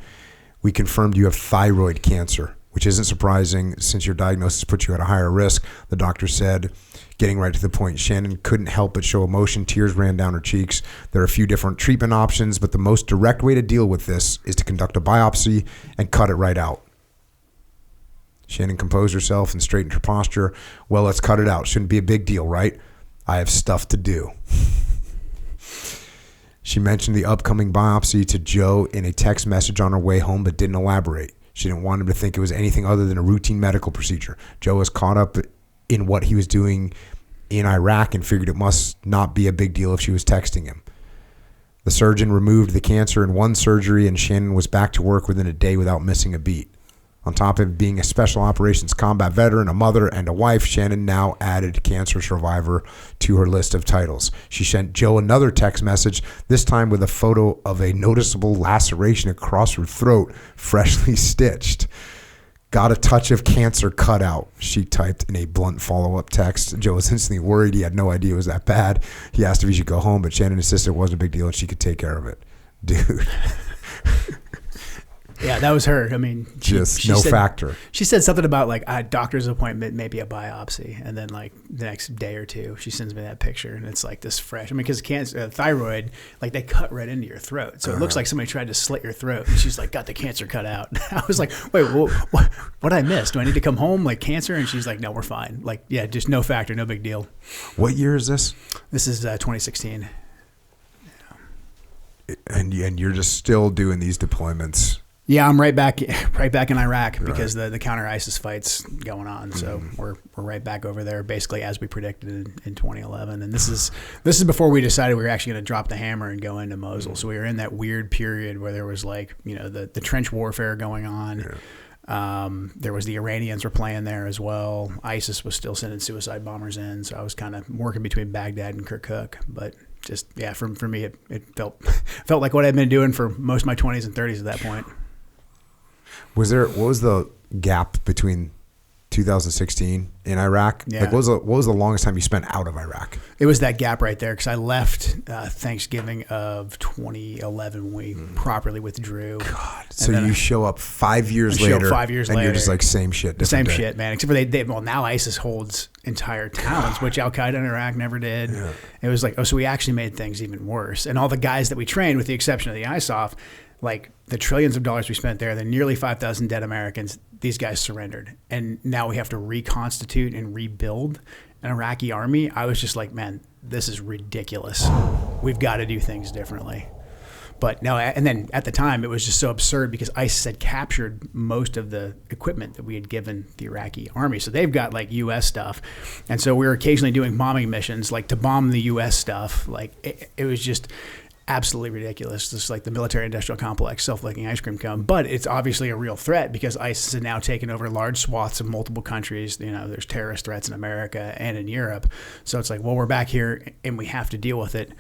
We confirmed you have thyroid cancer, which isn't surprising since your diagnosis puts you at a higher risk, the doctor said. Getting right to the point, Shannon couldn't help but show emotion. Tears ran down her cheeks. There are a few different treatment options, but the most direct way to deal with this is to conduct a biopsy and cut it right out. Shannon composed herself and straightened her posture. Well, let's cut it out. Shouldn't be a big deal, right? I have stuff to do. She mentioned the upcoming biopsy to Joe in a text message on her way home, but didn't elaborate. She didn't want him to think it was anything other than a routine medical procedure. Joe was caught up in what he was doing in Iraq and figured it must not be a big deal if she was texting him. The surgeon removed the cancer in one surgery, and Shannon was back to work within a day without missing a beat. On top of being a special operations combat veteran, a mother, and a wife, Shannon now added cancer survivor to her list of titles. She sent Joe another text message, this time with a photo of a noticeable laceration across her throat, freshly stitched. Got a touch of cancer cut out, she typed in a blunt follow-up text. Joe was instantly worried. He had no idea it was that bad. He asked if he should go home, but Shannon insisted it wasn't a big deal and she could take care of it. Dude. Yeah, that was her. I mean, she said, factor. She said something about like a doctor's appointment, maybe a biopsy, and then like the next day or two, she sends me that picture, and it's like this fresh. I mean, because cancer, thyroid, like they cut right into your throat, so it looks like somebody tried to slit your throat. And she's like, got the cancer cut out. I was like, wait, what I missed? Do I need to come home like cancer? And she's like, no, we're fine. Like, yeah, just no factor, no big deal. What year is this? This is 2016. And you're just still doing these deployments. Yeah, I'm right back in Iraq because the counter ISIS fight's going on. So we're right back over there, basically as we predicted in 2011. And this is before we decided we were actually going to drop the hammer and go into Mosul. So we were in that weird period where there was like the trench warfare going on. Yeah. There was the Iranians were playing there as well. ISIS was still sending suicide bombers in. So I was kind of working between Baghdad and Kirkuk, but. Just for me, it felt like what I'd been doing for most of my 20s and 30s at that point. What was the gap between 2016 in Iraq? Yeah. Like, what was the longest time you spent out of Iraq? It was that gap right there because I left Thanksgiving of 2011 when we properly withdrew. God, so you show up 5 years later. 5 years later, and you're just like same shit. The same shit, man. Except for now ISIS holds entire towns, which Al Qaeda in Iraq never did. Yeah. It was like, so we actually made things even worse. And all the guys that we trained, with the exception of the ISOF, like the trillions of dollars we spent there, the nearly 5,000 dead Americans, these guys surrendered. And now we have to reconstitute and rebuild an Iraqi army. I was just like, man, this is ridiculous. We've got to do things differently. But no, and then at the time, it was just so absurd because ISIS had captured most of the equipment that we had given the Iraqi army. So they've got like U.S. stuff. And so we were occasionally doing bombing missions, like to bomb the U.S. stuff. Like it was just absolutely ridiculous. Just like the military-industrial complex, self-licking ice cream cone. But it's obviously a real threat because ISIS has now taken over large swaths of multiple countries. There's terrorist threats in America and in Europe. So it's like, well, we're back here and we have to deal with it.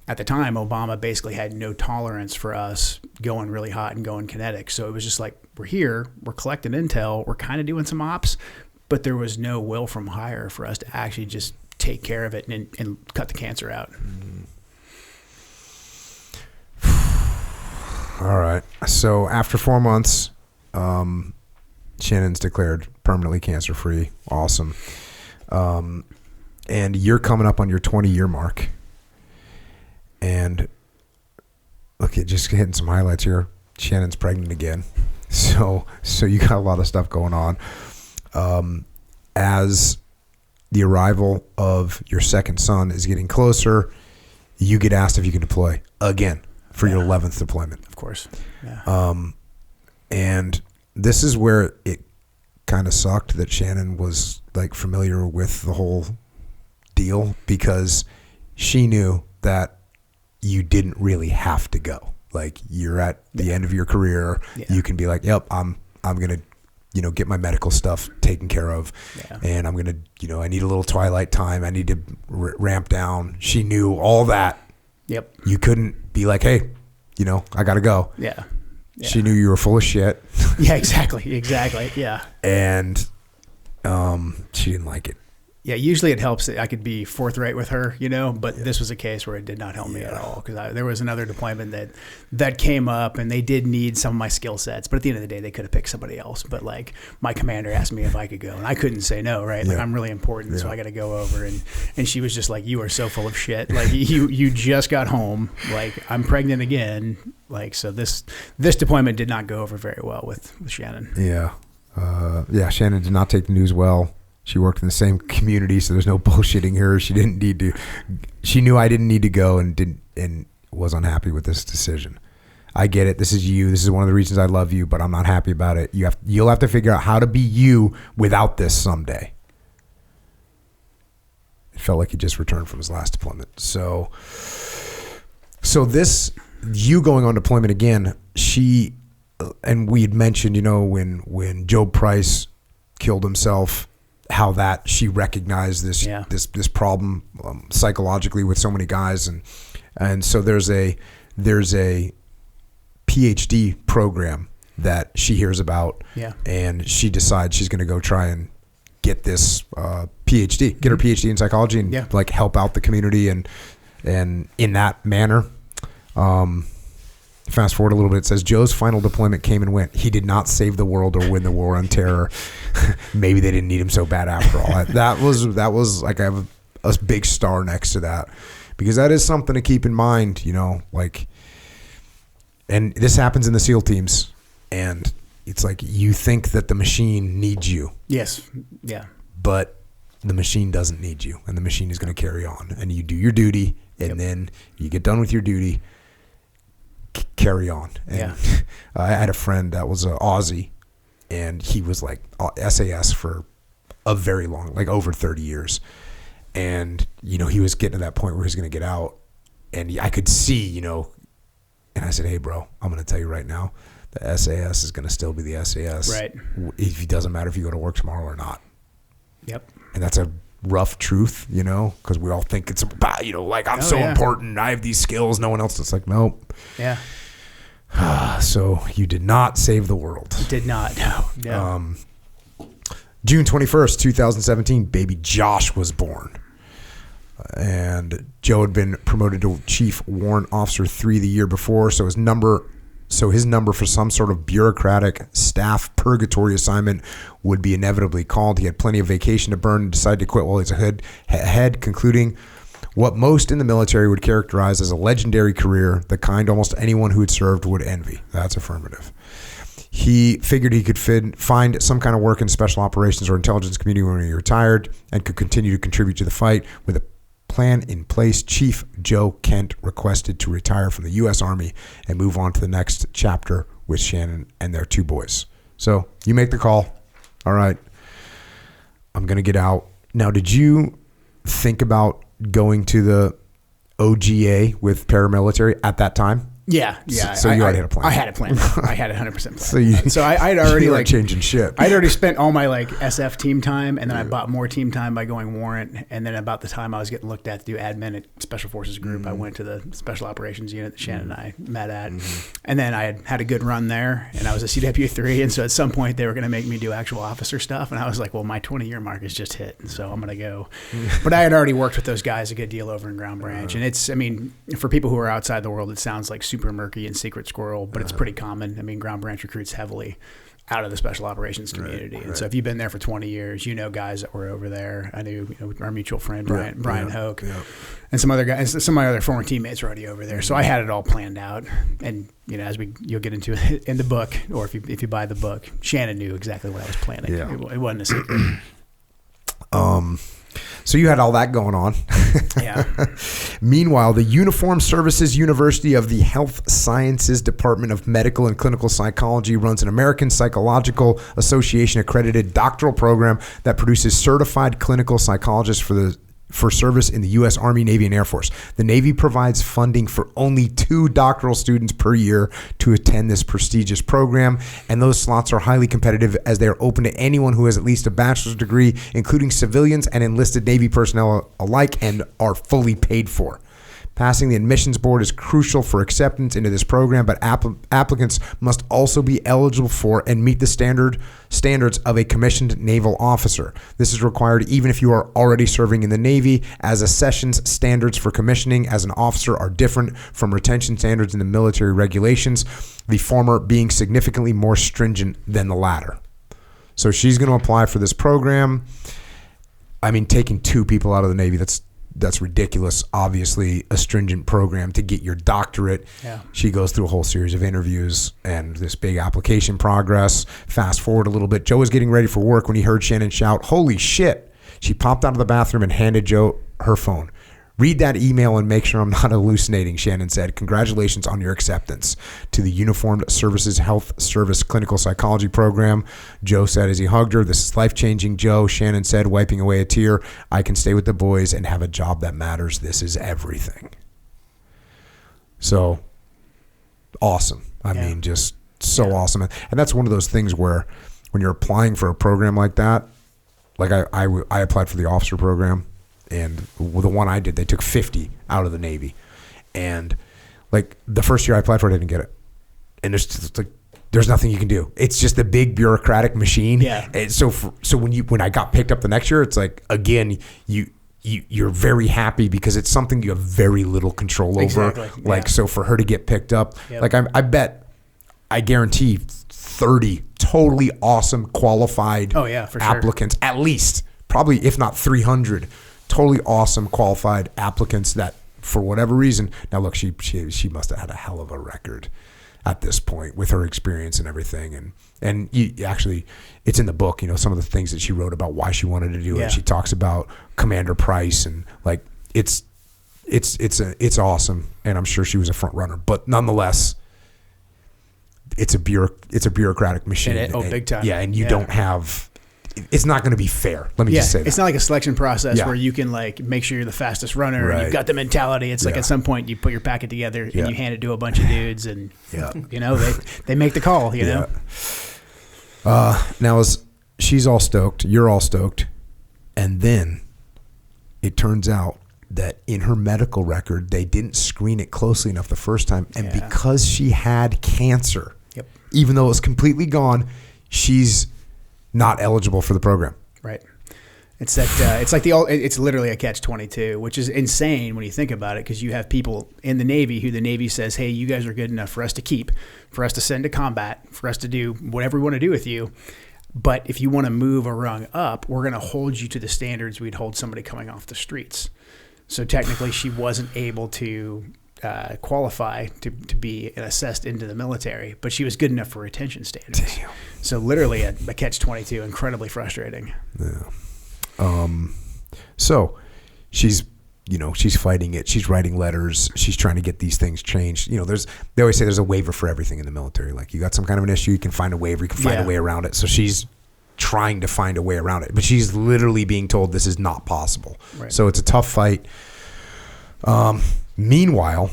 At the time, Obama basically had no tolerance for us going really hot and going kinetic. So it was just like, we're here, we're collecting intel, we're kind of doing some ops, but there was no will from higher for us to actually just take care of it and cut the cancer out. All right. So after 4 months, Shannon's declared permanently cancer-free. Awesome. And you're coming up on your 20-year mark. And Okay, just hitting some highlights here. Shannon's pregnant again. So you got a lot of stuff going on. As the arrival of your second son is getting closer, you get asked if you can deploy again for your 11th deployment. Of course. Yeah. And this is where it kind of sucked that Shannon was like familiar with the whole deal, because she knew that you didn't really have to go. Like, you're at the end of your career. Yeah. You can be like, yep, I'm going to, get my medical stuff taken care of. Yeah. And I'm going to, I need a little twilight time. I need to ramp down. She knew all that. Yep. You couldn't be like, hey, I got to go. Yeah. She knew you were full of shit. Yeah, exactly. Yeah. And she didn't like it. Yeah, usually it helps that I could be forthright with her, but this was a case where it did not help me at all, because there was another deployment that came up, and they did need some of my skill sets, but at the end of the day, they could have picked somebody else. But like, my commander asked me if I could go, and I couldn't say no, right? Like, I'm really important, so I got to go over. And she was just like, you are so full of shit. Like, you just got home. Like, I'm pregnant again. Like, so this deployment did not go over very well with Shannon. Yeah. Shannon did not take the news well. She worked in the same community, so there's no bullshitting her. She didn't need to. She knew I didn't need to go, and was unhappy with this decision. I get it. This is you. This is one of the reasons I love you, but I'm not happy about it. You'll have to figure out how to be you without this someday. It felt like he just returned from his last deployment. So this, you going on deployment again, and we had mentioned, when Joe Price killed himself, how that she recognized this problem psychologically with so many guys, and so there's a PhD program that she hears about, and she decides she's going to go try and get this PhD, get her PhD in psychology, and like help out the community and in that manner. Fast forward a little bit. It says Joe's final deployment came and went. He did not save the world or win the war on terror. Maybe they didn't need him so bad after all. That was like, I have a big star next to that, because that is something to keep in mind. Like, and this happens in the SEAL teams, and it's like, you think that the machine needs you. Yes. Yeah. But the machine doesn't need you, and the machine is going to carry on, and you do your duty, and then you get done with your duty. Carry on. And I had a friend that was an Aussie, and he was like SAS for a very long, like over 30 years. And, he was getting to that point where he's going to get out, and I could see, and I said, hey bro, I'm going to tell you right now, the SAS is going to still be the SAS. Right. It doesn't matter if you go to work tomorrow or not. Yep. And that's a rough truth, because we all think it's about, like, I'm so important, I have these skills, no one else. It's like, nope. Yeah. So you did not save the world. Did not. No. June 21st, 2017, baby Josh was born. And Joe had been promoted to Chief Warrant Officer 3 the year before, so his number for some sort of bureaucratic staff purgatory assignment would be inevitably called. He had plenty of vacation to burn and decided to quit while he's ahead, concluding what most in the military would characterize as a legendary career, the kind almost anyone who had served would envy. That's affirmative. He figured he could find some kind of work in special operations or intelligence community when he retired, and could continue to contribute to the fight. With a plan in place, Chief Joe Kent requested to retire from the U.S. Army and move on to the next chapter with Shannon and their 2 boys. So you make the call. All right, I'm going to get out. Now, did you think about going to the OGA with paramilitary at that time? Yeah. So you already had a plan. I had a plan. I had 100% So plan. So I'd already like changing shit. I'd already spent all my like SF team time, and then I bought more team time by going warrant. And then about the time I was getting looked at to do admin at Special Forces Group, I went to the Special Operations Unit that Shannon and I met at. And then I had a good run there, and I was a CW3. And so at some point they were going to make me do actual officer stuff. And I was like, well, my 20-year mark is just hit, and so I'm going to go. But I had already worked with those guys a good deal over in Ground Branch. And it's, I mean, for people who are outside the world, it sounds like super murky and secret squirrel, but it's pretty common. I mean, Ground Branch recruits heavily. out of the special operations community. And so if you've been there for 20 years, you know guys that were over there. I knew our mutual friend, Brian Hoke, and some other guys, some of my other former teammates were already over there. So I had it all planned out. And, as you'll get into it in the book, or if you buy the book, Shannon knew exactly what I was planning. Yeah. It wasn't a secret. So you had all that going on. Yeah. Meanwhile, the Uniformed Services University of the Health Sciences Department of Medical and Clinical Psychology runs an American Psychological Association accredited doctoral program that produces certified clinical psychologists for service in the U.S. Army, Navy, and Air Force. The Navy provides funding for only 2 doctoral students per year to attend this prestigious program, and those slots are highly competitive as they are open to anyone who has at least a bachelor's degree, including civilians and enlisted Navy personnel alike, and are fully paid for. Passing the admissions board is crucial for acceptance into this program, but applicants must also be eligible for and meet the standards of a commissioned naval officer. This is required even if you are already serving in the Navy, as accessions standards for commissioning as an officer are different from retention standards in the military regulations, the former being significantly more stringent than the latter. So she's going to apply for this program. I mean, taking 2 people out of the Navy, that's ridiculous. Obviously, a stringent program to get your doctorate. Yeah. She goes through a whole series of interviews and this big application progress. Fast forward a little bit. Joe was getting ready for work when he heard Shannon shout, "Holy shit." She popped out of the bathroom and handed Joe her phone. "Read that email and make sure I'm not hallucinating," Shannon said. "Congratulations on your acceptance to the Uniformed Services Health Service Clinical Psychology Program," Joe said as he hugged her. "This is life-changing, Joe," Shannon said, wiping away a tear. "I can stay with the boys and have a job that matters. This is everything." So, awesome. I mean, just so awesome. And that's one of those things where when you're applying for a program like that, like I applied for the officer program. And the one I did, they took 50 out of the Navy. And like the first year I applied for it, I didn't get it. And there's nothing you can do. It's just a big bureaucratic machine. Yeah. And so when I got picked up the next year, it's like, again, you're very happy because it's something you have very little control over. Exactly. Like, so for her to get picked up, like I guarantee 30 totally awesome qualified applicants, at least probably, if not 300 totally awesome qualified applicants that for whatever reason. Now look, she must have had a hell of a record at this point with her experience and everything. And actually it's in the book, some of the things that she wrote about why she wanted to do it. She talks about Commander Price and like it's awesome. And I'm sure she was a front runner, but nonetheless, it's a bureaucratic machine. Big time. Yeah. And you don't have, it's not going to be fair. Let me just say that. It's not like a selection process where you can like make sure you're the fastest runner and you've got the mentality. It's like at some point you put your packet together and you hand it to a bunch of dudes and they make the call, know? Now she's all stoked, you're all stoked. And then it turns out that in her medical record, they didn't screen it closely enough the first time. And because she had cancer, even though it was completely gone, she's not eligible for the program. Right. It's that it's literally a catch-22, which is insane when you think about it, because you have people in the Navy who the Navy says, hey, you guys are good enough for us to keep, for us to send to combat, for us to do whatever we want to do with you. But if you want to move a rung up, we're going to hold you to the standards we'd hold somebody coming off the streets. So technically she wasn't able to qualify to be assessed into the military, but she was good enough for retention standards. Damn. So literally a catch-22, incredibly frustrating. Yeah. So she's fighting it. She's writing letters. She's trying to get these things changed. They always say there's a waiver for everything in the military. Like you got some kind of an issue, you can find a waiver, you can find a way around it. So she's trying to find a way around it, but she's literally being told this is not possible. Right. So it's a tough fight. Meanwhile,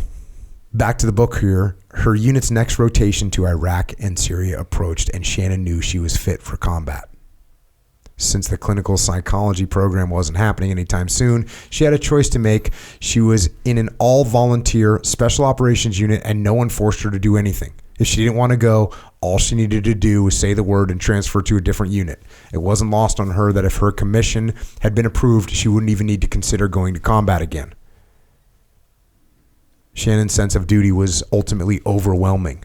back to the book here, her unit's next rotation to Iraq and Syria approached, and Shannon knew she was fit for combat. Since the clinical psychology program wasn't happening anytime soon, she had a choice to make. She was in an all-volunteer special operations unit, and no one forced her to do anything. If she didn't want to go, all she needed to do was say the word and transfer to a different unit. It wasn't lost on her that if her commission had been approved, she wouldn't even need to consider going to combat again. Shannon's sense of duty was ultimately overwhelming.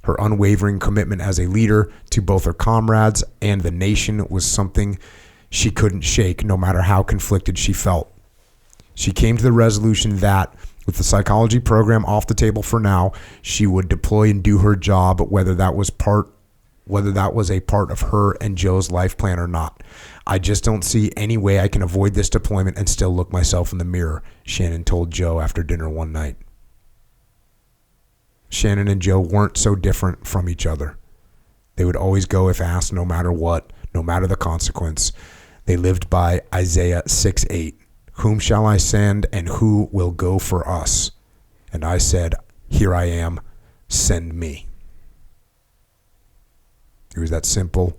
Her unwavering commitment as a leader to both her comrades and the nation was something she couldn't shake, no matter how conflicted she felt. She came to the resolution that, with the psychology program off the table for now, she would deploy and do her job, whether that was a part of her and Joe's life plan or not. I just don't see any way I can avoid this deployment and still look myself in the mirror, Shannon told Joe after dinner one night. Shannon and Joe weren't so different from each other. They would always go if asked, no matter what, no matter the consequence. They lived by Isaiah 6:8. Whom shall I send, and who will go for us? And I said, here I am, send me. It was that simple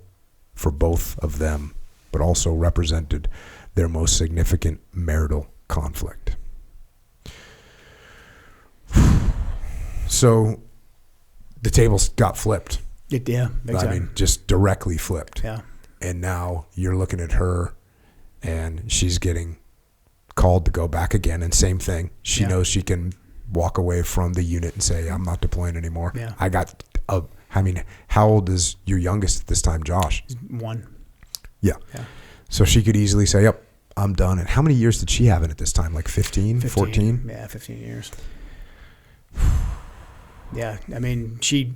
for both of them, but also represented their most significant marital conflict. So the tables got flipped. Yeah, exactly. I mean, just directly flipped. Yeah. And now you're looking at her, and she's getting called to go back again. And same thing. She knows she can walk away from the unit and say, I'm not deploying anymore. Yeah. How old is your youngest at this time, Josh? 1. Yeah. So she could easily say, yep, I'm done. And how many years did she have it at this time? Like 15, 14? Yeah, 15 years. Yeah, I mean, she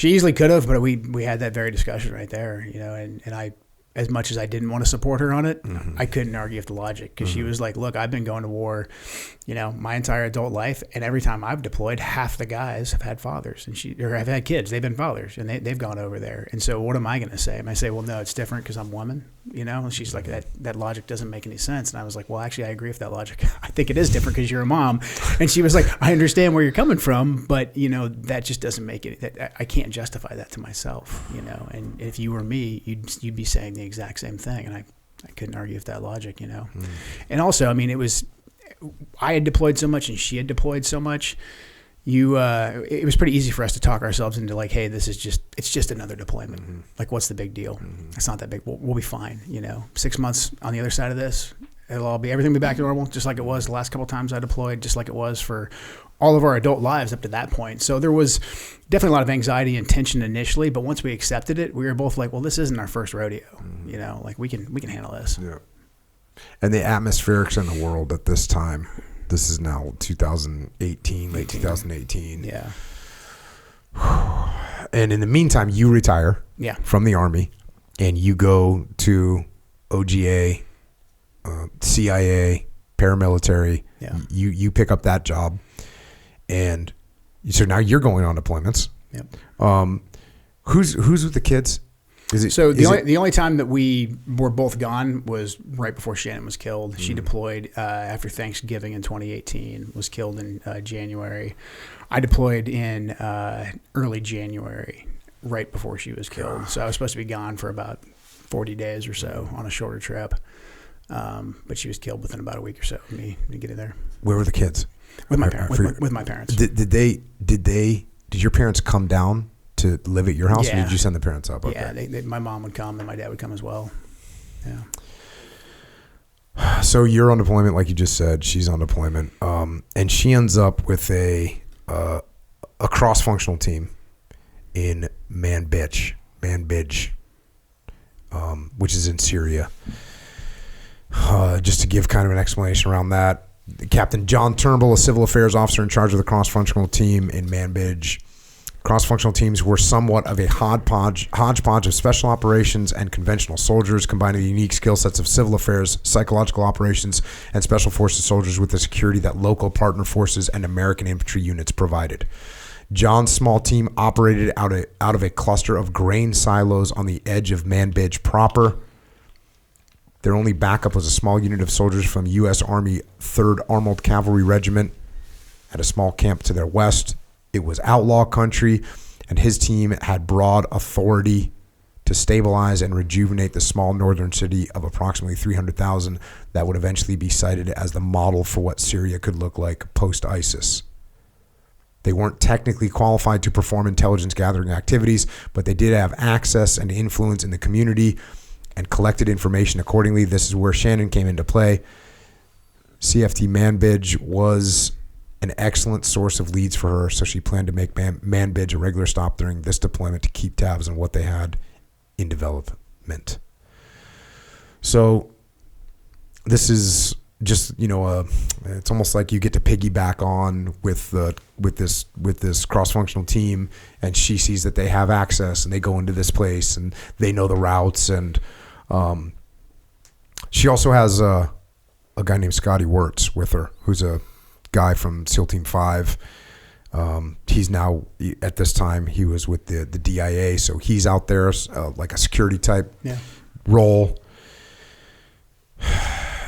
easily could have, but we had that very discussion right there, and I, as much as I didn't want to support her on it, I couldn't argue with the logic, because she was like, look, I've been going to war, my entire adult life, and every time I've deployed, half the guys have had fathers, or have had kids. They've been fathers, and they've gone over there. And so what am I going to say? Am I say, well, no, it's different because I'm woman? And she's like, that logic doesn't make any sense. And I was like, well, actually, I agree with that logic. I think it is different because you're a mom. And she was like, I understand where you're coming from, but that just doesn't make it. I can't justify that to myself. And if you were me, you'd be saying the exact same thing. And I couldn't argue with that logic. And also, I mean, I had deployed so much and she had deployed so much. It was pretty easy for us to talk ourselves into like, hey, it's just another deployment. Mm-hmm. Like, what's the big deal? Mm-hmm. It's not that big. We'll be fine. 6 months on the other side of this, everything will be back to normal, just like it was the last couple of times I deployed, just like it was for all of our adult lives up to that point. So there was definitely a lot of anxiety and tension initially, but once we accepted it, we were both like, well, this isn't our first rodeo. Mm-hmm. Like we can handle this. Yeah. And the atmospherics in the world at this time. This is now 2018, late 2018. Yeah. And in the meantime, you retire from the Army and you go to OGA, CIA, paramilitary. Yeah. You pick up that job. And so now you're going on deployments. Yep. Who's with the kids? The only time that we were both gone was right before Shannon was killed. Mm-hmm. She deployed after Thanksgiving in 2018, was killed in January. I deployed in early January, right before she was killed. So I was supposed to be gone for about 40 days or so on a shorter trip. But she was killed within about a week or so of me getting there. Where were the kids? With my parents. With my parents. Did your parents come down to live at your house, or did you send the parents up? Okay. Yeah, my mom would come and my dad would come as well. Yeah. So you're on deployment, like you just said. She's on deployment, and she ends up with a cross-functional team in Manbij, which is in Syria. Just to give kind of an explanation around that, Captain John Turnbull, a civil affairs officer in charge of the cross-functional team in Manbij. Cross-functional teams were somewhat of a hodgepodge of special operations and conventional soldiers, combining the unique skill sets of civil affairs, psychological operations, and special forces soldiers with the security that local partner forces and American infantry units provided. John's small team operated out of a cluster of grain silos on the edge of Manbij proper. Their only backup was a small unit of soldiers from U.S. Army 3rd Armored Cavalry Regiment at a small camp to their west. It was outlaw country, and his team had broad authority to stabilize and rejuvenate the small northern city of approximately 300,000 that would eventually be cited as the model for what Syria could look like post-ISIS. They weren't technically qualified to perform intelligence gathering activities, but they did have access and influence in the community and collected information accordingly. This is where Shannon came into play. CFT Manbij was an excellent source of leads for her, so she planned to make Manbij a regular stop during this deployment to keep tabs on what they had in development. So this is just, it's almost like you get to piggyback on with this cross-functional team, and she sees that they have access and they go into this place and they know the routes, and she also has a guy named Scotty Wirtz with her, who's a guy from SEAL Team 5. He's now, at this time, he was with the DIA, so he's out there like a security type role.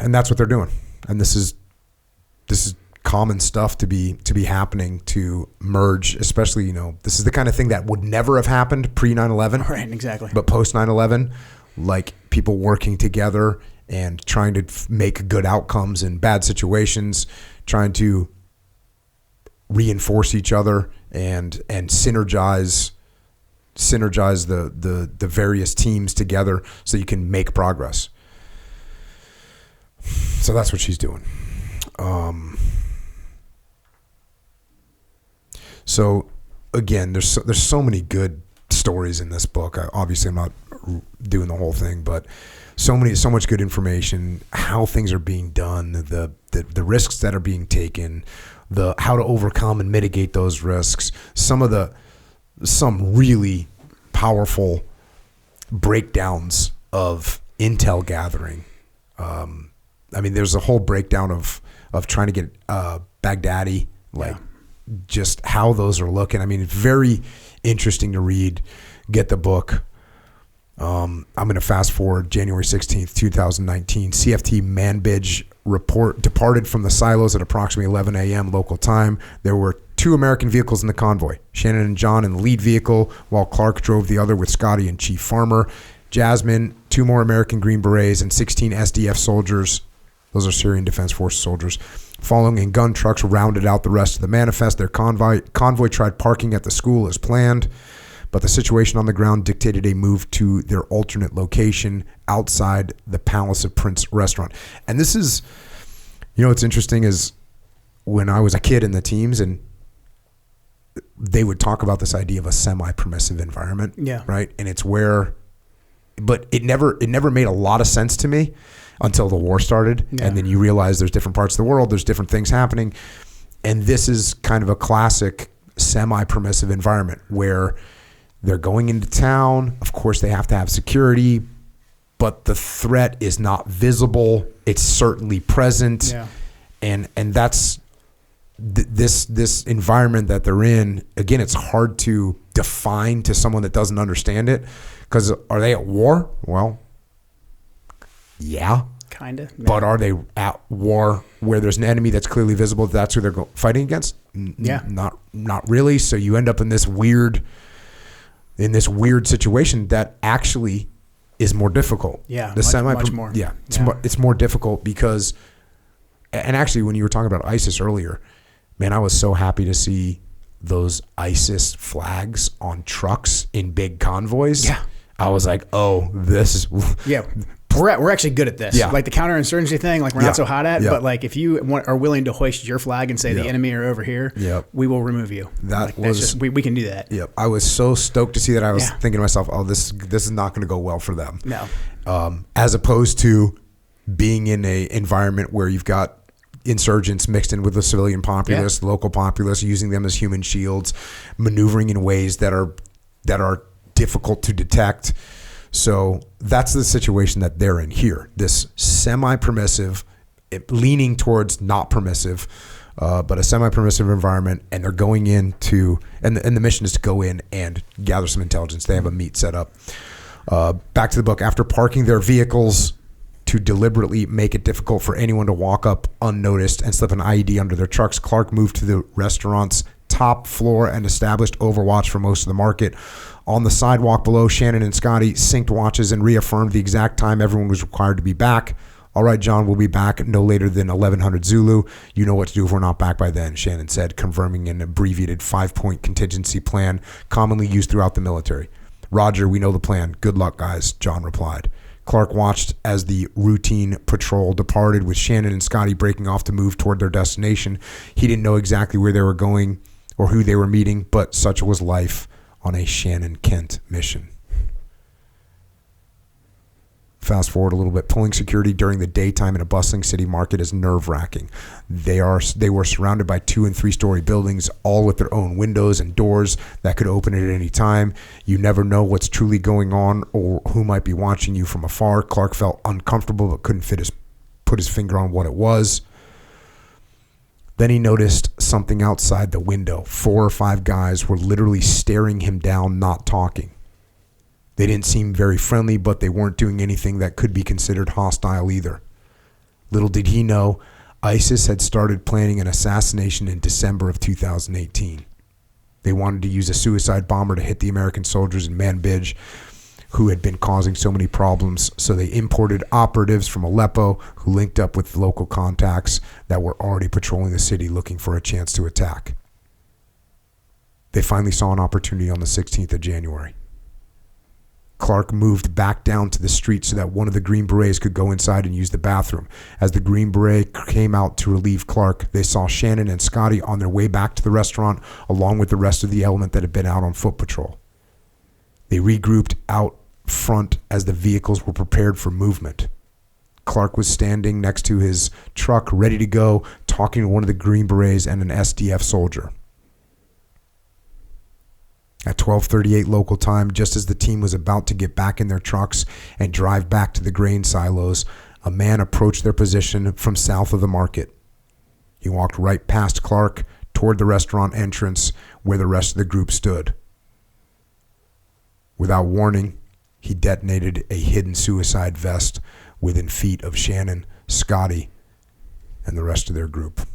And that's what they're doing. And this is common stuff to be happening, to merge, especially, this is the kind of thing that would never have happened pre 9/11. Right, exactly. But post 9/11, like people working together and trying to make good outcomes in bad situations, trying to reinforce each other and synergize the various teams together so you can make progress. So that's what she's doing. So again, there's so many good stories in this book. Obviously, I'm not doing the whole thing, but so much good information, how things are being done, the risks that are being taken, how to overcome and mitigate those risks. Some really powerful breakdowns of intel gathering. There's a whole breakdown of trying to get Baghdadi, just how those are looking. It's very interesting to read. Get the book. I'm going to fast forward January 16th, 2019. CFT Manbij report departed from the silos at approximately 11 a.m. local time. There were 2 American vehicles in the convoy, Shannon and John in the lead vehicle, while Clark drove the other with Scotty and Chief Farmer. Jasmine, 2 more American Green Berets, and 16 SDF soldiers. Those are Syrian Defense Force soldiers. Following in gun trucks rounded out the rest of the manifest. Their convoy tried parking at the school as planned, but the situation on the ground dictated a move to their alternate location outside the Palace of Prince restaurant. And this is, what's interesting is when I was a kid in the teams, and they would talk about this idea of a semi-permissive environment, right? And it's where, but it never made a lot of sense to me until the war started. And then you realize there's different parts of the world, there's different things happening. And this is kind of a classic semi-permissive environment where they're going into town. Of course, they have to have security, but the threat is not visible. It's certainly present. And that's this environment that they're in. Again, it's hard to define to someone that doesn't understand it, because are they at war? Well, yeah. Kind of. But are they at war where there's an enemy that's clearly visible? That's who they're fighting against? Not really. So you end up in this weird situation that actually is more difficult. Much more. It's more difficult because, and actually when you were talking about ISIS earlier, man, I was so happy to see those ISIS flags on trucks in big convoys. I was like, oh, this is... We're actually good at this. Like the counterinsurgency thing, like we're not so hot at, but like if you are willing to hoist your flag and say the enemy are over here, we will remove you. We can do that. I was so stoked to see that. I was thinking to myself, oh, this is not going to go well for them. No. As opposed to being in a environment where you've got insurgents mixed in with the civilian populace, local populace, using them as human shields, maneuvering in ways that are difficult to detect. So that's the situation that they're in here. This semi-permissive, leaning towards not permissive, but a semi-permissive environment, and they're going into, and the mission is to go in and gather some intelligence. They have a meet set up. Back to the book. After parking their vehicles to deliberately make it difficult for anyone to walk up unnoticed and slip an IED under their trucks, Clark moved to the restaurant's top floor and established overwatch for most of the market. On the sidewalk below, Shannon and Scotty synced watches and reaffirmed the exact time everyone was required to be back. All right, John, we'll be back no later than 1100 Zulu. You know what to do if we're not back by then, Shannon said, confirming an abbreviated 5-point contingency plan commonly used throughout the military. Roger, we know the plan. Good luck, guys, John replied. Clark watched as the routine patrol departed, with Shannon and Scotty breaking off to move toward their destination. He didn't know exactly where they were going or who they were meeting, but such was life on a Shannon Kent mission. Fast forward a little bit. Pulling security during the daytime in a bustling city market is nerve-wracking. They were surrounded by 2- and 3-story buildings, all with their own windows and doors that could open at any time. You never know what's truly going on or who might be watching you from afar. Clark felt uncomfortable but couldn't put his finger on what it was. Then he noticed something outside the window. 4 or 5 guys were literally staring him down, not talking. They didn't seem very friendly, but they weren't doing anything that could be considered hostile either. Little did he know, ISIS had started planning an assassination in December of 2018. They wanted to use a suicide bomber to hit the American soldiers in Manbij, who had been causing so many problems, so they imported operatives from Aleppo who linked up with local contacts that were already patrolling the city looking for a chance to attack. They finally saw an opportunity on the 16th of January. Clark moved back down to the street so that one of the Green Berets could go inside and use the bathroom. As the Green Beret came out to relieve Clark, they saw Shannon and Scotty on their way back to the restaurant, along with the rest of the element that had been out on foot patrol. They regrouped out front as the vehicles were prepared for movement. Clark was standing next to his truck, ready to go, talking to one of the Green Berets and an SDF soldier. At 12:38 local time, just as the team was about to get back in their trucks and drive back to the grain silos, a man approached their position from south of the market. He walked right past Clark toward the restaurant entrance where the rest of the group stood. Without warning, he detonated a hidden suicide vest within feet of Shannon, Scotty, and the rest of their group.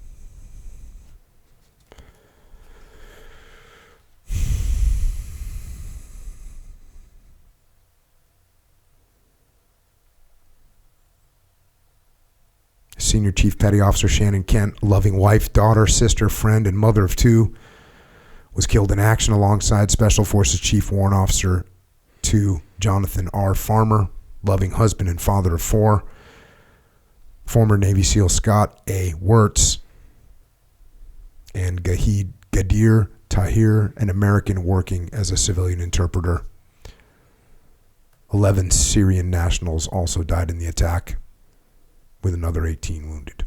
Senior Chief Petty Officer Shannon Kent, loving wife, daughter, sister, friend, and mother of 2, was killed in action alongside Special Forces Chief Warrant Officer 2 Jonathan R. Farmer, loving husband and father of 4, former Navy SEAL Scott A. Wirtz, and Gadir Tahir, an American working as a civilian interpreter. 11 Syrian nationals also died in the attack, with another 18 wounded.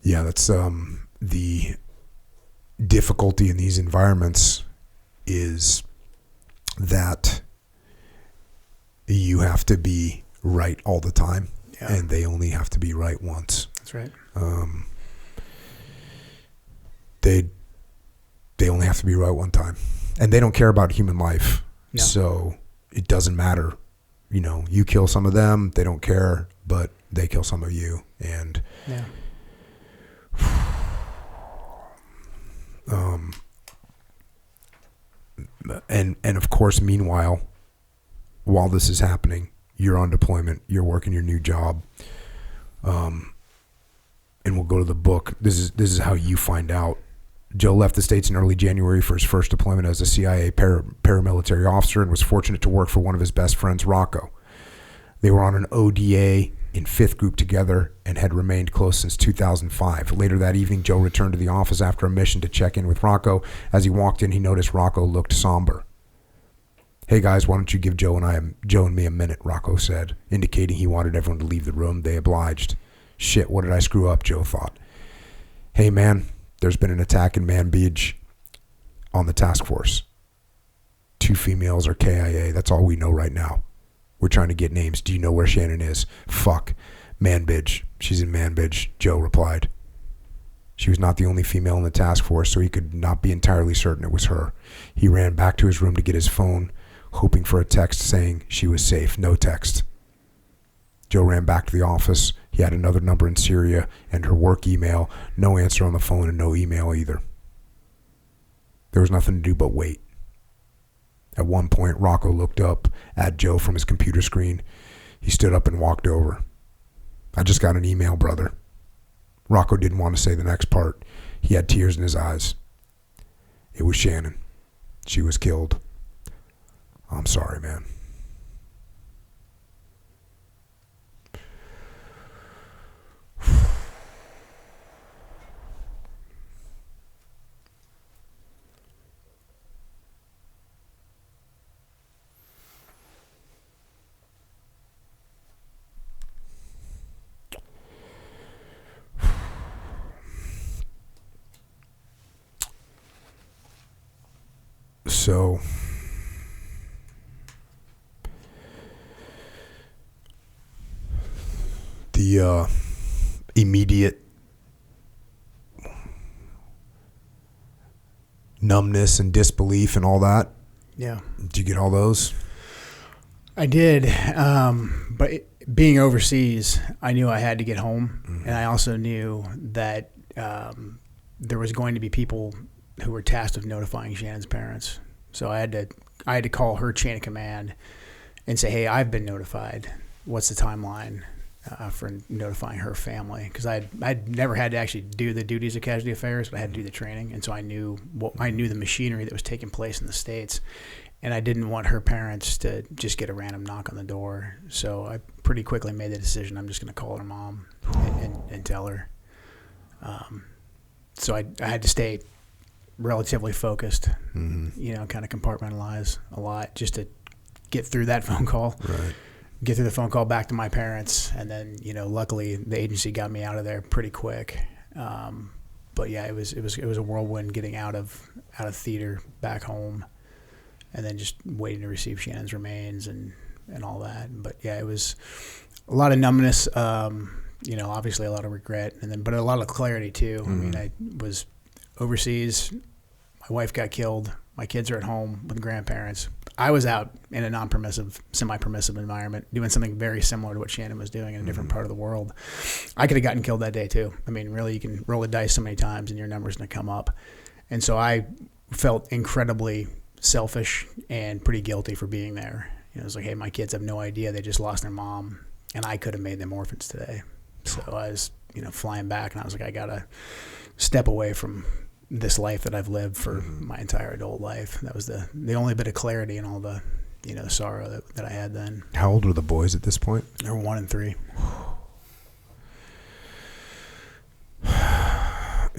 Yeah, that's the difficulty in these environments is that you have to be right all the time, and they only have to be right once. That's right. They only have to be right one time, and they don't care about human life. No. So it doesn't matter. You know, you kill some of them, they don't care, but they kill some of you, and Yeah. And of course, meanwhile, while this is happening, you're on deployment, you're working your new job, and we'll go to the book. This is how you find out. Joe left the States in early January for his first deployment as a CIA paramilitary officer, and was fortunate to work for one of his best friends, Rocco. They were on an ODA in 5th Group together and had remained close since 2005. Later that evening, Joe returned to the office after a mission to check in with Rocco. As he walked in, he noticed Rocco looked somber. "Hey guys, why don't you give Joe and me a minute," Rocco said, indicating he wanted everyone to leave the room. They obliged. "Shit, what did I screw up?" Joe thought. "Hey man, there's been an attack in Manbij on the task force. 2 females are KIA. That's all we know right now. We're trying to get names. Do you know where Shannon is?" "Fuck. Manbij. She's in Manbij," Joe replied. She was not the only female in the task force, so he could not be entirely certain it was her. He ran back to his room to get his phone, hoping for a text saying she was safe. No text. Joe ran back to the office. He had another number in Syria and her work email. No answer on the phone and no email either. There was nothing to do but wait. At one point, Rocco looked up at Joe from his computer screen. He stood up and walked over. I just got an email, brother. Rocco didn't want to say the next part. He had tears in his eyes. It was Shannon. She was killed. I'm sorry, man. So the immediate numbness and disbelief and all that. Yeah. Did you get all those? I did. But being overseas, I knew I had to get home. And I also knew that there was going to be people who were tasked with notifying Shannon's parents. So I had to call her chain of command and say, hey, I've been notified. What's the timeline for notifying her family? Because I'd never had to actually do the duties of casualty affairs, but I had to do the training. And so I knew the machinery that was taking place in the States. And I didn't want her parents to just get a random knock on the door. So I pretty quickly made the decision, I'm just going to call her mom and tell her. So I had to stay relatively focused, kind of compartmentalize a lot just to get through that phone call, get through the phone call back to my parents. And then, luckily the agency got me out of there pretty quick. But yeah, it was a whirlwind getting out of theater back home and then just waiting to receive Shannon's remains and all that. But yeah, it was a lot of numbness, obviously a lot of regret but a lot of clarity too. I mean, I was overseas, my wife got killed, my kids are at home with grandparents. I was out in a non-permissive, semi-permissive environment doing something very similar to what Shannon was doing in a different part of the world. I could have gotten killed that day too. I mean, really, you can roll the dice so many times and your number's going to come up. And so I felt incredibly selfish and pretty guilty for being there. It was like, hey, my kids have no idea. They just lost their mom and I could have made them orphans today. So I was, flying back and I was like, I got to step away from this life that I've lived for my entire adult life. That was the only bit of clarity and all the, the sorrow that I had then. How old were the boys at this point? They were 1 and 3.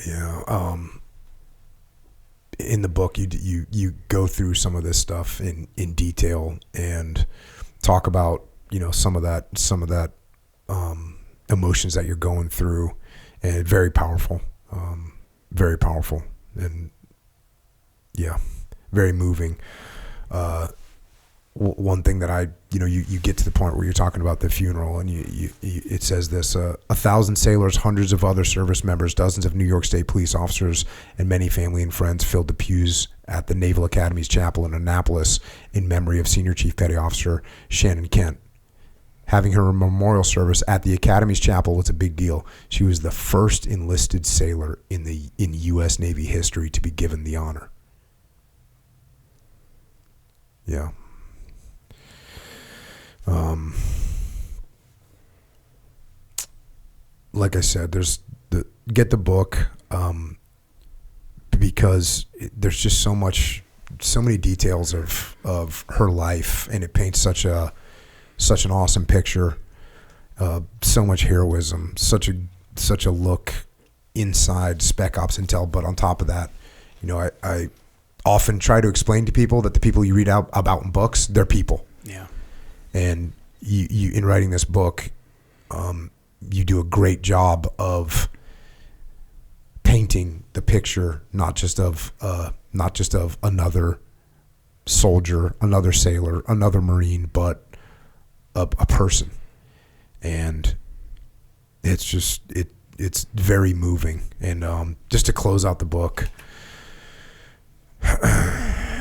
Yeah. In the book, you go through some of this stuff in detail and talk about, some of that emotions that you're going through, and very powerful. Very powerful and very moving. One thing that you get to the point where you're talking about the funeral and it says this, 1,000 sailors, hundreds of other service members, dozens of New York State police officers, and many family and friends filled the pews at the Naval Academy's chapel in Annapolis in memory of Senior Chief Petty Officer Shannon Kent. Having her memorial service at the Academy's chapel was a big deal. She was the first enlisted sailor in U.S. Navy history to be given the honor. Yeah. Like I said, get the book because there's just so many details of her life, and it paints such an awesome picture, so much heroism, such a look inside Spec Ops Intel. But on top of that, I often try to explain to people that the people you read out about in books, they're people. Yeah. And you in writing this book, you do a great job of painting the picture, not just of another soldier, another sailor, another Marine, but a person. And it's just it's very moving. And just to close out the book,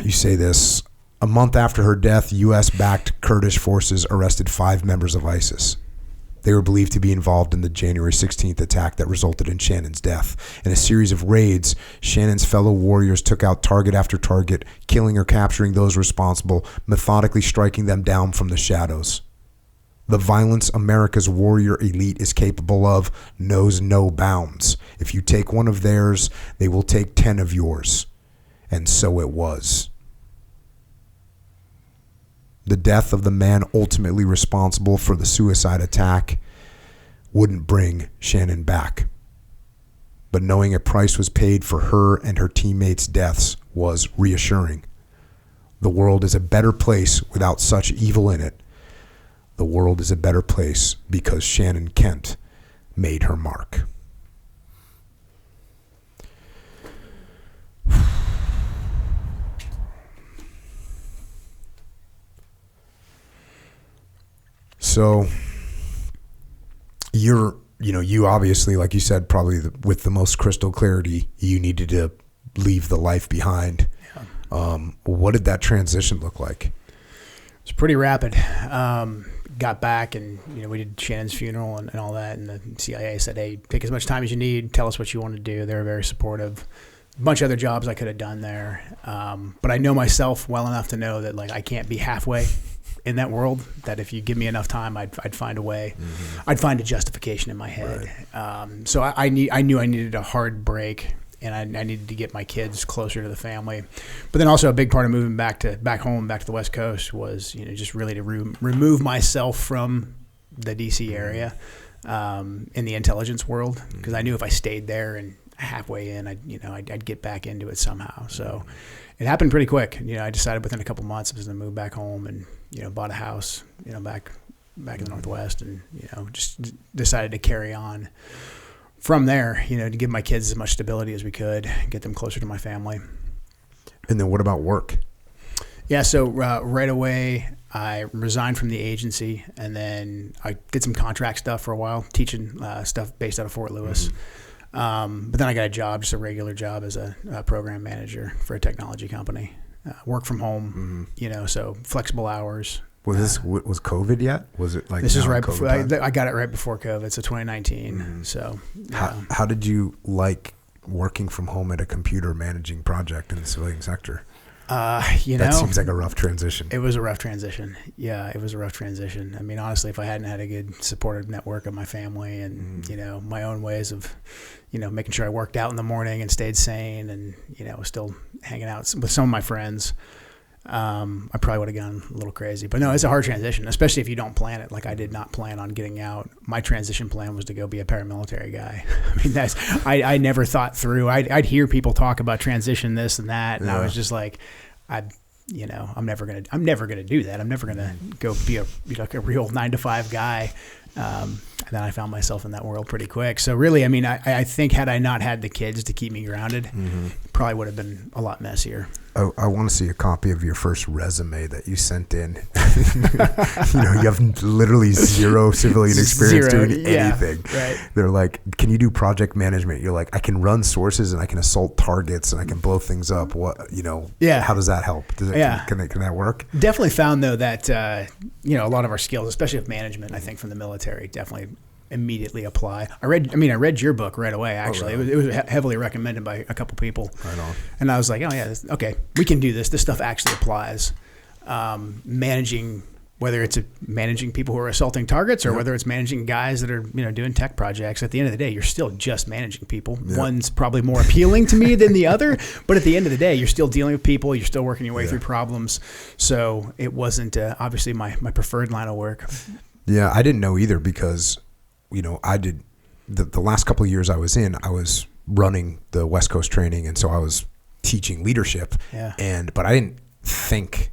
you say this: a month after her death, U.S.-backed Kurdish forces arrested 5 members of ISIS. They were believed to be involved in the January 16th attack that resulted in Shannon's death. In a series of raids, Shannon's fellow warriors took out target after target, killing or capturing those responsible, methodically striking them down from the shadows. The violence America's warrior elite is capable of knows no bounds. If you take one of theirs, they will take 10 of yours. And so it was. The death of the man ultimately responsible for the suicide attack wouldn't bring Shannon back. But knowing a price was paid for her and her teammates' deaths was reassuring. The world is a better place without such evil in it. The world is a better place because Shannon Kent made her mark. So you obviously, like you said, probably with the most crystal clarity, you needed to leave the life behind. Yeah. What did that transition look like? It's pretty rapid. Got back and, we did Shannon's funeral and all that. And the CIA said, hey, take as much time as you need. Tell us what you want to do. They were very supportive. A bunch of other jobs I could have done there. But I know myself well enough to know that I can't be halfway in that world, that if you give me enough time, I'd find a way. Mm-hmm. I'd find a justification in my head. Right. So I knew I needed a hard break, and I needed to get my kids closer to the family. But then also a big part of moving back home, back to the West Coast was, just really to remove myself from the DC area in the intelligence world, because I knew if I stayed there and halfway in, I'd get back into it somehow. So it happened pretty quick. I decided within a couple months I was going to move back home and bought a house back in the Northwest, and just decided to carry on from there, to give my kids as much stability as we could, get them closer to my family. And then what about work? Yeah, so right away I resigned from the agency, and then I did some contract stuff for a while, teaching stuff based out of Fort Lewis. Mm-hmm. But then I got a job, just a regular job as a program manager for a technology company. Work from home, mm-hmm. So flexible hours. Was COVID yet? Was it like this is right before? I got it right before COVID, so 2019. Mm-hmm. So how did you like working from home at a computer managing project in the civilian sector? That seems like a rough transition. It was a rough transition. Yeah, it was a rough transition. I mean, honestly, if I hadn't had a good supportive network of my family and, my own ways of, making sure I worked out in the morning and stayed sane and, was still hanging out with some of my friends, I probably would have gone a little crazy. But no, it's a hard transition, especially if you don't plan it. Like, I did not plan on getting out. My transition plan was to go be a paramilitary guy. I mean, I never thought through. I'd hear people talk about transition, this and that, and I was just like, I'm never gonna do that. I'm never gonna go be a real 9-to-5 guy. And then I found myself in that world pretty quick. So really, I mean, I think had I not had the kids to keep me grounded, mm-hmm. probably would have been a lot messier. I want to see a copy of your first resume that you sent in. You have literally zero civilian experience doing anything. Right. They're like, can you do project management? You're like, I can run sources and I can assault targets and I can blow things up. What, how does that help? Can that work? Definitely found though that, a lot of our skills, especially with management, I think from the military, definitely immediately apply. I read your book right away, actually. Oh, really? It was heavily recommended by a couple people. Right on. And I was like, oh yeah, okay, we can do this. This stuff actually applies. Managing, whether it's managing people who are assaulting targets or whether it's managing guys that are, doing tech projects, at the end of the day, you're still just managing people. Yep. One's probably more appealing to me than the other, but at the end of the day, you're still dealing with people. You're still working your way through problems. So it wasn't obviously my preferred line of work. Yeah, I didn't know either because I did the last couple of years I was running the West Coast training, and so I was teaching leadership. Yeah. But I didn't think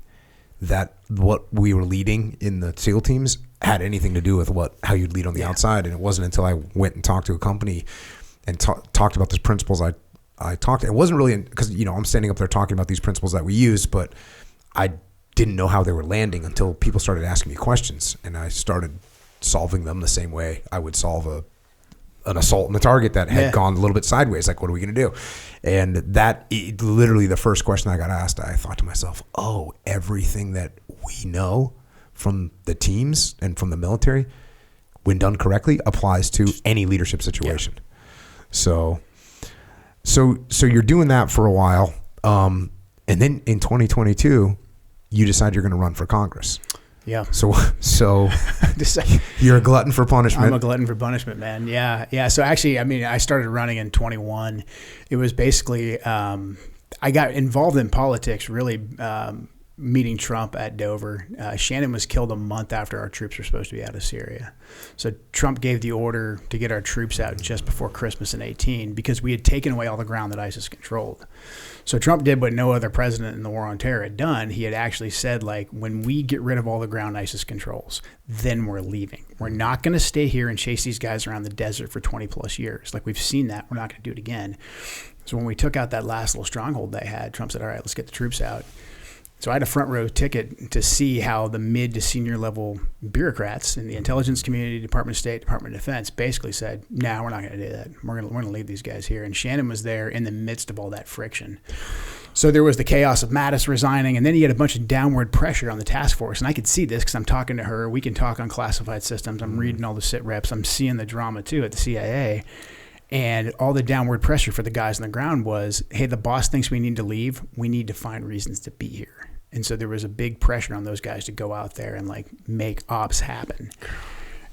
that what we were leading in the SEAL teams had anything to do with how you'd lead on the outside. And it wasn't until I went and talked to a company and talked about these principles I talked. It wasn't really because I'm standing up there talking about these principles that we use, but I didn't know how they were landing until people started asking me questions, and I started solving them the same way I would solve an assault on the target that had gone a little bit sideways. Like, what are we going to do? And literally the first question I got asked, I thought to myself, oh, everything that we know from the teams and from the military, when done correctly, applies to any leadership situation. Yeah. So you're doing that for a while. And then in 2022, you decide you're going to run for Congress. Yeah. So Just, you're a glutton for punishment. I'm a glutton for punishment, man. Yeah. Yeah. So actually, I mean, I started running in 21. It was basically, I got involved in politics really meeting Trump at Dover. Shannon was killed a month after our troops were supposed to be out of Syria. So Trump gave the order to get our troops out just before Christmas in 18 because we had taken away all the ground that ISIS controlled. So Trump did what no other president in the war on terror had done. He had actually said, like, when we get rid of all the ground ISIS controls, then we're leaving. We're not going to stay here and chase these guys around the desert for 20 plus years. Like, we've seen that. We're not going to do it again. So when we took out that last little stronghold they had, Trump said, all right, let's get the troops out. So I had a front row ticket to see how the mid to senior level bureaucrats in the intelligence community, Department of State, Department of Defense basically said, no, we're not going to do that. We're going to leave these guys here. And Shannon was there in the midst of all that friction. So there was the chaos of Mattis resigning, and then he had a bunch of downward pressure on the task force. And I could see this because I'm talking to her. We can talk on classified systems. I'm reading all the sit reps. I'm seeing the drama too at the CIA. And all the downward pressure for the guys on the ground was, hey, the boss thinks we need to leave. We need to find reasons to be here. And so there was a big pressure on those guys to go out there and like make ops happen.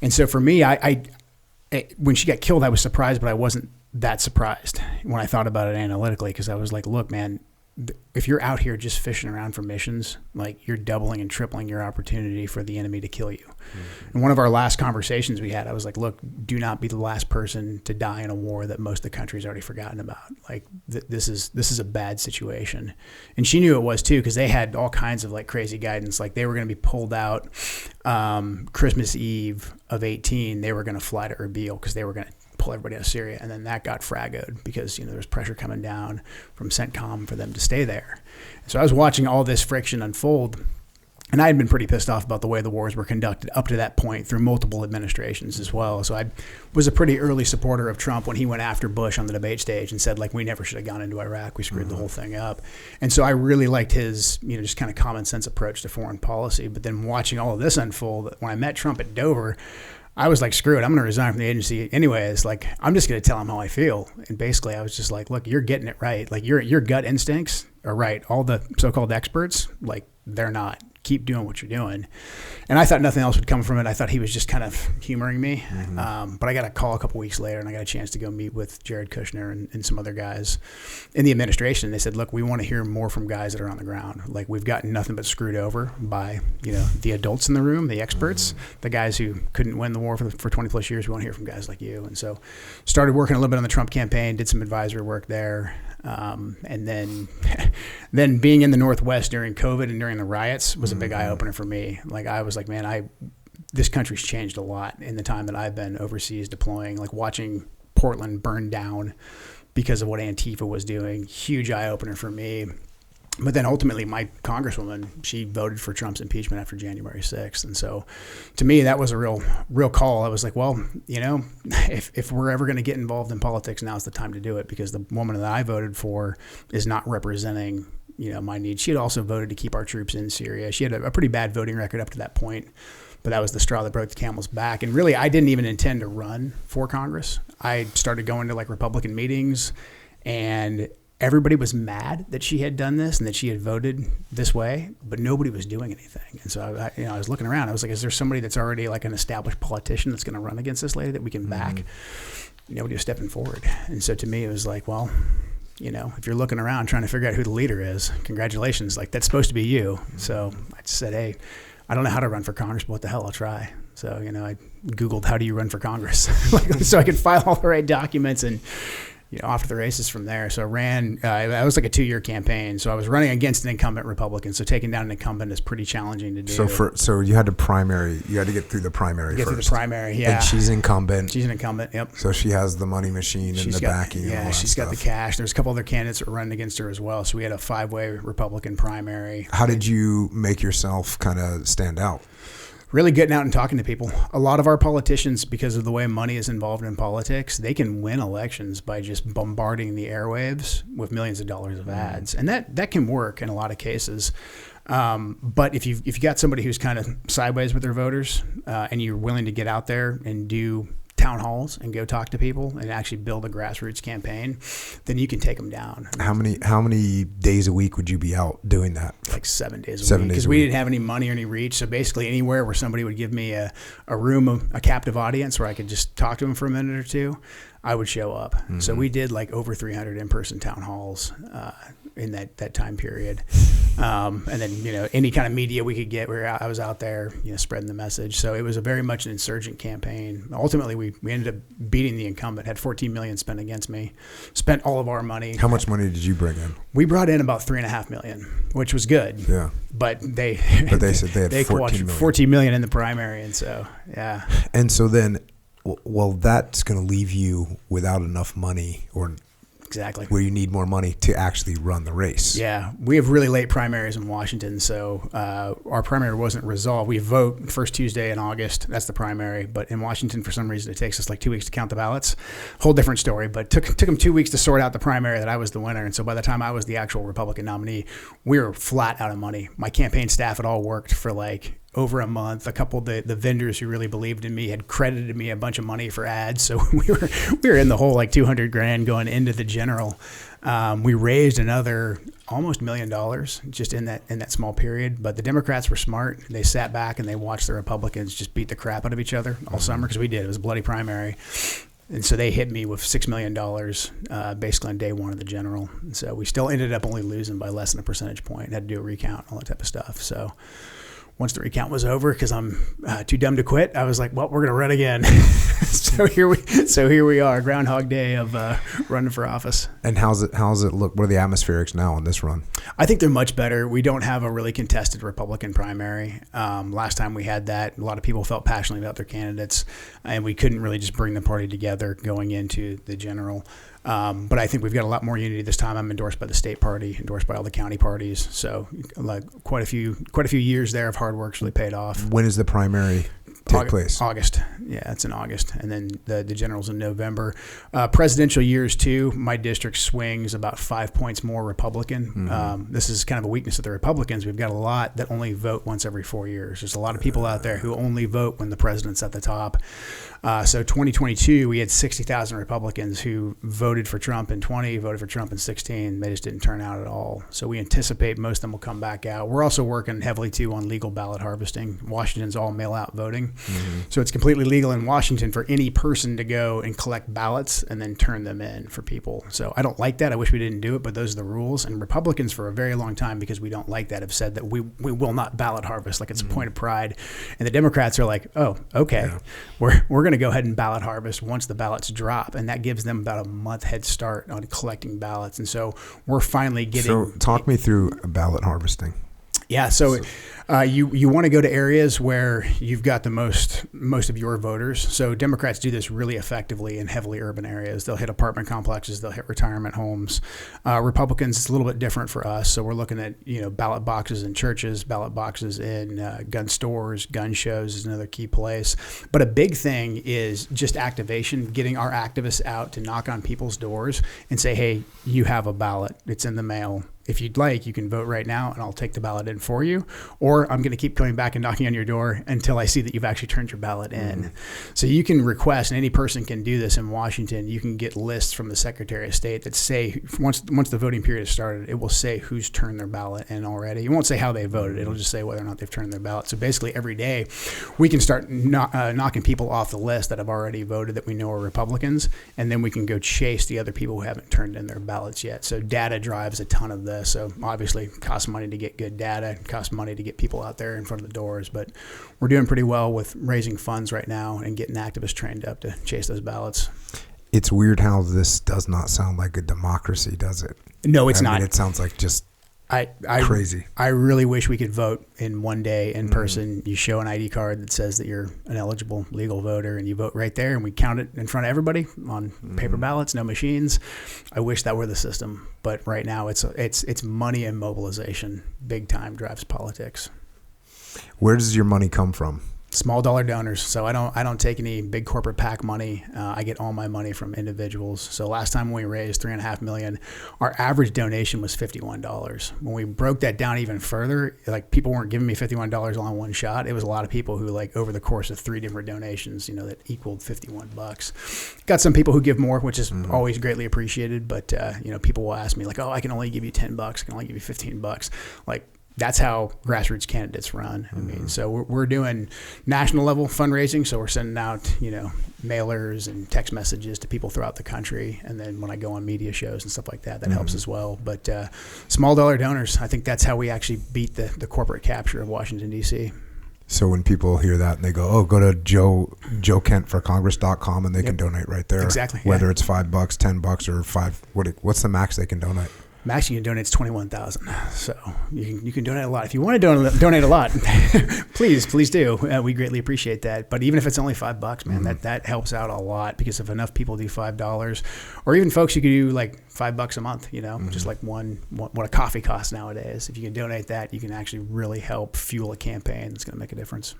And so for me, I when she got killed, I was surprised, but I wasn't that surprised when I thought about it analytically, because I was like, look, man, if you're out here just fishing around for missions, like, you're doubling and tripling your opportunity for the enemy to kill you. Mm-hmm. And one of our last conversations we had, I was like, look, do not be the last person to die in a war that most of the country's already forgotten about. Like, this is a bad situation. And she knew it was too, because they had all kinds of like crazy guidance. Like, they were going to be pulled out Christmas Eve of 18. They were going to fly to Erbil because they were going to pull everybody out of Syria, and then that got fragoed because there was pressure coming down from CENTCOM for them to stay there. So I was watching all this friction unfold, and I had been pretty pissed off about the way the wars were conducted up to that point through multiple administrations as well. So I was a pretty early supporter of Trump when he went after Bush on the debate stage and said, like, we never should have gone into Iraq. We screwed the whole thing up. And so I really liked his, just kind of common sense approach to foreign policy. But then watching all of this unfold, when I met Trump at Dover, I was like, screw it, I'm going to resign from the agency anyways. Like, I'm just going to tell him how I feel. And basically, I was just like, look, you're getting it right. Like, your gut instincts are right. All the so-called experts, like, they're not. Keep doing what you're doing. And I thought nothing else would come from it. I thought he was just kind of humoring me. Mm-hmm. But I got a call a couple weeks later, and I got a chance to go meet with Jared Kushner and some other guys in the administration. And they said, look, we want to hear more from guys that are on the ground. Like, we've gotten nothing but screwed over by, the adults in the room, the experts, the guys who couldn't win the war for 20 plus years. We want to hear from guys like you. And so started working a little bit on the Trump campaign, did some advisory work there. And then being in the Northwest during COVID and during the riots was a big eye opener for me. Like, I was like, man, this country's changed a lot in the time that I've been overseas deploying, like watching Portland burn down because of what Antifa was doing. Huge eye opener for me. But then ultimately my congresswoman, she voted for Trump's impeachment after January 6th. And so to me, that was a real call. I was like, well, if we're ever going to get involved in politics, now's the time to do it, because the woman that I voted for is not representing, my needs. She had also voted to keep our troops in Syria. She had a pretty bad voting record up to that point, but that was the straw that broke the camel's back. And really, I didn't even intend to run for Congress. I started going to like Republican meetings, and everybody was mad that she had done this and that she had voted this way, but nobody was doing anything. And so I was looking around. I was like, is there somebody that's already like an established politician that's going to run against this lady that we can back? Nobody was stepping forward. And so to me, it was like, well, if you're looking around trying to figure out who the leader is, congratulations. Like, that's supposed to be you. So I just said, hey, I don't know how to run for Congress, but what the hell, I'll try. So, I Googled, how do you run for Congress? So I could file all the right documents and, off to the races from there. So I ran, I was like a 2-year campaign. So I was running against an incumbent Republican. So taking down an incumbent is pretty challenging to do. So you had to get through the primary first. Through the primary, yeah. And she's incumbent. She's an incumbent, yep. So she has the money machine and the backing. Yeah, she's got the cash. There's a couple other candidates that were running against her as well. So we had a 5-way Republican primary. How did you make yourself kind of stand out? Really getting out and talking to people. A lot of our politicians, because of the way money is involved in politics, they can win elections by just bombarding the airwaves with millions of dollars of ads. And that can work in a lot of cases. But if you got somebody who's kind of sideways with their voters, and you're willing to get out there and do town halls and go talk to people and actually build a grassroots campaign, then you can take them down. How many days a week would you be out doing that? Like 7 days a week, because we didn't have any money or any reach. So basically anywhere where somebody would give me a room, a captive audience where I could just talk to them for a minute or two, I would show up. Mm-hmm. So we did like over 300 in-person town halls in that time period. And then, any kind of media we could get, I was out there, spreading the message. So it was very much an insurgent campaign. Ultimately, we ended up beating the incumbent, had $14 million spent against me, spent all of our money. How much money did you bring in? We brought in about $3.5 million, which was good. Yeah. But they said they had 14 million in the primary. And so, yeah. And so then, well, that's going to leave you without enough money, or exactly where you need more money to actually run the race. Yeah, we have really late primaries in Washington, so our primary wasn't resolved. We vote first Tuesday in August. That's the primary. But in Washington, for some reason, it takes us like 2 weeks to count the ballots. Whole different story. But took them 2 weeks to sort out the primary that I was the winner. And so by the time I was the actual Republican nominee, we were flat out of money. My campaign staff had all worked for like over a month. A couple of the vendors who really believed in me had credited me a bunch of money for ads. So we were in the hole like $200,000 going into the general. We raised another almost $1 million just in that small period. But the Democrats were smart. They sat back and they watched the Republicans just beat the crap out of each other all summer, because we did. It was a bloody primary. And so they hit me with $6 million basically on day one of the general. And so we still ended up only losing by less than a percentage point. Had to do a recount, all that type of stuff. So once the recount was over, because I'm too dumb to quit, I was like, well, we're going to run again. So here we are, Groundhog Day of running for office. And how's it look? What are the atmospherics now on this run? I think they're much better. We don't have a really contested Republican primary. Last time we had that, a lot of people felt passionately about their candidates, and we couldn't really just bring the party together going into the general. But I think we've got a lot more unity this time. I'm endorsed by the state party, endorsed by all the county parties. So like quite a few years there of hard work's really paid off. When is the primary take place? August. Yeah, it's in August. And then the general's in November. Presidential years too, my district swings about 5 points more Republican. Mm-hmm. This is kind of a weakness of the Republicans. We've got a lot that only vote once every 4 years. There's a lot of people out there who only vote when the president's at the top. So 2022, we had 60,000 Republicans who voted for Trump in 20, voted for Trump in 16. They just didn't turn out at all. So we anticipate most of them will come back out. We're also working heavily too on legal ballot harvesting. Washington's all mail-out voting. Mm-hmm. So it's completely legal in Washington for any person to go and collect ballots and then turn them in for people. So I don't like that. I wish we didn't do it, but those are the rules. And Republicans for a very long time, because we don't like that, have said that we will not ballot harvest, like it's a point of pride. And the Democrats are like, oh, okay, yeah. We're going to go ahead and ballot harvest once the ballots drop, and that gives them about a month head start on collecting ballots. And so we're finally getting. So talk me through ballot harvesting. Yeah, so you want to go to areas where you've got the most of your voters. So Democrats do this really effectively in heavily urban areas. They'll hit apartment complexes, they'll hit retirement homes. Republicans, it's a little bit different for us. So we're looking at ballot boxes in churches, ballot boxes in gun stores, gun shows is another key place. But a big thing is just activation, getting our activists out to knock on people's doors and say, hey, you have a ballot. It's in the mail. If you'd like, you can vote right now and I'll take the ballot in for you. Or I'm going to keep coming back and knocking on your door until I see that you've actually turned your ballot in. Mm. So you can request, and any person can do this in Washington, you can get lists from the Secretary of State that say, once the voting period has started, it will say who's turned their ballot in already. It won't say how they voted. It'll just say whether or not they've turned their ballot. So basically every day we can start knocking people off the list that have already voted that we know are Republicans, and then we can go chase the other people who haven't turned in their ballots yet. So data drives a ton of this. So obviously it costs money to get good data, it costs money to get people out there in front of the doors, but we're doing pretty well with raising funds right now and getting activists trained up to chase those ballots. It's weird how this does not sound like a democracy, does it? No, it's not. It sounds like just crazy. I really wish we could vote in one day in person. You show an ID card that says that you're an eligible legal voter and you vote right there, and we count it in front of everybody on paper ballots, no machines. I wish that were the system, but right now it's money and mobilization. Big time drives politics. Where does your money come from? Small dollar donors. So I don't take any big corporate PAC money. I get all my money from individuals. So last time we raised $3.5 million, our average donation was $51. When we broke that down even further, like people weren't giving me $51 all in one shot. It was a lot of people who, like, over the course of 3 different donations, that equaled $51. Got some people who give more, which is always greatly appreciated. But people will ask me like, oh, I can only give you $10. I can only give you $15. Like, that's how grassroots candidates run. I mean, so we're doing national level fundraising. So we're sending out, mailers and text messages to people throughout the country. And then when I go on media shows and stuff like that, that helps as well. But small dollar donors, I think that's how we actually beat the corporate capture of Washington, D.C. So when people hear that and they go, oh, go to joekentforcongress.com and they can donate right there. Exactly. Whether it's $5, $10 or what's the max they can donate? Max you can donate is $21,000. So you can donate a lot. If you want to donate a lot, please do. We greatly appreciate that. But even if it's only $5, man, that helps out a lot, because if enough people do $5, or even folks you could do like $5 a month, just like what a coffee costs nowadays. If you can donate that, you can actually really help fuel a campaign that's going to make a difference.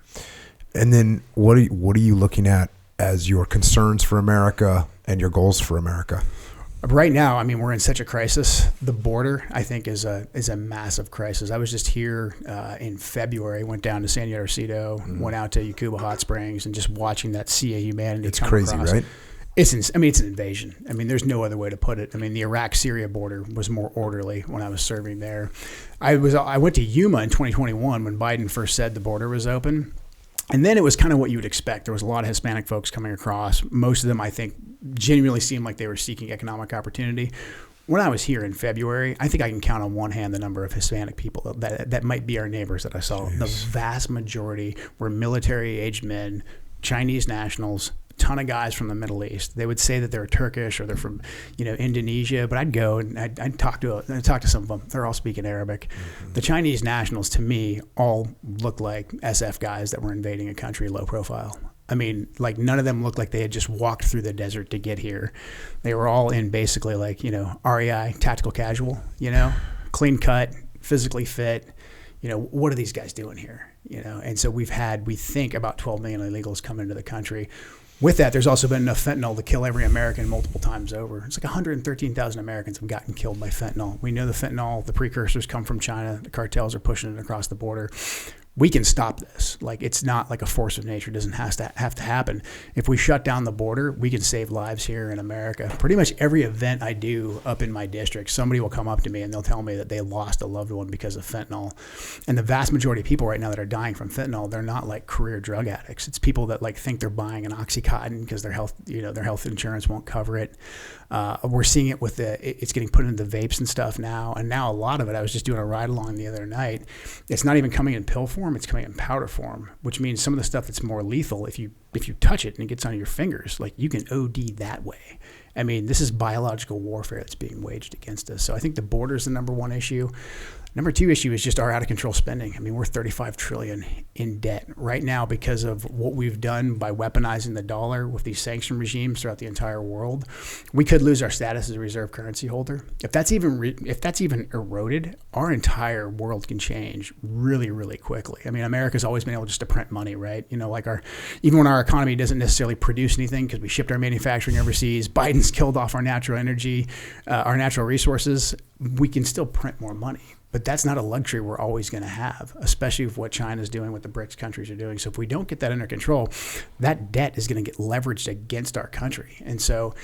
And then what are you looking at as your concerns for America and your goals for America? Right now, I mean, we're in such a crisis. The border, I think, is a massive crisis. I was just here in February, went down to San Ysidro, went out to Yacuba Hot Springs, and just watching that sea of humanity. It's crazy, across. right? It's an invasion. I mean, there's no other way to put it. I mean, the Iraq-Syria border was more orderly when I was serving there. I went to Yuma in 2021 when Biden first said the border was open. And then it was kind of what you would expect. There was a lot of Hispanic folks coming across. Most of them, I think, genuinely seemed like they were seeking economic opportunity. When I was here in February, I think I can count on one hand the number of Hispanic people that might be our neighbors that I saw. Jeez. The vast majority were military-aged men, Chinese nationals, ton of guys from the Middle East. They would say that they're Turkish or they're from, Indonesia, but I'd go and I'd talk to some of them. They're all speaking Arabic. The Chinese nationals, to me, all looked like SF guys that were invading a country low profile. I mean, like, none of them looked like they had just walked through the desert to get here. They were all in basically like, REI, tactical casual, clean cut, physically fit. What are these guys doing here? And so we think about 12 million illegals come into the country. With that, there's also been enough fentanyl to kill every American multiple times over. It's like 113,000 Americans have gotten killed by fentanyl. We know the fentanyl, the precursors come from China. The cartels are pushing it across the border. We can stop this. Like, it's not like a force of nature. It doesn't have to happen. If we shut down the border, we can save lives here in America. Pretty much every event I do up in my district, somebody will come up to me and they'll tell me that they lost a loved one because of fentanyl. And the vast majority of people right now that are dying from fentanyl, they're not like career drug addicts. It's people that like think they're buying an Oxycontin because their health insurance won't cover it. We're seeing it with it's getting put into the vapes and stuff now. And now a lot of it, I was just doing a ride along the other night. It's not even coming in pill form. It's coming in powder form, which means some of the stuff that's more lethal, if you touch it and it gets on your fingers, like, you can OD that way. I mean, this is biological warfare that's being waged against us. So I think the border is the number one issue. Number two issue is just our out of control spending. I mean, we're $35 trillion in debt right now because of what we've done by weaponizing the dollar with these sanction regimes throughout the entire world. We could lose our status as a reserve currency holder. If that's even eroded, our entire world can change really, really quickly. I mean, America's always been able just to print money, right? Even when our economy doesn't necessarily produce anything because we shipped our manufacturing overseas, Biden's killed off our natural energy, our natural resources, we can still print more money. But that's not a luxury we're always going to have, especially with what China's doing, what the BRICS countries are doing. So if we don't get that under control, that debt is going to get leveraged against our country. And so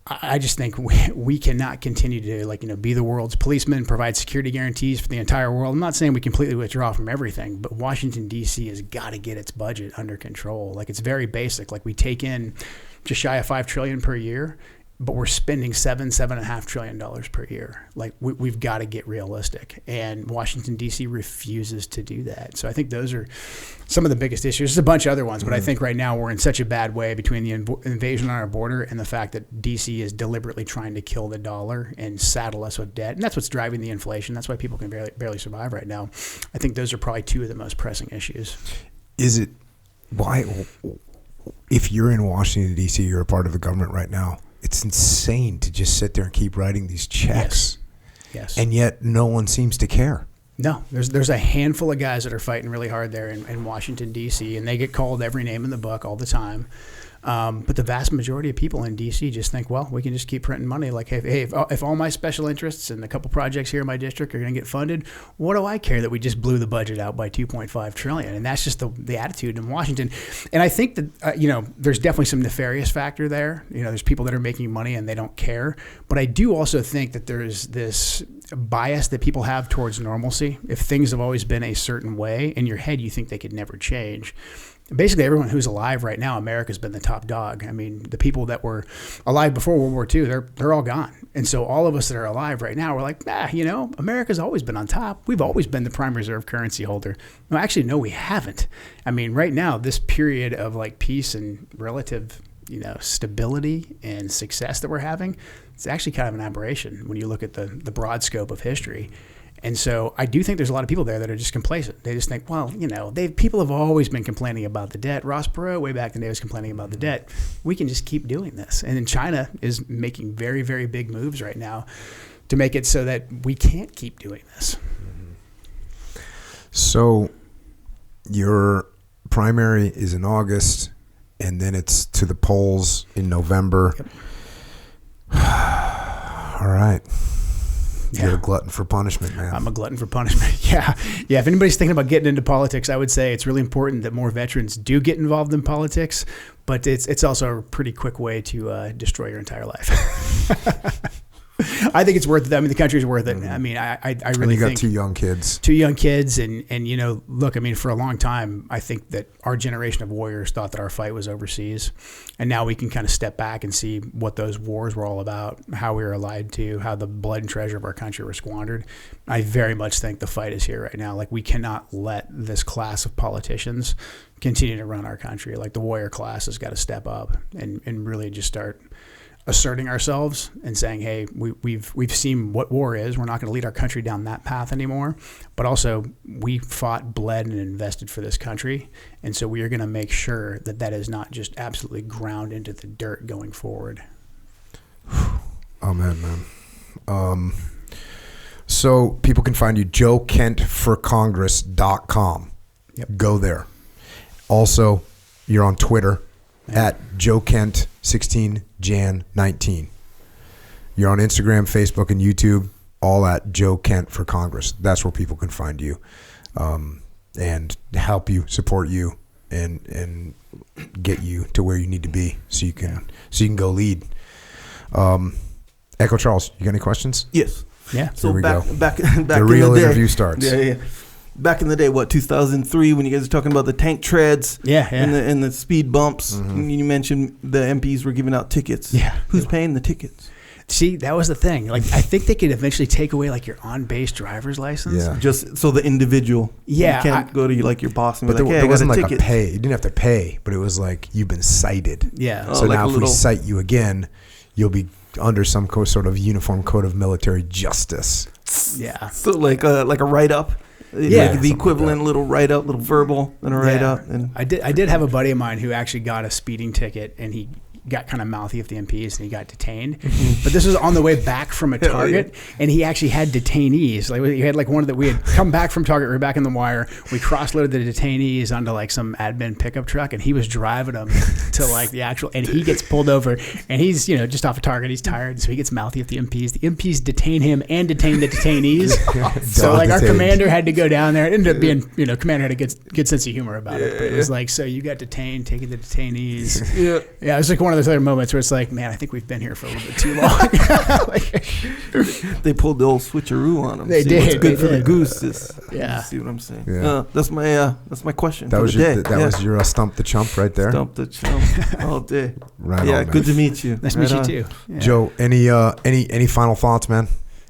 I just think we cannot continue to be the world's policeman, provide security guarantees for the entire world. I'm not saying we completely withdraw from everything, but Washington, D.C. has got to get its budget under control. Like, it's very basic. Like, we take in just shy of $5 trillion per year, but we're spending $7.5 trillion per year. Like, we've got to get realistic. And Washington, D.C. refuses to do that. So I think those are some of the biggest issues. There's a bunch of other ones, but I think right now we're in such a bad way between the invasion on our border and the fact that D.C. is deliberately trying to kill the dollar and saddle us with debt. And that's what's driving the inflation. That's why people can barely survive right now. I think those are probably two of the most pressing issues. Is it why, if you're in Washington, D.C., you're a part of the government right now, it's insane to just sit there and keep writing these checks. Yes. And yet no one seems to care. No, there's a handful of guys that are fighting really hard there in Washington, D.C., and they get called every name in the book all the time. But the vast majority of people in D.C. just think, well, we can just keep printing money. Like, hey, if all my special interests and a couple projects here in my district are going to get funded, what do I care that we just blew the budget out by $2.5 trillion? And that's just the attitude in Washington. And I think that, there's definitely some nefarious factor there. There's people that are making money and they don't care. But I do also think that there's this bias that people have towards normalcy. If things have always been a certain way, in your head you think they could never change. Basically, everyone who's alive right now, America's been the top dog. I mean, the people that were alive before World War II, they're all gone. And so all of us that are alive right now, we're like, America's always been on top. We've always been the prime reserve currency holder. No, actually, no, we haven't. I mean, right now, this period of like peace and relative, stability and success that we're having, it's actually kind of an aberration when you look at the broad scope of history. And so I do think there's a lot of people there that are just complacent. They just think, well, people have always been complaining about the debt. Ross Perot way back in the day was complaining about the debt. We can just keep doing this. And then China is making very, very big moves right now to make it so that we can't keep doing this. So your primary is in August, and then it's to the polls in November. Yep. All right. Yeah. You're a glutton for punishment, man. I'm a glutton for punishment. Yeah. If anybody's thinking about getting into politics, I would say it's really important that more veterans do get involved in politics, but it's also a pretty quick way to destroy your entire life. I think it's worth it. I mean, the country's worth it. I mean, I really think. And you got two young kids. And look, I mean, for a long time, I think that our generation of warriors thought that our fight was overseas. And now we can kind of step back and see what those wars were all about, how we were lied to, how the blood and treasure of our country were squandered. I very much think the fight is here right now. Like, we cannot let this class of politicians continue to run our country. Like, the warrior class has got to step up and really just start asserting ourselves and saying, hey, we've seen what war is. We're not going to lead our country down that path anymore. But also, we fought, bled, and invested for this country. And so we are going to make sure that is not just absolutely ground into the dirt going forward. Amen, man. So people can find you, JoeKentForCongress.com. Yep. Go there. Also, you're on Twitter at JoeKent16Jan19. You're on Instagram, Facebook, and YouTube, all at Joe Kent for Congress. That's where people can find you and help you, support you, and get you to where you need to be so you can go lead. Echo Charles, you got any questions? Yes. Yeah. So Here we go. back The real in the day, interview starts. Yeah. Back in the day, 2003, when you guys were talking about the tank treads and the speed bumps, and you mentioned the MPs were giving out tickets. Yeah. Who's paying the tickets? See, that was the thing. Like, I think they could eventually take away like your on-base driver's license. Yeah. Just so the individual. Yeah, You can't go to your boss and be But like, there hey, I wasn't got a like ticket. a pay. You didn't have to pay, but it was like you've been cited. Yeah. So like now a if we little- cite you again, you'll be under some sort of uniform code of military justice. Yeah. So like a write-up. Yeah. Like the equivalent little write-up, little verbal, and a write-up. And I did have a buddy of mine who actually got a speeding ticket, and he got kind of mouthy with the MPs and he got detained. But this was on the way back from a Target, and he actually had detainees. Like, we had like one that we had come back from Target, we were back in the wire. We cross-loaded the detainees onto like some admin pickup truck, and he was driving them to like the actual, and he gets pulled over, and he's, just off a Target, he's tired, so he gets mouthy with the MPs. The MPs detain him and detain the detainees. So like our commander had to go down there. It ended up being, commander had a good sense of humor about it. But it was like, so you got detained, taking the detainees. Yeah, it was like one of those other moments where it's like, man, I think we've been here for a little bit too long. they pulled the old switcheroo on them. They see did. What's good They for the did. goose is, Yeah. see what I'm saying? Yeah. That's my question. That for was the day. was your stump the chump right there. Stump the chump all day. Right Yeah, on, man. good to meet you. Nice to meet you too. Yeah. Joe, any final thoughts, man?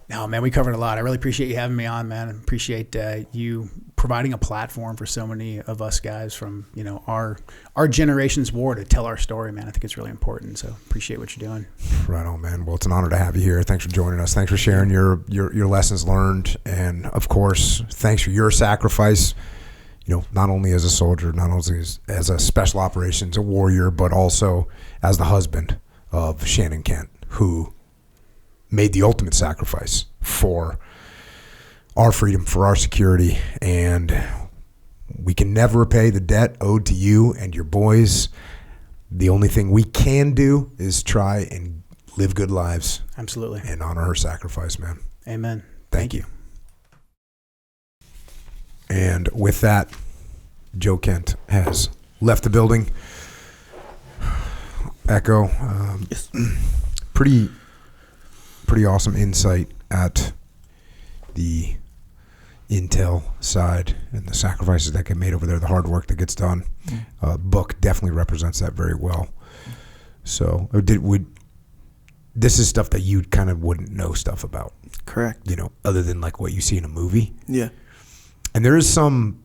No, man, we covered a lot. I really appreciate you having me on, man. I appreciate you providing a platform for so many of us guys from, our generation's war to tell our story, man. I think it's really important. So appreciate what you're doing. Right on, man. Well, it's an honor to have you here. Thanks for joining us. Thanks for sharing your lessons learned. And of course, thanks for your sacrifice, not only as a soldier, not only as a special operations, a warrior, but also as the husband of Shannon Kent, who made the ultimate sacrifice for our freedom, for our security, and we can never repay the debt owed to you and your boys. The only thing we can do is try and live good lives. Absolutely. And honor her sacrifice, man. Amen. Thank you. And with that, Joe Kent has left the building. Echo, yes. pretty awesome insight at the Intel side and the sacrifices that get made over there, the hard work that gets done. Book definitely represents that very well. So this is stuff that you kind of wouldn't know stuff about. Correct. You know, other than like what you see in a movie. Yeah. And there is some,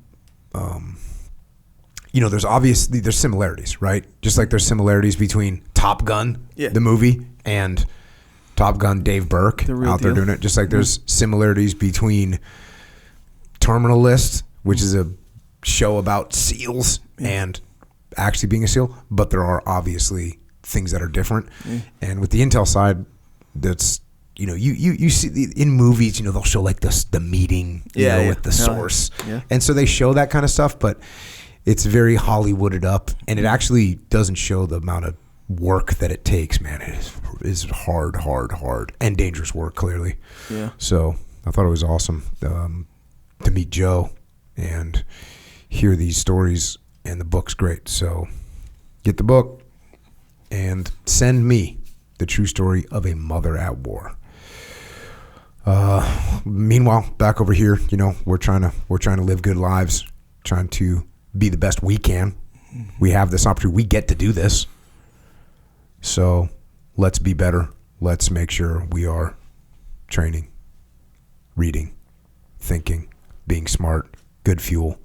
there's similarities, right? Just like there's similarities between Top Gun, the movie, and Top Gun Dave Burke out there doing it. Just like there's similarities between Terminal List, which is a show about SEALs, and actually being a SEAL. But there are obviously things that are different. And with the Intel side, that's, you see in movies, they'll show like the meeting, with the source. Yeah. And so they show that kind of stuff, but it's very Hollywooded up, and it actually doesn't show the amount of work that it takes, man. It is hard, and dangerous work, clearly. Yeah. So I thought it was awesome to meet Joe and hear these stories, and the book's great. So get the book and send me the true story of a mother at war. Meanwhile, back over here, we're trying to live good lives, trying to be the best we can. We have this opportunity. We get to do this. So let's be better. Let's make sure we are training, reading, thinking, being smart, good fuel.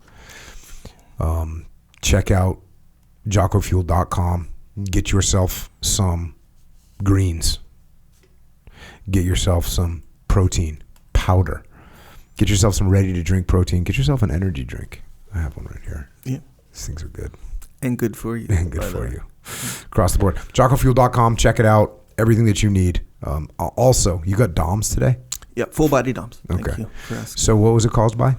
Check out jockofuel.com. Get yourself some greens. Get yourself some protein powder. Get yourself some ready-to-drink protein. Get yourself an energy drink. I have one right here. Yeah. These things are good. And good for you. And good for you. Across the board. jockofuel.com. Check it out. Everything that you need. Also, you got DOMs today? Yeah, full body DOMs. Okay. Thank you for asking. So what was it caused by?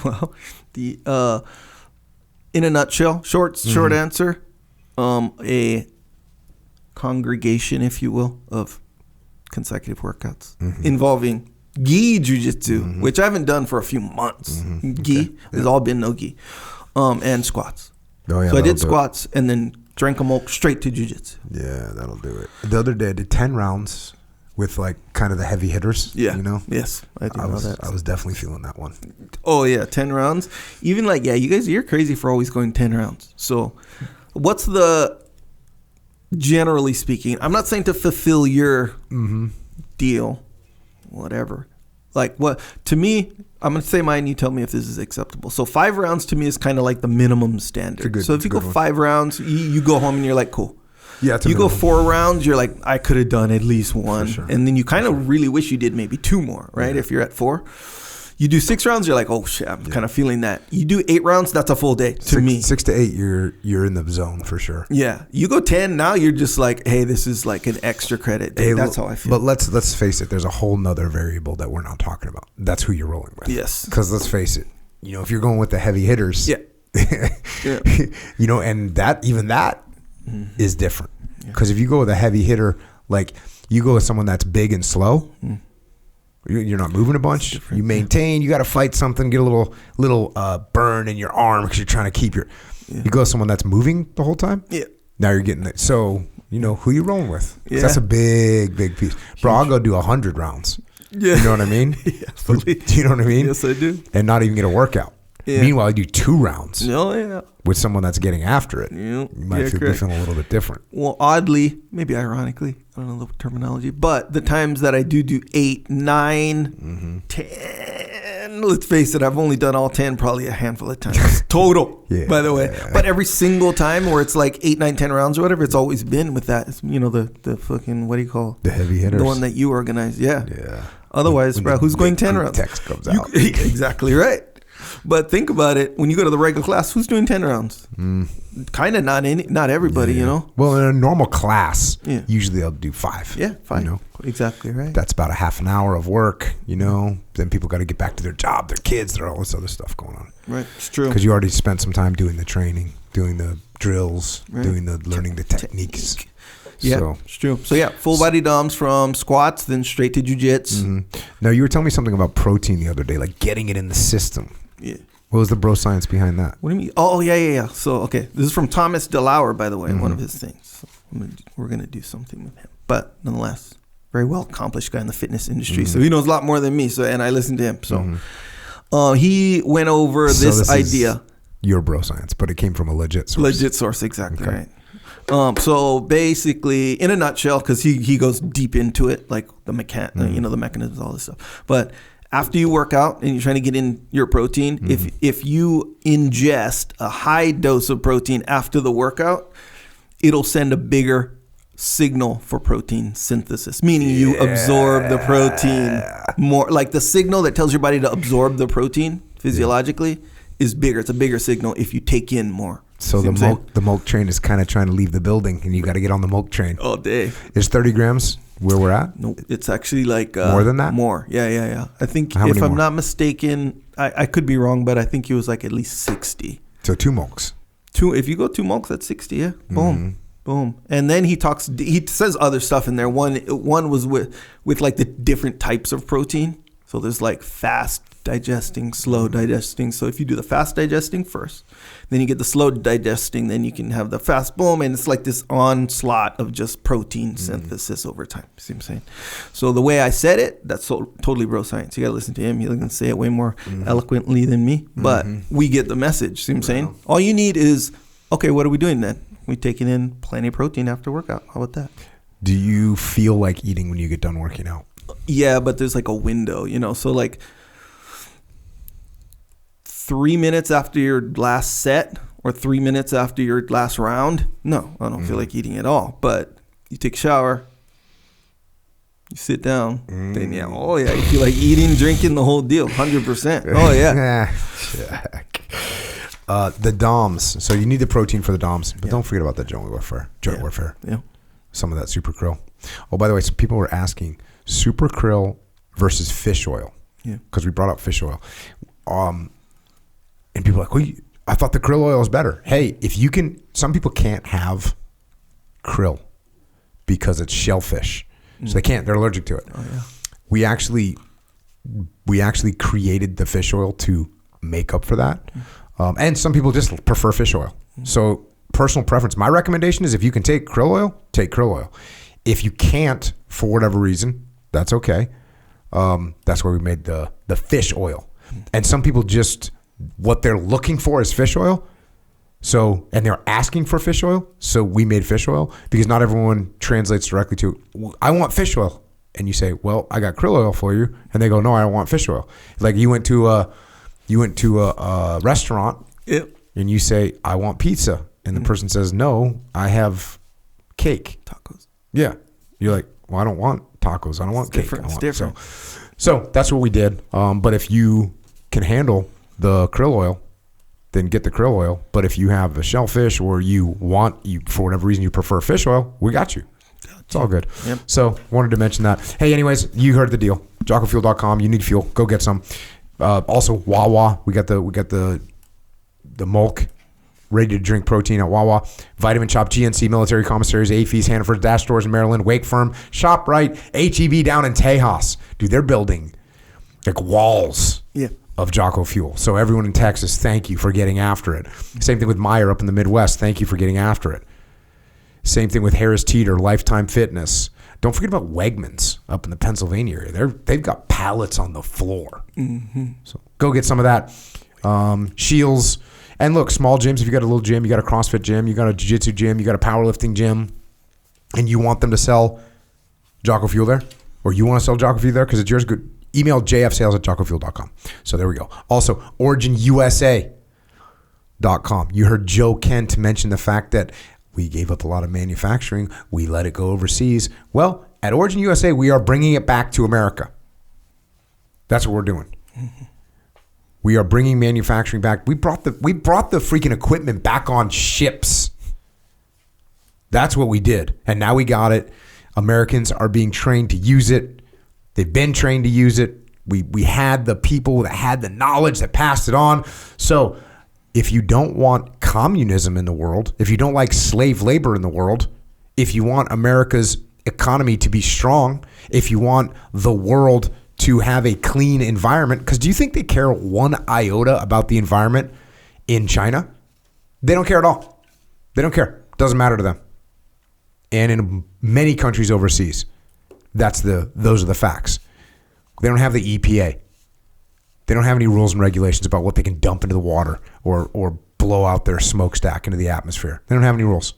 Well, in a nutshell, short answer, a congregation, if you will, of consecutive workouts involving gi jiu-jitsu, which I haven't done for a few months. Gi has all been no gi, and squats. Oh, yeah, so I did squats and then drank them all straight to jiu-jitsu. Yeah, that'll do it. The other day I did 10 rounds with like kind of the heavy hitters. Yeah. Yes. I know that. I was definitely feeling that one. Oh yeah, 10 rounds. Even like, you're crazy for always going 10 rounds. So what's the, generally speaking, I'm not saying to fulfill your deal, whatever. Like what, to me, I'm going to say mine, you tell me if this is acceptable. So 5 rounds to me is kind of like the minimum standard. So if you go 5 rounds, you go home and you're like, cool. Yeah, you go 4 rounds, you're like, I could have done at least 1. Sure. And then you kind of really wish you did maybe 2 more, right? Yeah. If you're at 4. You do 6 rounds, you're like, oh shit, I'm kind of feeling that. You do 8 rounds, that's a full day to me. 6 to 8, you're in the zone for sure. Yeah. You go 10, now you're just like, hey, this is like an extra credit day. That's how I feel. But let's face it, there's a whole nother variable that we're not talking about. That's who you're rolling with. Yes. Because let's face it, if you're going with the heavy hitters, and that is different. Because if you go with a heavy hitter, like you go with someone that's big and slow, you're not moving a bunch. You maintain. You got to fight something, get a little burn in your arm because you're trying to keep your. You go with someone that's moving the whole time. Yeah. Now you're getting it. So who you rolling with. Yeah. That's a big piece, bro. I'll go do 100 rounds. Yeah. You know what I mean? Yeah. Do you know what I mean? Yes, I do. And not even get a workout. Yeah. Meanwhile, I do 2 rounds. Oh, yeah. With someone that's getting after it. You might be feeling a little bit different. Well, oddly, maybe ironically, I don't know the terminology, but the times that I do 8, 9, 10, let's face it, I've only done all 10 probably a handful of times. Total, by the way. Yeah. But every single time where it's like 8, 9, 10 rounds or whatever, it's always been with that. It's, the fucking, what do you call? The heavy hitters. The one that you organize. Yeah. Otherwise, bro, who's going 10 rounds? Text comes out. Exactly right. But think about it. When you go to the regular class, who's doing 10 rounds? Kind of not everybody, you know? Well, in a normal class, Yeah. usually they'll do 5. Yeah, fine. You know? Exactly right. That's about a half an hour of work, you know? Then people got to get back to their job, their kids, there's all this other stuff going on. Right, it's true. Because you already spent some time doing the training, doing the drills, doing the learning the techniques. Yeah, So, it's true. So yeah, full body DOMs from squats, then straight to jiu-jitsu. now, you were telling me something about protein the other day, like getting it in the system. Yeah. What was the bro science behind that? What do you mean? Oh, yeah. So, okay. This is from Thomas DeLauer, by the way, one of his things. So we're going to do something with him. But nonetheless, very well accomplished guy in the fitness industry. So he knows a lot more than me. So, and I listen to him. So he went over this idea. Your bro science, but it came from a legit source. Legit source, exactly right. So basically, in a nutshell, because he goes deep into it, like the the mechanisms, all this stuff. But after you work out and you're trying to get in your protein, if you ingest a high dose of protein after the workout, it'll send a bigger signal for protein synthesis, meaning you absorb the protein more. Like the signal that tells your body to absorb the protein physiologically is bigger. It's a bigger signal if you take in more. So the milk train is kind of trying to leave the building, and you got to get on the milk train all day. Is 30 grams where we're at? No, it's actually like more than that. More, yeah. I think How if many I'm more? not mistaken, I could be wrong, but I think it was like at least 60. So 2 milks. If you go 2 milks, that's 60. Yeah, boom. And then he says other stuff in there. One was with like the different types of protein. So there's like fast digesting, slow digesting. So if you do the fast digesting first, then you get the slow digesting, then you can have the fast, boom, and it's like this onslaught of just protein synthesis over time. See what I'm saying? So the way I said it, that's totally bro science. You got to listen to him. He can say it way more eloquently than me, but we get the message. See what I'm saying? All you need is, okay, what are we doing then? We taking in plenty of protein after workout. How about that? Do you feel like eating when you get done working out? Yeah, but there's like a window, so like 3 minutes after your last set or 3 minutes after your last round, no, I don't feel like eating at all. But you take a shower, you sit down, then you feel like eating, drinking, the whole deal, 100%. Oh yeah. The DOMs. So you need the protein for the DOMs, but don't forget about the joint warfare. Yeah. Some of that super krill. Oh, by the way, some people were asking super krill versus fish oil. Yeah. Because we brought up fish oil. And people are like, well, I thought the krill oil was better. Hey, if you can, some people can't have krill because it's shellfish. So they can't, they're allergic to it. Oh, yeah. We actually created the fish oil to make up for that. And some people just prefer fish oil. So personal preference. My recommendation is if you can take krill oil, take krill oil. If you can't, for whatever reason, that's okay. That's why we made the fish oil. And some people just, what they're looking for is fish oil. So, and they're asking for fish oil. So we made fish oil because not everyone translates directly to, I want fish oil. And you say, well, I got krill oil for you. And they go, no, I don't want fish oil. Like you went to a restaurant and you say, I want pizza. And the person says, no, I have cake. Tacos. Yeah. You're like, well, I don't want tacos. I don't want cake. It's different. So that's what we did. But if you can handle the krill oil, then get the krill oil. But if you have the shellfish or you for whatever reason you prefer fish oil, we got you. It's all good. Yep. So wanted to mention that. Hey, anyways, you heard the deal. JockoFuel.com. You need fuel. Go get some. Also, Wawa. We got the milk. Ready to drink protein at Wawa. Vitamin Shop, GNC, Military Commissaries, AFES, Hannaford, Dash Stores in Maryland, Wake Firm, ShopRite, HEB down in Tejas. Dude, they're building like walls of Jocko Fuel. So everyone in Texas, thank you for getting after it. Same thing with Meyer up in the Midwest. Thank you for getting after it. Same thing with Harris Teeter, Lifetime Fitness. Don't forget about Wegmans up in the Pennsylvania area. They've got pallets on the floor. So go get some of that. Shields. And look, small gyms, if you got a little gym, you got a CrossFit gym, you got a jiu-jitsu gym, you got a powerlifting gym, and you want them to sell Jocko Fuel there, or you want to sell Jocko Fuel there because it's yours, good. Email jfsales@jockofuel.com. So there we go. Also, originusa.com. You heard Joe Kent mention the fact that we gave up a lot of manufacturing. We let it go overseas. Well, at Origin USA, we are bringing it back to America. That's what we're doing. We are bringing manufacturing back. We brought the freaking equipment back on ships. That's what we did. And now we got it. Americans are being trained to use it. They've been trained to use it. We had the people that had the knowledge that passed it on. So if you don't want communism in the world, if you don't like slave labor in the world, if you want America's economy to be strong, if you want the world to have a clean environment, because do you think they care one iota about the environment in China? They don't care at all. They don't care. Doesn't matter to them. And in many countries overseas, those are the facts. They don't have the EPA. They don't have any rules and regulations about what they can dump into the water or blow out their smokestack into the atmosphere. They don't have any rules.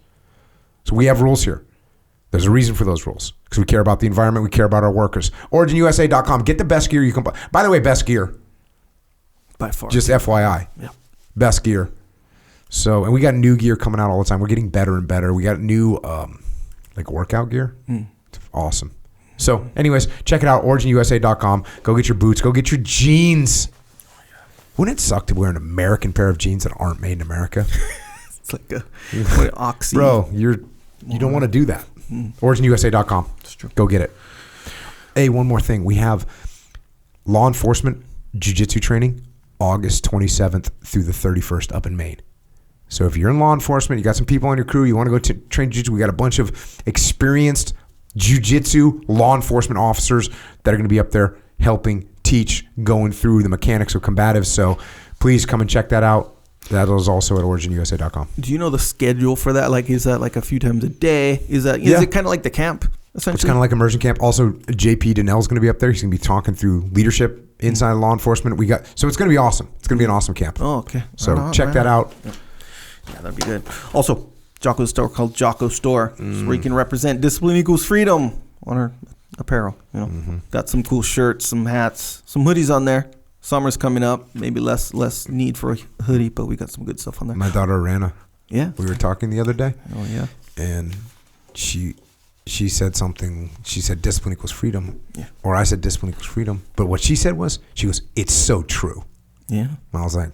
So we have rules here. There's a reason for those rules because we care about the environment. We care about our workers. OriginUSA.com. Get the best gear you can buy. By the way, best gear. By far. Just FYI. Yeah. Best gear. So, and we got new gear coming out all the time. We're getting better and better. We got new workout gear. It's awesome. So, anyways, check it out. OriginUSA.com. Go get your boots. Go get your jeans. Wouldn't it suck to wear an American pair of jeans that aren't made in America? It's like a oxy. Bro, you don't want to do that. OriginUSA.com. That's true. Go get it. Hey, one more thing. We have law enforcement jiu-jitsu training August 27th through the 31st up in Maine. So if you're in law enforcement, you got some people on your crew, you want to go train jiu-jitsu, we got a bunch of experienced jiu-jitsu law enforcement officers that are going to be up there helping teach, going through the mechanics of combatives. So please come and check that out. That is also at originusa.com. Do you know the schedule for that? Like, is that like a few times a day? Is it kind of like the camp, essentially? It's kind of like immersion camp. Also, JP Donnell's going to be up there. He's going to be talking through leadership inside law enforcement. So it's going to be awesome. It's going to be an awesome camp. Oh, okay. So check that out. Yeah, that'd be good. Also, Jocko's store called Jocko Store, where you can represent discipline equals freedom on our apparel. You know, got some cool shirts, some hats, some hoodies on there. Summer's coming up. Maybe less need for a hoodie, but we got some good stuff on there. My daughter Rana. Yeah. We were talking the other day. Oh yeah. And she said something. She said discipline equals freedom. Yeah. Or I said discipline equals freedom. But what she said was, she goes, "It's so true." Yeah. And I was like,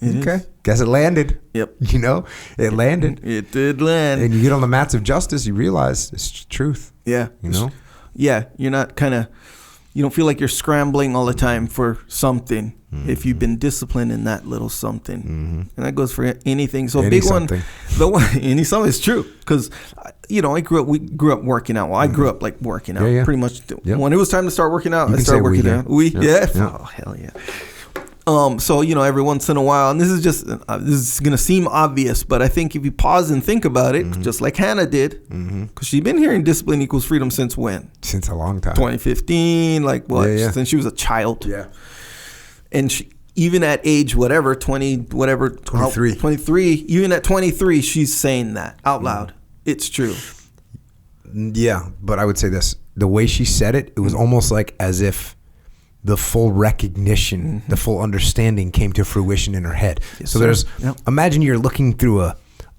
It okay. is. Guess it landed. Yep. You know, it landed. It did land. And you get on the mats of justice, you realize it's truth. Yeah. You know? Yeah. You're not you don't feel like you're scrambling all the time for something if you've been disciplined in that little something. And that goes for anything. So Any big something. Any something is true. Because, we grew up working out. Well, I grew up like working out pretty much. Yep. When it was time to start working out, You I can started say working out. Yep. Oh, hell yeah. So, every once in a while, and this is going to seem obvious, but I think if you pause and think about it, just like Hannah did, because she's been hearing discipline equals freedom since when? Since a long time. 2015, like what? Yeah. Since she was a child. Yeah. And she, even at age 23, even at 23, she's saying that out loud. It's true. Yeah, but I would say this. The way she said it, it was almost like as if the full recognition, the full understanding came to fruition in her head. Yes, so sir. there's, Yep. imagine you're looking through a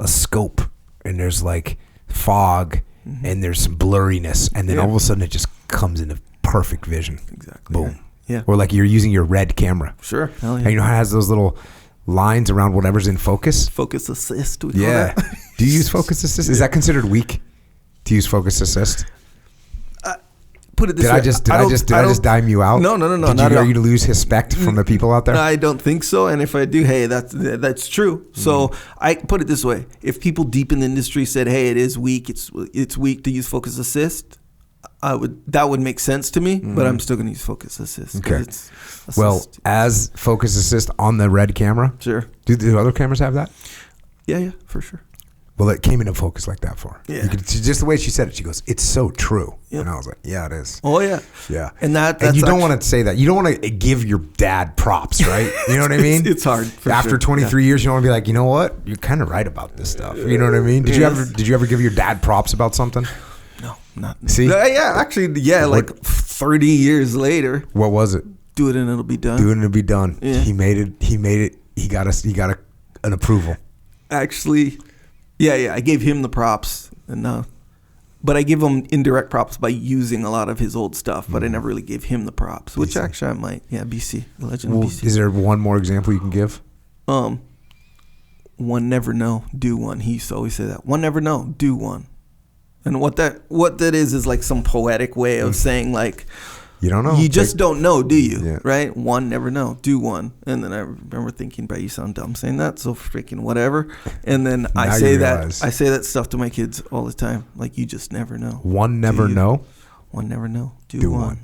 scope and there's like fog and there's some blurriness and then all of a sudden it just comes into perfect vision. Exactly. Boom. Yeah. Or like you're using your red camera. Sure. Hell yeah. And you know how it has those little lines around whatever's in focus? Focus assist. We call Yeah. that. Do you use focus assist? Is that considered weak to use focus assist? Put it this Did way. I just dime you out? No. Are Not at all. you to lose respect from the people out there? I don't think so. And if I do, hey, that's true. So I put it this way: if people deep in the industry said, "Hey, it is weak. It's weak to use focus assist," that would make sense to me. But I'm still going to use focus assist. Okay. It's assist. Well, as focus assist on the red camera, Sure. do other cameras have that? Yeah, for sure. Well, it came into focus like that for her. Yeah. Just the way she said it, she goes, "It's so true." Yep. And I was like, "Yeah, it is." Oh yeah. Yeah. And and you don't want to say that. You don't want to give your dad props, right? You know what I mean? It's hard. For After sure. 23 years, you don't want to be like, you know what? You're kind of right about this stuff. You know what I mean? Did you ever give your dad props about something? No, not. See? Yeah, actually, yeah. Like 30 years later, What was it? do it and it'll be done. Do it and it'll be done. Yeah. He made it. He got an approval. Actually, yeah. I gave him the props, and now but I give him indirect props by using a lot of his old stuff, but I never really gave him the props, which BC. actually I might. Yeah, BC, the legend of BC. Is there one more example you can give? One never know, do one. He used to always say that. One never know, do one. And what that is like some poetic way of saying like, you don't know. You just don't know, do you? Yeah. Right? One never know, do one. And then I remember thinking, bro, you sound dumb saying that, so freaking whatever. And then I say that stuff to my kids all the time. Like, you just never know. One never know. One never know, do one.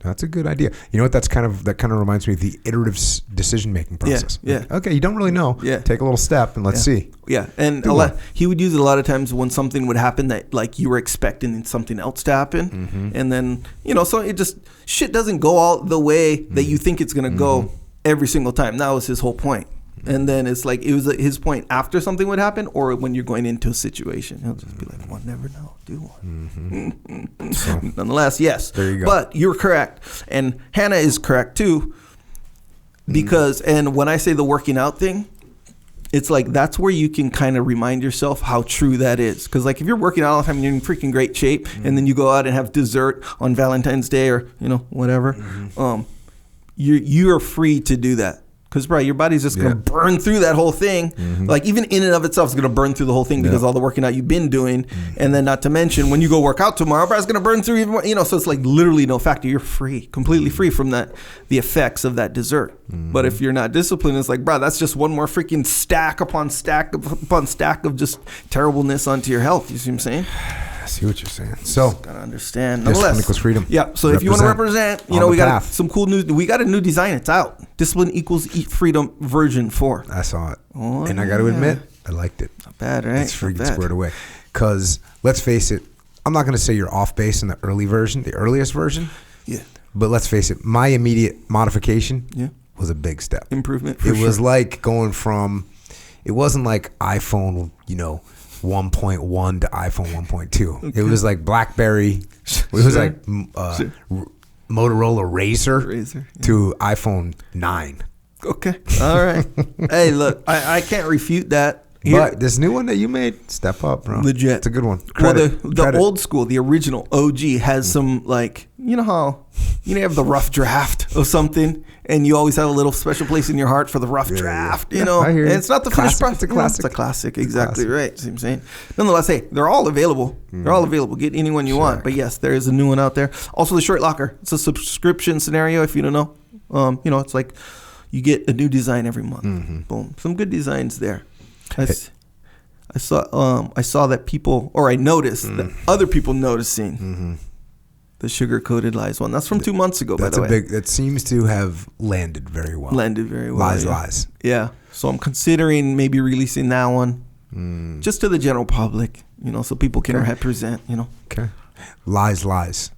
That's a good idea. You know what? That kind of reminds me of the iterative decision making process. Yeah. Okay, you don't really know. Yeah. Take a little step and let's see. Yeah, and he would use it a lot of times when something would happen that like you were expecting something else to happen, and then so it just shit doesn't go all the way that you think it's gonna go every single time. That was his whole point. And then it's like it was his point after something would happen or when you're going into a situation. He'll just be like, one never know, do one. So, nonetheless, yes. There you go. But you're correct. And Hannah is correct too. Because, and when I say the working out thing, it's like that's where you can kind of remind yourself how true that is. Because like if you're working out all the time and you're in freaking great shape and then you go out and have dessert on Valentine's Day or, whatever, you are free to do that. Because, bro, your body's just going to burn through that whole thing. Like, even in and of itself, it's going to burn through the whole thing because all the working out you've been doing. And then not to mention, when you go work out tomorrow, bro, it's going to burn through even more. So it's like literally no factor. You're free, completely free from the effects of that dessert. But if you're not disciplined, it's like, bro, that's just one more freaking stack upon stack upon stack of just terribleness onto your health. You see what I'm saying? I see what you're saying. So, gotta understand. Discipline equals freedom. Yeah. So if you want to represent, we got some cool news. We got a new design. It's out. Discipline equals Eat Freedom version 4. I saw it, and I got to admit, I liked it. Not bad, right? It's freaking squared away. Because let's face it, I'm not going to say you're off base in the earliest version. Yeah. But let's face it, my immediate modification was a big step. Improvement. It was like going from. It wasn't like iPhone, 1.1 to iPhone 1.2. Okay. It was like BlackBerry. It was like Motorola Razr to iPhone 9. Okay. All right. Hey, look, I can't refute that. But this new one that you made, step up, bro. Legit. It's a good one. Credit. The old school, the original OG has some like, how, you have the rough draft of something and you always have a little special place in your heart for the rough draft, I hear you. And it's not the finished product. It's a classic. It's a classic. Exactly right. See what I'm saying? Nonetheless, hey, they're all available. They're all available. Get any one you want. But yes, there is a new one out there. Also, the Shirt Locker. It's a subscription scenario if you don't know. It's like you get a new design every month. Boom. Some good designs there. I saw that people, or I noticed that other people noticing the sugar-coated lies one. That's from 2 months ago, by the way. That seems to have landed very well. Lies. Yeah. So I'm considering maybe releasing that one just to the general public, so people can represent, Okay. Lies.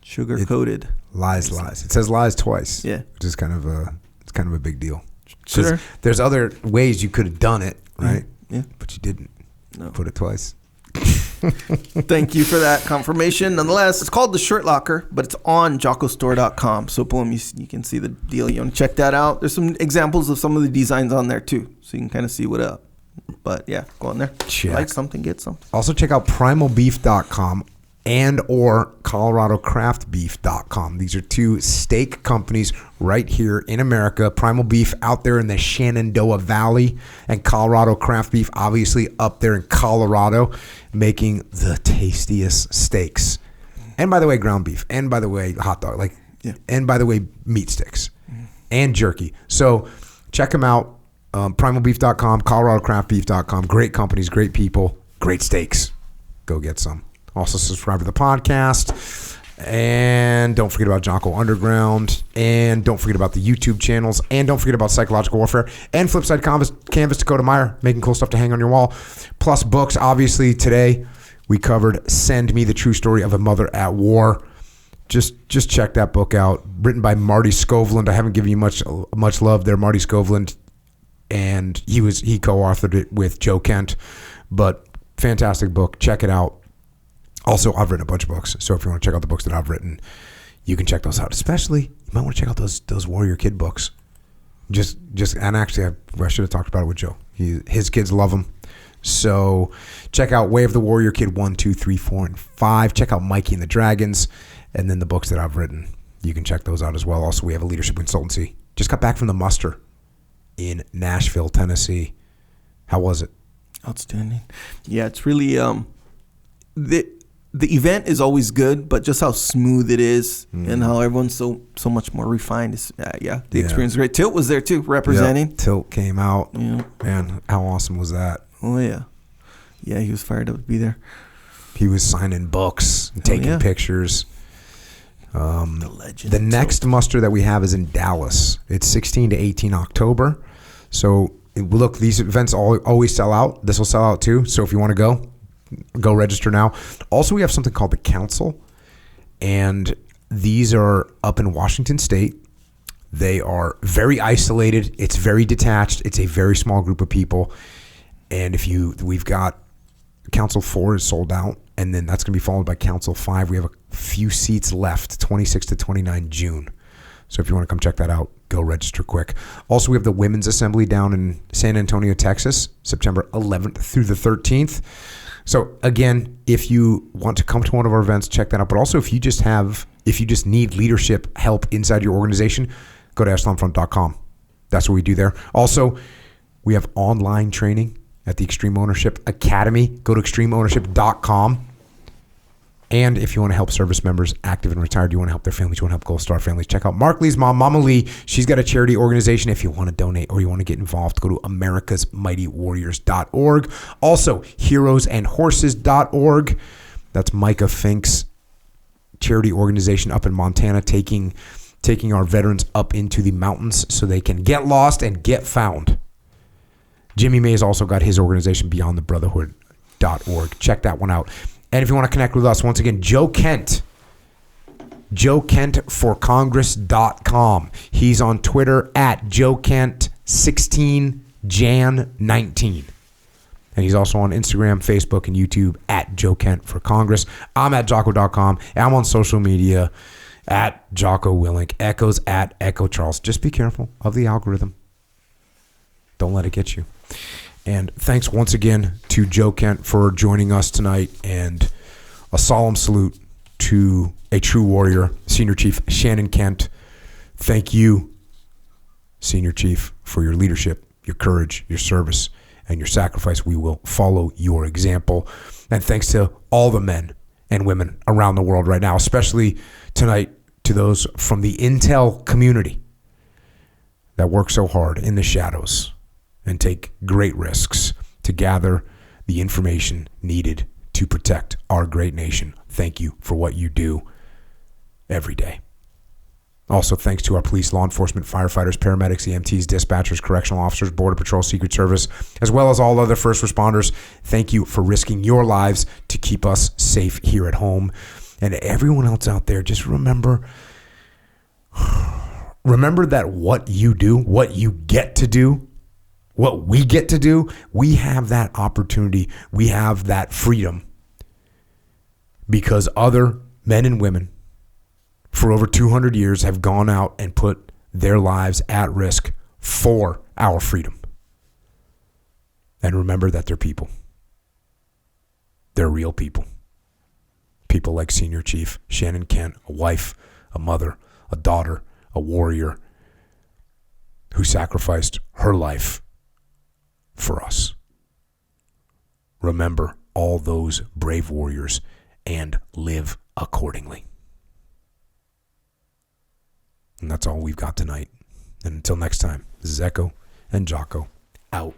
Sugar-coated. Lies. It says lies twice. Yeah. Which is kind of a big deal. Sure. There's other ways you could have done it, right? Yeah. But you didn't. No. Put it twice. Thank you for that confirmation. Nonetheless, it's called the Shirt Locker, but it's on jockostore.com. So boom, you can see the deal. You want to check that out. There's some examples of some of the designs on there too, so you can kind of see what up. But yeah, go on there. Check. Like something, get something. Also check out primalbeef.com and or coloradocraftbeef.com. These are two steak companies right here in America. Primal Beef out there in the Shenandoah Valley, and Colorado Craft Beef obviously up there in Colorado, making the tastiest steaks. And by the way, ground beef. And by the way, hot dog. And by the way, meat sticks and jerky. So check them out. Primalbeef.com, coloradocraftbeef.com. Great companies, great people, great steaks. Go get some. Also subscribe to the podcast, and don't forget about Jocko Underground, and don't forget about the YouTube channels, and don't forget about Psychological Warfare and Flipside Canvas Dakota Meyer, making cool stuff to hang on your wall, plus books. Obviously today we covered Send Me the True Story of a Mother at War. Just check that book out, written by Marty Skovland. I haven't given you much love there, Marty Skovland, and he co-authored it with Joe Kent, but fantastic book. Check it out. Also, I've written a bunch of books, so if you want to check out the books that I've written, you can check those out. Especially, you might want to check out those Warrior Kid books. And actually, I should have talked about it with Joe. His kids love them, So check out Way of the Warrior Kid 1, 2, 3, 4, and 5. Check out Mikey and the Dragons, and then the books that I've written. You can check those out as well. Also, we have a leadership consultancy. Just got back from the muster in Nashville, Tennessee. How was it? Outstanding. Yeah, it's really the event is always good, but just how smooth it is and how everyone's so much more refined is the experience is great. Tilt was there too, representing. Yep. Tilt came out. Yeah. Man, how awesome was that? Oh yeah. Yeah, he was fired up to be there. He was signing books and taking pictures. The legend. The next muster that we have is in Dallas. It's 16 to 18 October. So look, these events always sell out. This will sell out too. So if you want to go register now. Also, we have something called the Council, and these are up in Washington State. They are very isolated. It's very detached. It's a very small group of people. And we've got Council 4 is sold out, and then that's going to be followed by Council 5. We have a few seats left, 26 to 29 June. So if you want to come check that out, go register quick. Also, we have the Women's Assembly down in San Antonio, Texas, September 11th through the 13th. So again, if you want to come to one of our events, check that out. But also, if you just need leadership help inside your organization, go to echelonfront.com. That's what we do there. Also, we have online training at the Extreme Ownership Academy. Go to extremeownership.com. And if you want to help service members, active and retired, you want to help their families, you want to help Gold Star families, check out Mark Lee's mom, Mama Lee. She's got a charity organization. If you want to donate or you want to get involved, go to americasmightywarriors.org. Also, heroesandhorses.org. That's Micah Fink's charity organization up in Montana, taking our veterans up into the mountains so they can get lost and get found. Jimmy May's also got his organization, beyondthebrotherhood.org. Check that one out. And if you want to connect with us, once again, Joe Kent JoeKentForCongress.com. He's on Twitter at JoeKent16Jan19. And he's also on Instagram, Facebook, and YouTube at Joe Kent for Congress. I'm at Jocko.com. I'm on social media at Jocko Willink. Echoes at Echo Charles. Just be careful of the algorithm. Don't let it get you. And thanks once again to Joe Kent for joining us tonight, and a solemn salute to a true warrior, Senior Chief Shannon Kent. Thank you, Senior Chief, for your leadership, your courage, your service, and your sacrifice. We will follow your example. And thanks to all the men and women around the world right now, especially tonight to those from the intel community that work so hard in the shadows and take great risks to gather the information needed to protect our great nation. Thank you for what you do every day. Also, thanks to our police, law enforcement, firefighters, paramedics, EMTs, dispatchers, correctional officers, Border Patrol, Secret Service, as well as all other first responders. Thank you for risking your lives to keep us safe here at home. And everyone else out there, just remember that what you do, what you get to do, what we get to do, we have that opportunity. We have that freedom because other men and women for over 200 years have gone out and put their lives at risk for our freedom. And remember that they're people. They're real people. People like Senior Chief Shannon Kent, a wife, a mother, a daughter, a warrior who sacrificed her life for us. Remember all those brave warriors and live accordingly. And that's all we've got tonight. And until next time, this is Echo and Jocko out.